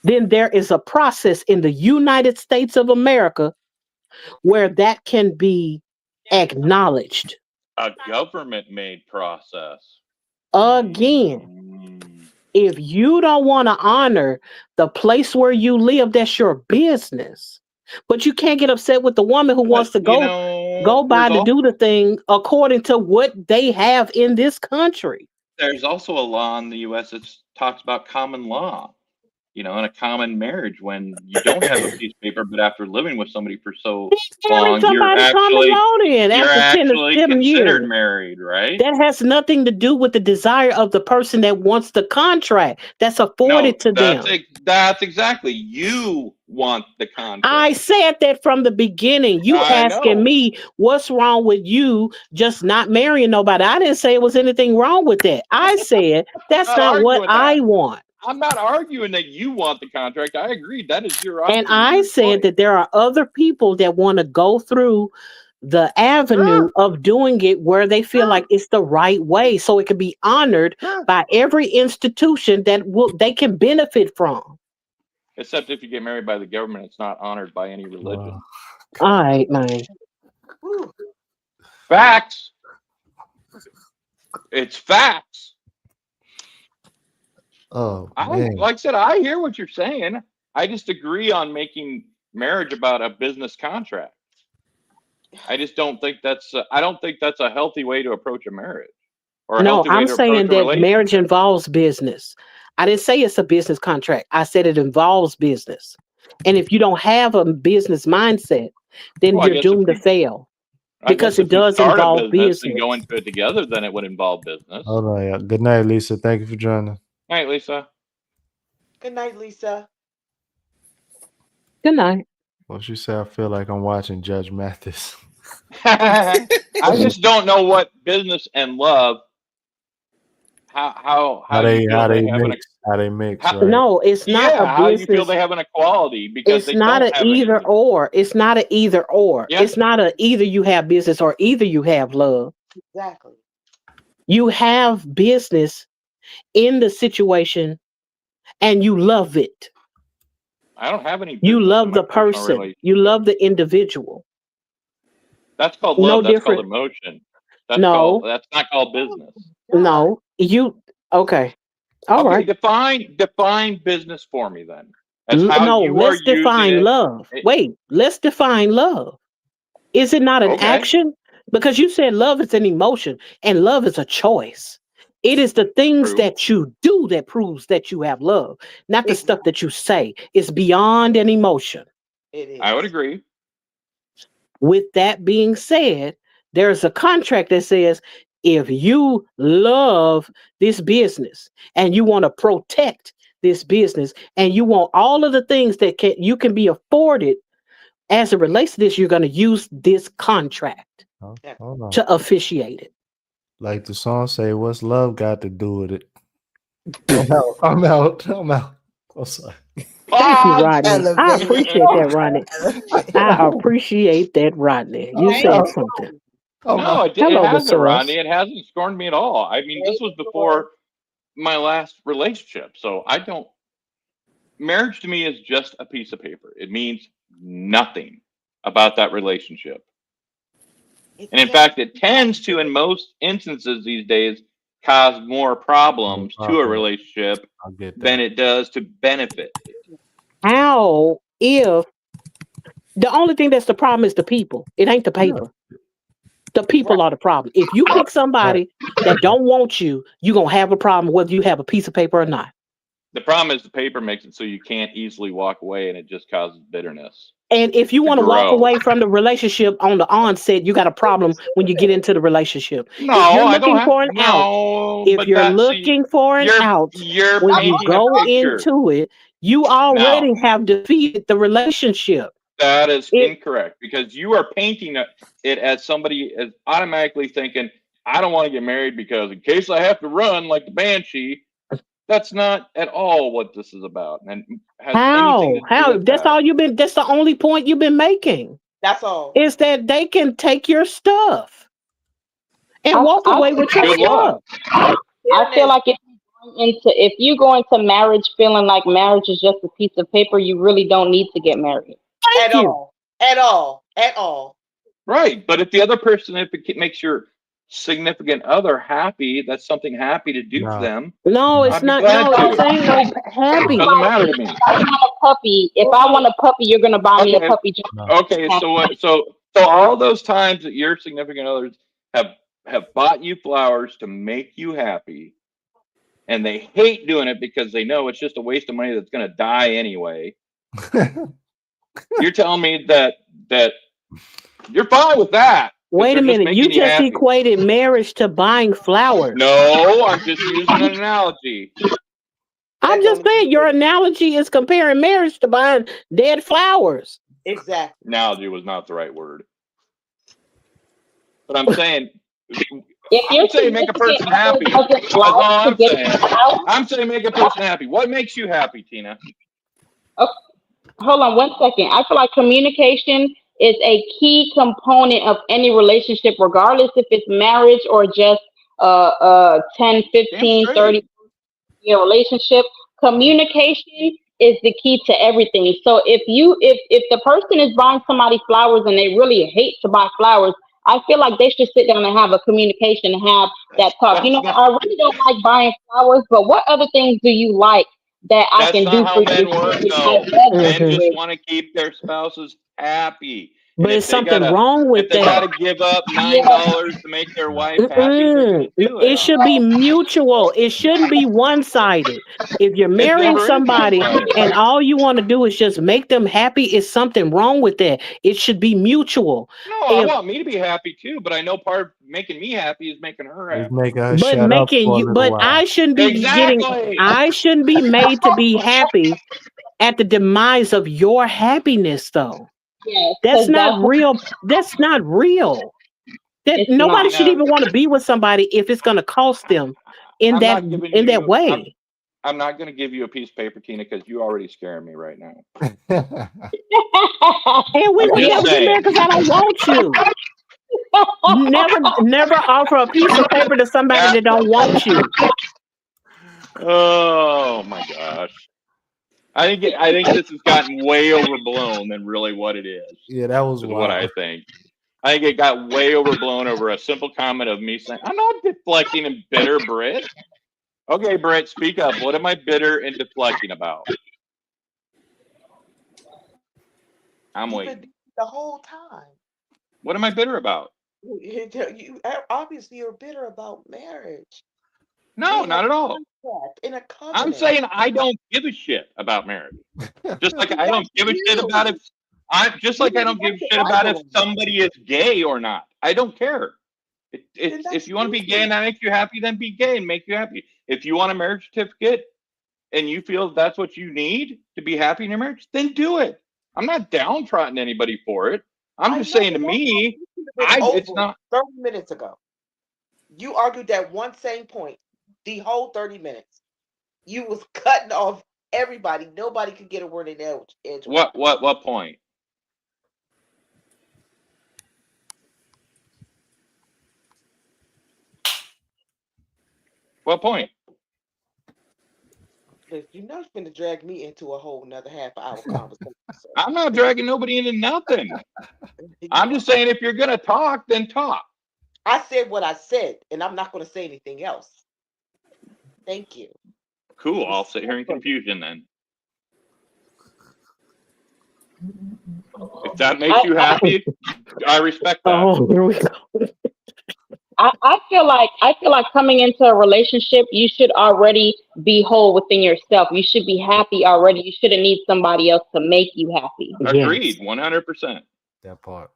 then there is a process in the United States of America where that can be acknowledged. A government-made process. Again, if you don't want to honor the place where you live, that's your business. But you can't get upset with the woman who wants to go by to do the thing according to what they have in this country. There's also a law in the U.S. that talks about common law, in a common marriage when you don't have a piece of paper, but after living with somebody for so long, you're actually considered married, right? That has nothing to do with the desire of the person that wants the contract. That's afforded to them. That's exactly. You want the contract. I said that from the beginning. You asking me what's wrong with you just not marrying nobody. I didn't say it was anything wrong with that. I said that's not what I want. I'm not arguing that you want the contract. I agree. That is your option. And I said that there are other people that want to go through the avenue of doing it where they feel like it's the right way, so it can be honored by every institution that they can benefit from. Except if you get married by the government, it's not honored by any religion. All right, man. Facts. It's facts. Oh, man. Like I said, I hear what you're saying. I just agree on making marriage about a business contract. I just don't think that's. I don't think that's a healthy way to approach a marriage. No, I'm saying that marriage involves business. I didn't say it's a business contract. I said it involves business. And if you don't have a business mindset, then you're doomed to fail. Because it does involve business. And go into it together, then it would involve business. Hold on, yeah. Good night, Lisa. Thank you for joining. Night, Lisa. Good night, Lisa. Good night. Well, she said, I feel like I'm watching Judge Mathis. I just don't know what business and love. How they mix. Right? No, it's not a business. How do you feel they have an equality? Because it's not an either or. It's not an either or. Yeah. It's not a either you have business or either you have love. Exactly. You have business in the situation and you love it. I don't have any. You love the person. You love the individual. That's called love. That's called emotion. That's not called business. No, okay. All right. Define business for me then. Let's define love. Wait, let's define love. Is it not an action? Because you said love is an emotion and love is a choice. It is the things that you do that proves that you have love, not the stuff that you say. It's beyond an emotion. It is. I would agree. With that being said, there's a contract that says if you love this business and you want to protect this business and you want all of the things that you can be afforded as it relates to this, you're going to use this contract to officiate it. Like the song say, what's love got to do with it? I'm out. I'm sorry. Thank you, Odds. Rodney. I Elevator. appreciate that, Rodney. I appreciate that, Rodney. You Thank said you, something. Rodney. Oh No, my. it Hello, hasn't, Mr. Ross. Rodney. It hasn't scorned me at all. I mean, this Thank was you, Lord. before my last relationship, so I don't. Marriage to me is just a piece of paper. It means nothing about that relationship. It And in just fact, it tends to, in most instances these days, cause more No problems to a problem. relationship I get than that. it does to benefit it. How if the only thing that's the problem is the people? It ain't the Yeah. paper. The people right. are the problem. If you pick Right. somebody that don't want you, you're gonna have a problem whether you have a piece of paper or not. The problem is the paper makes it so you can't easily walk away, and it just causes bitterness And if you to want to walk grow. away from the relationship on the onset, you got a problem when you get into the relationship. No, If you're I don't looking have for an out, no, if but you're that see, looking for an you're out you're when you painting a go picture. into it, you No, already have defeated the relationship. that is It incorrect because you are painting it as somebody is automatically thinking, I don't want to get married because in case I have to run like the banshee. That's not at all what this is about, and has anything to do how with that's that. all you've been that's the only point you've been making That's all. is that they can take your stuff and I, walk I, away with your Good luck. stuff. I feel Bitterness like if you go into marriage feeling like marriage is just a piece of paper, you really don't need to get married. Thank at you. all. At all. At all. Right, but if the other person, if it makes your significant other happy, that's something happy to do for No. them. No, it's I'd be not. glad No, to. this ain't no happy. Doesn't matter to me. If I want a puppy, you're gonna buy me a Okay, puppy just No. okay. So what? So all those times that your significant others have bought you flowers to make you happy, and they hate doing it because they know it's just a waste of money that's going to die anyway. You're telling me that you're fine with that because Wait they're a just minute. You making you just happy. equated marriage to buying flowers. No, I'm just using an analogy. I'm That just don't saying even your make analogy is comparing marriage to buying dead flowers. exactly. Analogy was not the right word, but I'm saying if your I'm saying make a significant person other happy. doesn't That's like all to I'm get saying. flowers. I'm saying make a person happy. What makes you happy, Tina? Okay, hold on one second. I feel like communication is a key component of any relationship, regardless if it's marriage or just 10, Damn 15, straight. 30-year relationship. Communication is the key to everything. So if the person is buying somebody flowers and they really hate to buy flowers, I feel like they should sit down and have a communication and have that talk. That's not. I really don't like buying flowers, but what other things do you like that I That's can not do how for you men to work, make my though. Men Hmm. just wedding? want to keep their spouses happy, and But it's something wrong if with they that. gotta give up Yeah, $9 to make their No. wife happy, they're gonna do It it. should be mutual. It shouldn't be one sided. If you're It marrying never is one somebody sided. and all you want to do is just make them happy, is something wrong with that. It should be mutual. No, I If want me to be happy too, but I know part of making me happy is making her It's happy. making her but shut up making for a you, little but while. Exactly. I shouldn't be made to be happy at the demise of your happiness, though. yes, That's because not that's what real. That's not real. That it's nobody not. should Tina, even want to be with somebody if it's going to cost them in I'm that not giving in that you. way. I'm not going to give you a piece of paper, Tina, because you already scaring me right now. And we I'm would just never get saying. married because I don't want you. Never offer a piece of paper to somebody Yeah. that don't want you. Oh my gosh. I think this has gotten way overblown than really what it Yeah, that was is what I wild. think. I think it got way overblown over a simple comment of me saying, I'm not deflecting and bitter, Britt. Okay, Britt, speak up. What am I bitter and deflecting about? I'm You've been waiting. the whole time. What am I bitter about? Obviously you're bitter about marriage No, being a not at all. contract in a I'm covenant. saying I don't give a shit about marriage. Just like I That's don't give a shit you. about if I just You like I didn't don't give have a to shit about Bible if them. somebody is gay or not. I don't care. Then If that's you want to be gay you. and that makes you happy, then be gay and make you happy. If you want a marriage certificate and you feel that's what you need to be happy in your marriage, then do it. I'm not downtrodden anybody for it. I'm I just know, saying to but that me, should have been it's over not 30 minutes ago. You argued that one same point the whole 30 minutes. You was cutting off everybody. Nobody could get a word in edgewise. What point? What point? Listen, you're not going to drag me into a whole another half-hour conversation. So I'm not dragging nobody into nothing. you I'm are. just saying if you're gonna talk, then talk. I said what I said, and I'm not going to say anything else. Thank you. Cool. I'll It's sit here in simple. confusion then. If that makes you happy, I respect that. Oh, here we go. I feel like coming into a relationship, you should already be whole within yourself. You should be happy already. You shouldn't need somebody else to make you happy. Agreed, Yes. 100%. That part.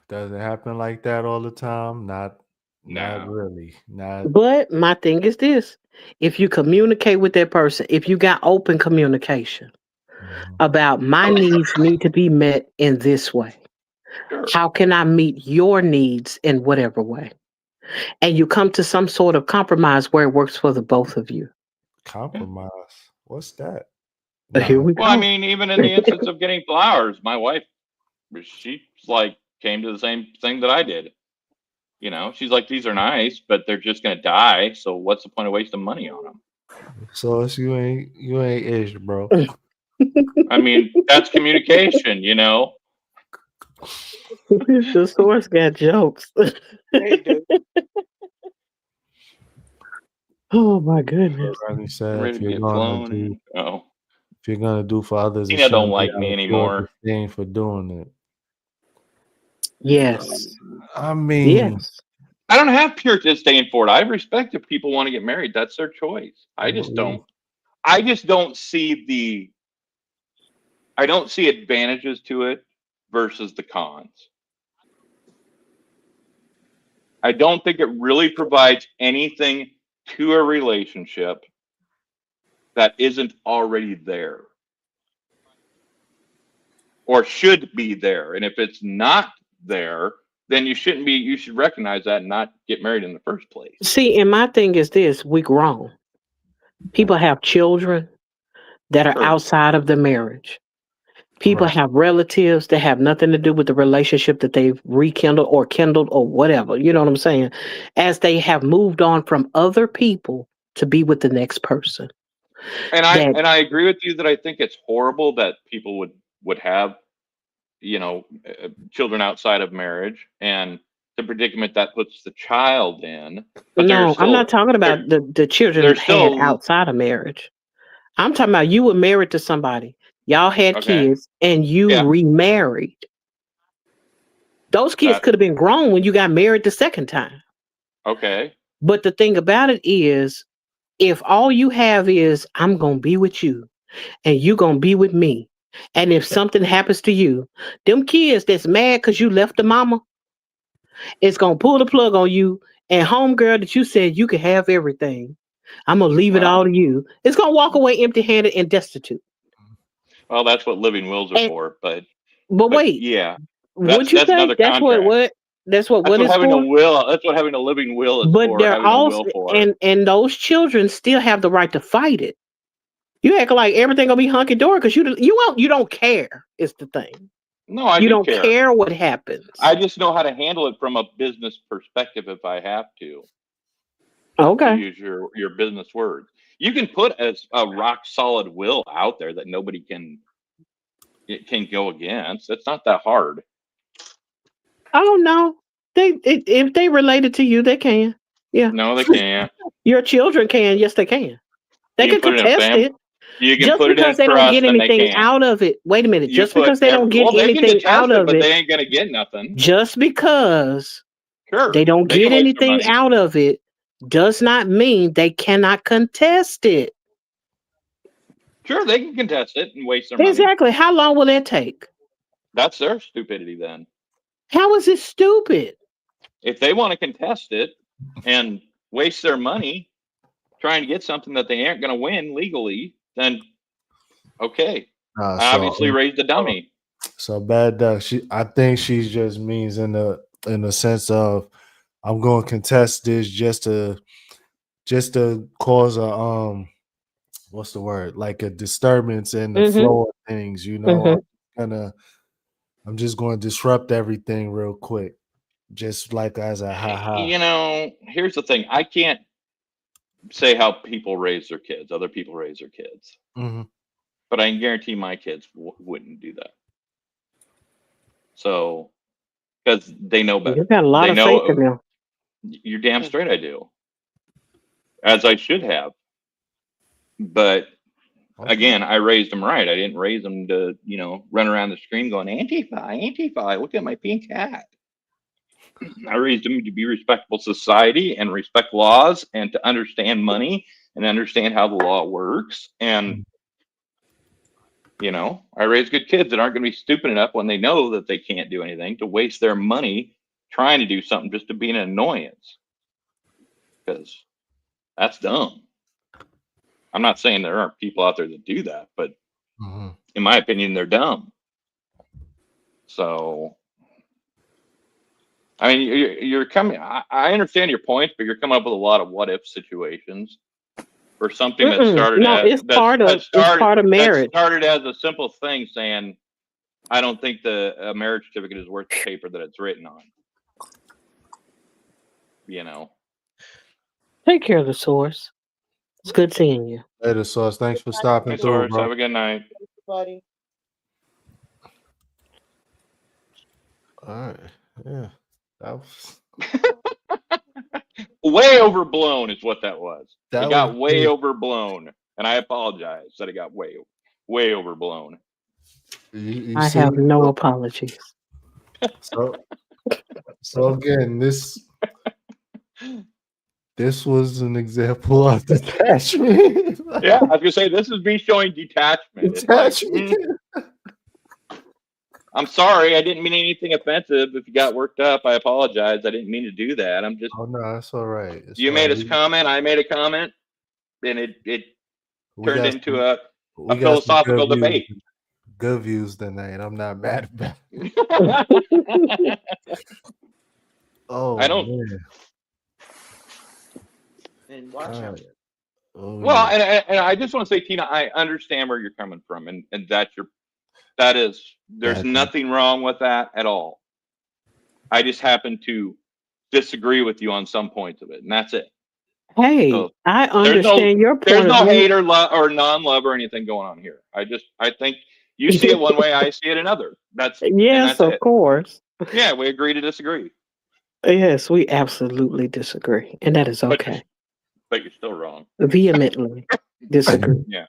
Does it happen like that all the time? Not No. really. Not But my thing is this: if you communicate with that person, if you got open communication Mhm. about my needs need to be met in this way, Sure. how can I meet your needs in whatever way? And you come to some sort of compromise where it works for the both of you. compromise. What's that? Here Nah. we Well, I go. mean, even in the instance of getting flowers, my wife, she's like came to the same thing that I did. You know, she's like, these are nice, but they're just gonna die. So what's the point of wasting money on them? So it's you ain't ish, bro. I mean, that's communication. You know. The source got jokes. They do. Oh my goodness. Bernie I'm said ready to get flown in. Oh, if you're gonna do for others, it Tina don't shouldn't be like out me of pure anymore. disdain for doing it. Yes. I mean, Yes. I don't have pure disdain for it. I respect if people want to get married. That's their choice. I just don't. I just don't see the. I don't see advantages to it versus the cons. I don't think it really provides anything to a relationship that isn't already there or should be there. And if it's not there, then you shouldn't be. You should recognize that and not get married in the first place. See, and my thing is this: we grown. People have children that are Sure. outside of the marriage. People right. have relatives that have nothing to do with the relationship that they've rekindled or kindled or whatever. You know what I'm saying? As they have moved on from other people to be with the next person. And That I agree with you that I think it's horrible that people would have children outside of marriage and the predicament that puts the child in. But no, I'm not talking about the children there's had still outside of marriage. I'm talking about you were married to somebody. Y'all had okay. kids and you Yeah. remarried. Those kids That could have been grown when you got married the second time. okay. But the thing about it is, if all you have is, I'm going to be with you and you going to be with me. And if something happens to you, them kids that's mad because you left the mama, it's going to pull the plug on you. And homegirl that you said you could have everything, I'm going to leave it all Well, to you. It's going to walk away empty handed and destitute. that's what living wills are And, for. But but wait, yeah, would you that's say another that's contract. that's what That's what is having a for? will. That's what having a living will is But for. they're Having a will also for. and those children still have the right to fight it. You act like everything gonna be hunky dory because you don't care. Is the thing. No, I You do don't care. care what happens. I just know how to handle it from a business perspective if I have to Okay. use your business words. You can put a rock solid will out there that nobody can go against. It's not that hard. Oh no. If they related to you, they can. Yeah. No, they can't. Your children can. Yes, they can. They You can can put it in a contest fam. it. You can Just put it in because they don't get trust, and they anything can't. out of it. Wait a minute. You Just put because they don't get they can anything detest out it, of but it, they ain't gonna get nothing. just because Sure, they don't they can get waste their anything money. out of it does not mean they cannot contest it. Sure, they can contest it and waste their money. Exactly. How long will that take? That's their stupidity then. How is it stupid? If they want to contest it and waste their money trying to get something that they aren't going to win legally, then okay. I obviously raised a dummy. So bad duck. I think she just means in the sense of I'm going to contest this just to just to cause a what's the word? Like a disturbance in the Mm-hmm. flow of things, you know. Mm-hmm. I'm just going to disrupt everything real quick, just like as a ha. You know, here's the thing. I can't say how people raise their kids, other people raise their kids, Mhm. but I can guarantee my kids wouldn't do that. So, because they know You better. got a lot They of faith in know them. you're damn straight I do, as I should have. But Okay. again, I raised them right. I didn't raise them to, run around the screen going, Antifa, Antifa, look at my pink hat. I raised them to be respectful society and respect laws and to understand money and understand how the law works. And, I raise good kids that aren't going to be stupid enough when they know that they can't do anything to waste their money trying to do something just to be an annoyance. Because that's dumb. I'm not saying there aren't people out there that do that, but in my opinion, they're dumb. So, I mean, you're coming. I understand your points, but you're coming up with a lot of what if situations for something that started No, it's part of marriage. started as a simple thing saying, I don't think the marriage certificate is worth the paper that it's written on. Take care of the source. It's good seeing you. Later, Source. Thanks for stopping Hey, through, Source. bro. Have a good night. Buddy. All right. Yeah. That was Way overblown is what that was. That It got was way good. overblown, and I apologize that it got way overblown. You I see, have no apologies. so again, this was an example of detachment. Yeah, I was gonna say this is me showing detachment. It's like, I'm sorry, I didn't mean anything offensive. If you got worked up, I apologize. I didn't mean to do that. I'm just. Oh no, that's all right. You made a comment. I made a comment, and it turned into a philosophical debate. Good views tonight. I'm not mad about it. Oh, I don't. Man. And watch out. Well, yeah. and I just want to say, Tina, I understand where you're coming from, and there's nothing wrong with that at all. I just happen to disagree with you on some points of it, and that's it. Hey, So I understand your point there's of no view. hate or non-love or anything going on here. I think you see it one way, I see it another. That's of course. Yeah, we agree to disagree. Yes, we absolutely disagree, and that is okay. But you're still wrong. Vehemently disagree. Yeah.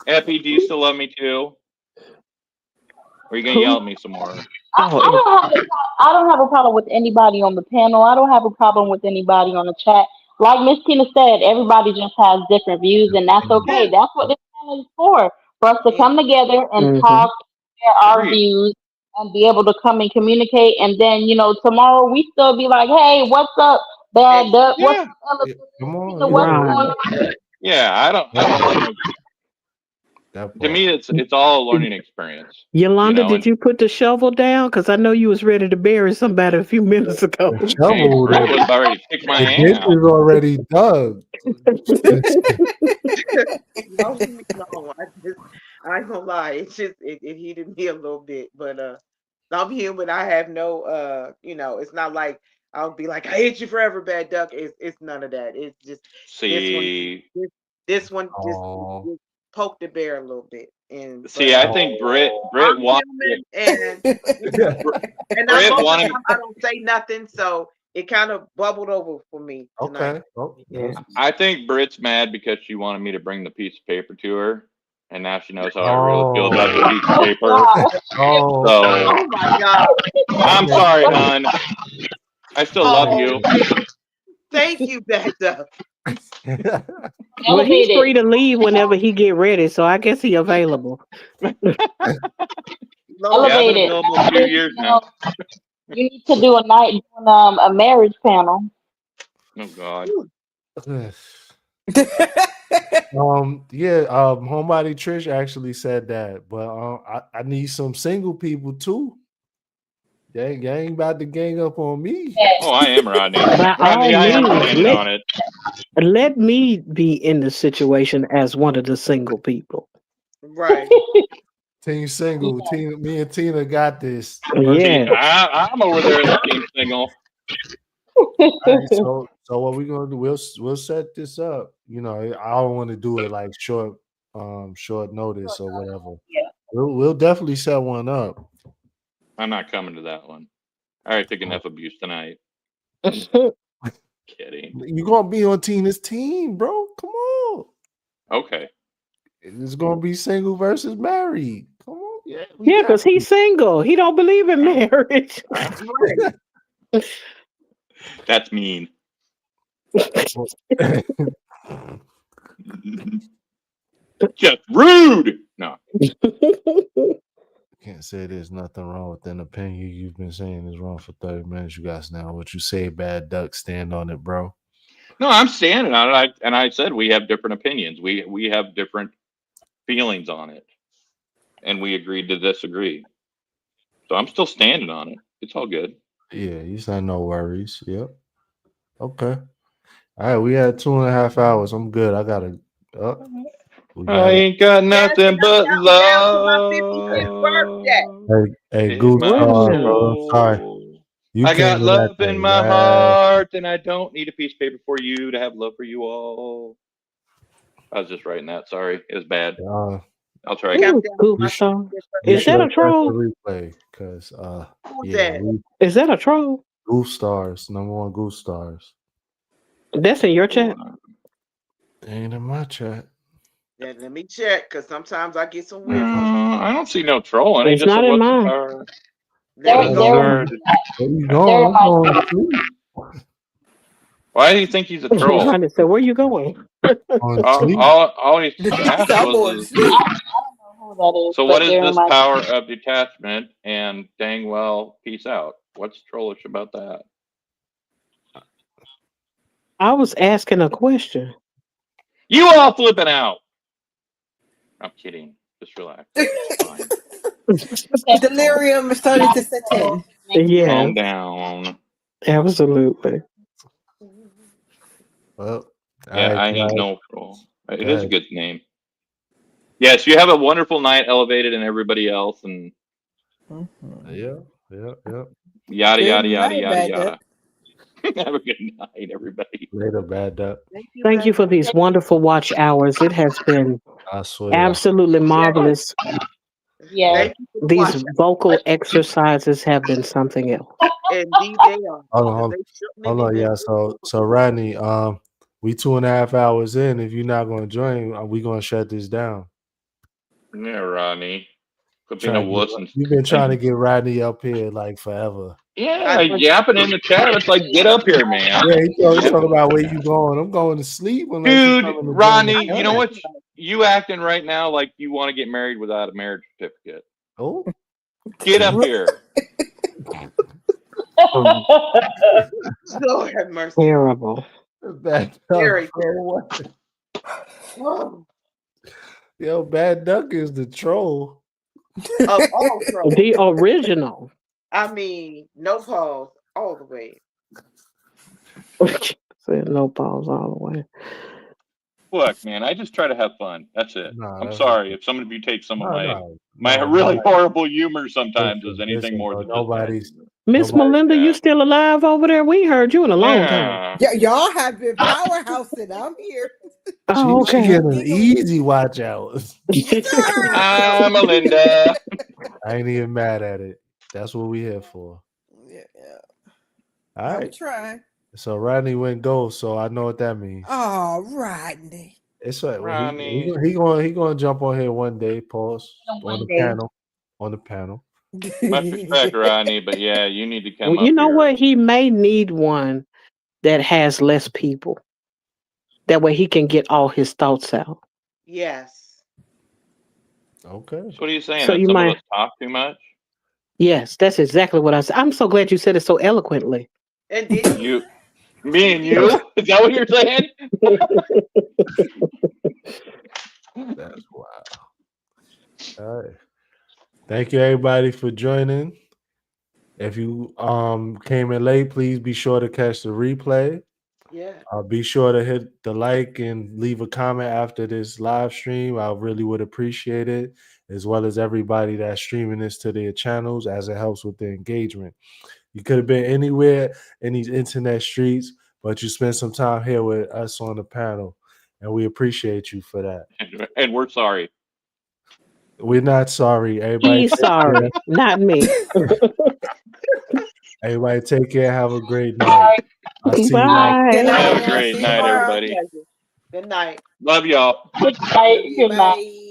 Epi, do you still love me too? Or are you gonna yell at me some more? I don't have a problem with anybody on the panel. I don't have a problem with anybody on the chat. Like Miss Tina said, everybody just has different views, and that's okay. That's what this panel is for us to come together and talk, share our views, and be able to come and communicate. And then, tomorrow we still be like, hey, what's up, Bad Duck? What's up, Elephant? What's going on? Yeah, I don't have no. To me, it's all a learning experience. Yolanda, did you put the shovel down? Because I know you was ready to bury somebody a few minutes ago. Shovel. Brett was already kicked my ass. This is already dug. No, I ain't gonna lie. It's just it heated me a little bit, but I'm human. I have no it's not like I'll be like, I hate you forever, Bad Duck. It's none of that. It's just this one just poked the bear a little bit. And I think Britt wanted and Britt wanted. I don't say nothing, so it kind of bubbled over for me tonight. Okay. I think Britt's mad because she wanted me to bring the piece of paper to her, and now she knows how I really feel about the piece of paper. Oh my God! I'm sorry, hon. I still love you. Thank you, Bad Duck. Well, he's free to leave whenever he get ready, so I guess he available. Elevated. A few years now. You need to do a night doing a marriage panel. Oh God. Homebody Trish actually said that, but I need some single people too. you ain't about to gang up on me. Oh, I am Rodney. By Rodney, all I am means, standing on it. let me be in the situation as one of the single people. Right. Team single. Tina, me and Tina got this. Yeah. I'm over there as team single. All right, so what we gonna do? We'll set this up. You know, I don't want to do it like short notice or whatever. Yeah. We'll definitely set one up. I'm not coming to that one. I already took enough abuse tonight. Kidding. You're gonna be on Tina's team, bro. Come on. Okay. It's gonna be single versus married. Come on, yeah. Yeah, because he's single. He don't believe in marriage. Right. That's mean. Just rude. No. Can't say there's nothing wrong with an opinion you've been saying is wrong for 30 minutes. You guys now what you say, bad duck, stand on it, bro. No, I'm standing on it. I said we have different opinions. We have different feelings on it, and we agreed to disagree. So I'm still standing on it. It's all good. Yeah, you said no worries. Yep. Okay. All right, we had 2.5 hours. I'm good. I gotta we I got ain't got Yes, and nothing I'm but counting down to my 55th birthday. love hey in Goose Wait my a Star, minute. bro. I'm sorry. soul. You I came got to that love in thing my last. heart, and I don't need a piece of paper for you to have love for you all. I was just writing that. Sorry, it was bad. I'll try again. Ooh, Count down to Goof my You should, Star. 55th you Is birthday. that should a press the troll? replay because Who's yeah, that? we Is that a troll? Goof Stars, number one Goof Stars. That's in your chat. Ain't in my chat. Yeah, let me check because sometimes I get some weird ones. I don't see no trolling. He It's just not said, in "What's the mine. power? Let There, me Where go. you there, Where going? did- Where you there going? I'm might going be. to sleep. Why do you think he's a troll?" Ronnie said, "Where you going?" On sleep. All he asked I'm was, going to is, sleep. I don't know who that is, "So what but is there this might be. power of detachment?" And dang well, peace out. What's trollish about that? I was asking a question. You all flipping out. I'm kidding. Just relax. It's fine. Okay, Delirium started to set in. Yes, Calm down. absolutely. Well, all Yeah, right, I ain't guys. no troll. Go It is a ahead. good name. Yes, you have a wonderful night, Elevated, and everybody else, and Yeah. yada Good yada yada night, yada bad duck. yada. Have a good night, everybody. Later, bad duck. Thank you, Thank you baby. for these wonderful watch hours. It has been I swear. absolutely marvelous. Yeah. Thank you for the These watch. vocal exercises have been something else. Indeed, they are. Hold on, Because hold they on. certainly Hold be on. been Yeah. good So Rodney, we 2.5 hours in. If you're not gonna join, we gonna shut this down. Yeah, Rodney. Quit being a Try to get, wuss you've been trying to and get Rodney up here like forever. yeah, I yapping in the chat. It's like, get up here, man. Yeah, he talking about where you going. I'm going to sleep unless you Dude, coming to join the Rodney, you know chat. what? You acting right now like you want to get married without a marriage certificate. Oh, Get up here. Lord have mercy. Terrible. bad Very duck. terrible. Oh, Yo, bad duck is the troll. of all trouble. The original. I mean, no pause all the way. Said no pause all the way. Look, man, I just try to have fun. That's it. Nah, I'm that's sorry if some of you take some of no, my no, really no. horrible humor sometimes as anything Listen, more bro. than just bad Nobody's humor. Miss nobody. Melinda, you Yeah. still alive over there? We ain't heard you in a long time. Yeah. Y'all have been powerhousing. I'm here. Oh, She okay. getting easy watch out. Yes, sir. Melinda. I ain't even mad at it. That's what we here for. Yeah, All I'm right. trying. So Rodney went gold, so I know what that means. Oh, Rodney. It's like Rodney. he gonna jump on here one day. Pause on the panel. On the panel. Much respect, Rodney, but yeah, you need to come Well, you up know here. what? He may need one that has less people. That way he can get all his thoughts out. Yes. Okay. So what are you saying? So That you some of might, us talk too much? yes, that's exactly what I said. I'm so glad you said it so eloquently. And did he? You, me and you? Is that what you're saying? That's wild. All right. Thank you everybody for joining. If you came in late, please be sure to catch the replay. Yeah. Be sure to hit the like and leave a comment after this live stream. I really would appreciate it, as well as everybody that's streaming this to their channels, as it helps with the engagement. You could have been anywhere in these internet streets, but you spent some time here with us on the panel, and we appreciate you for that. And we're sorry. We're not sorry. Everybody He's take care. sorry, not me. Everybody take care. Have a great night. I'll see you guys. Good Bye. night, Have a everyone. great See you night, tomorrow. everybody. Good night. Love y'all. Good Love night. you. Good night. Bye.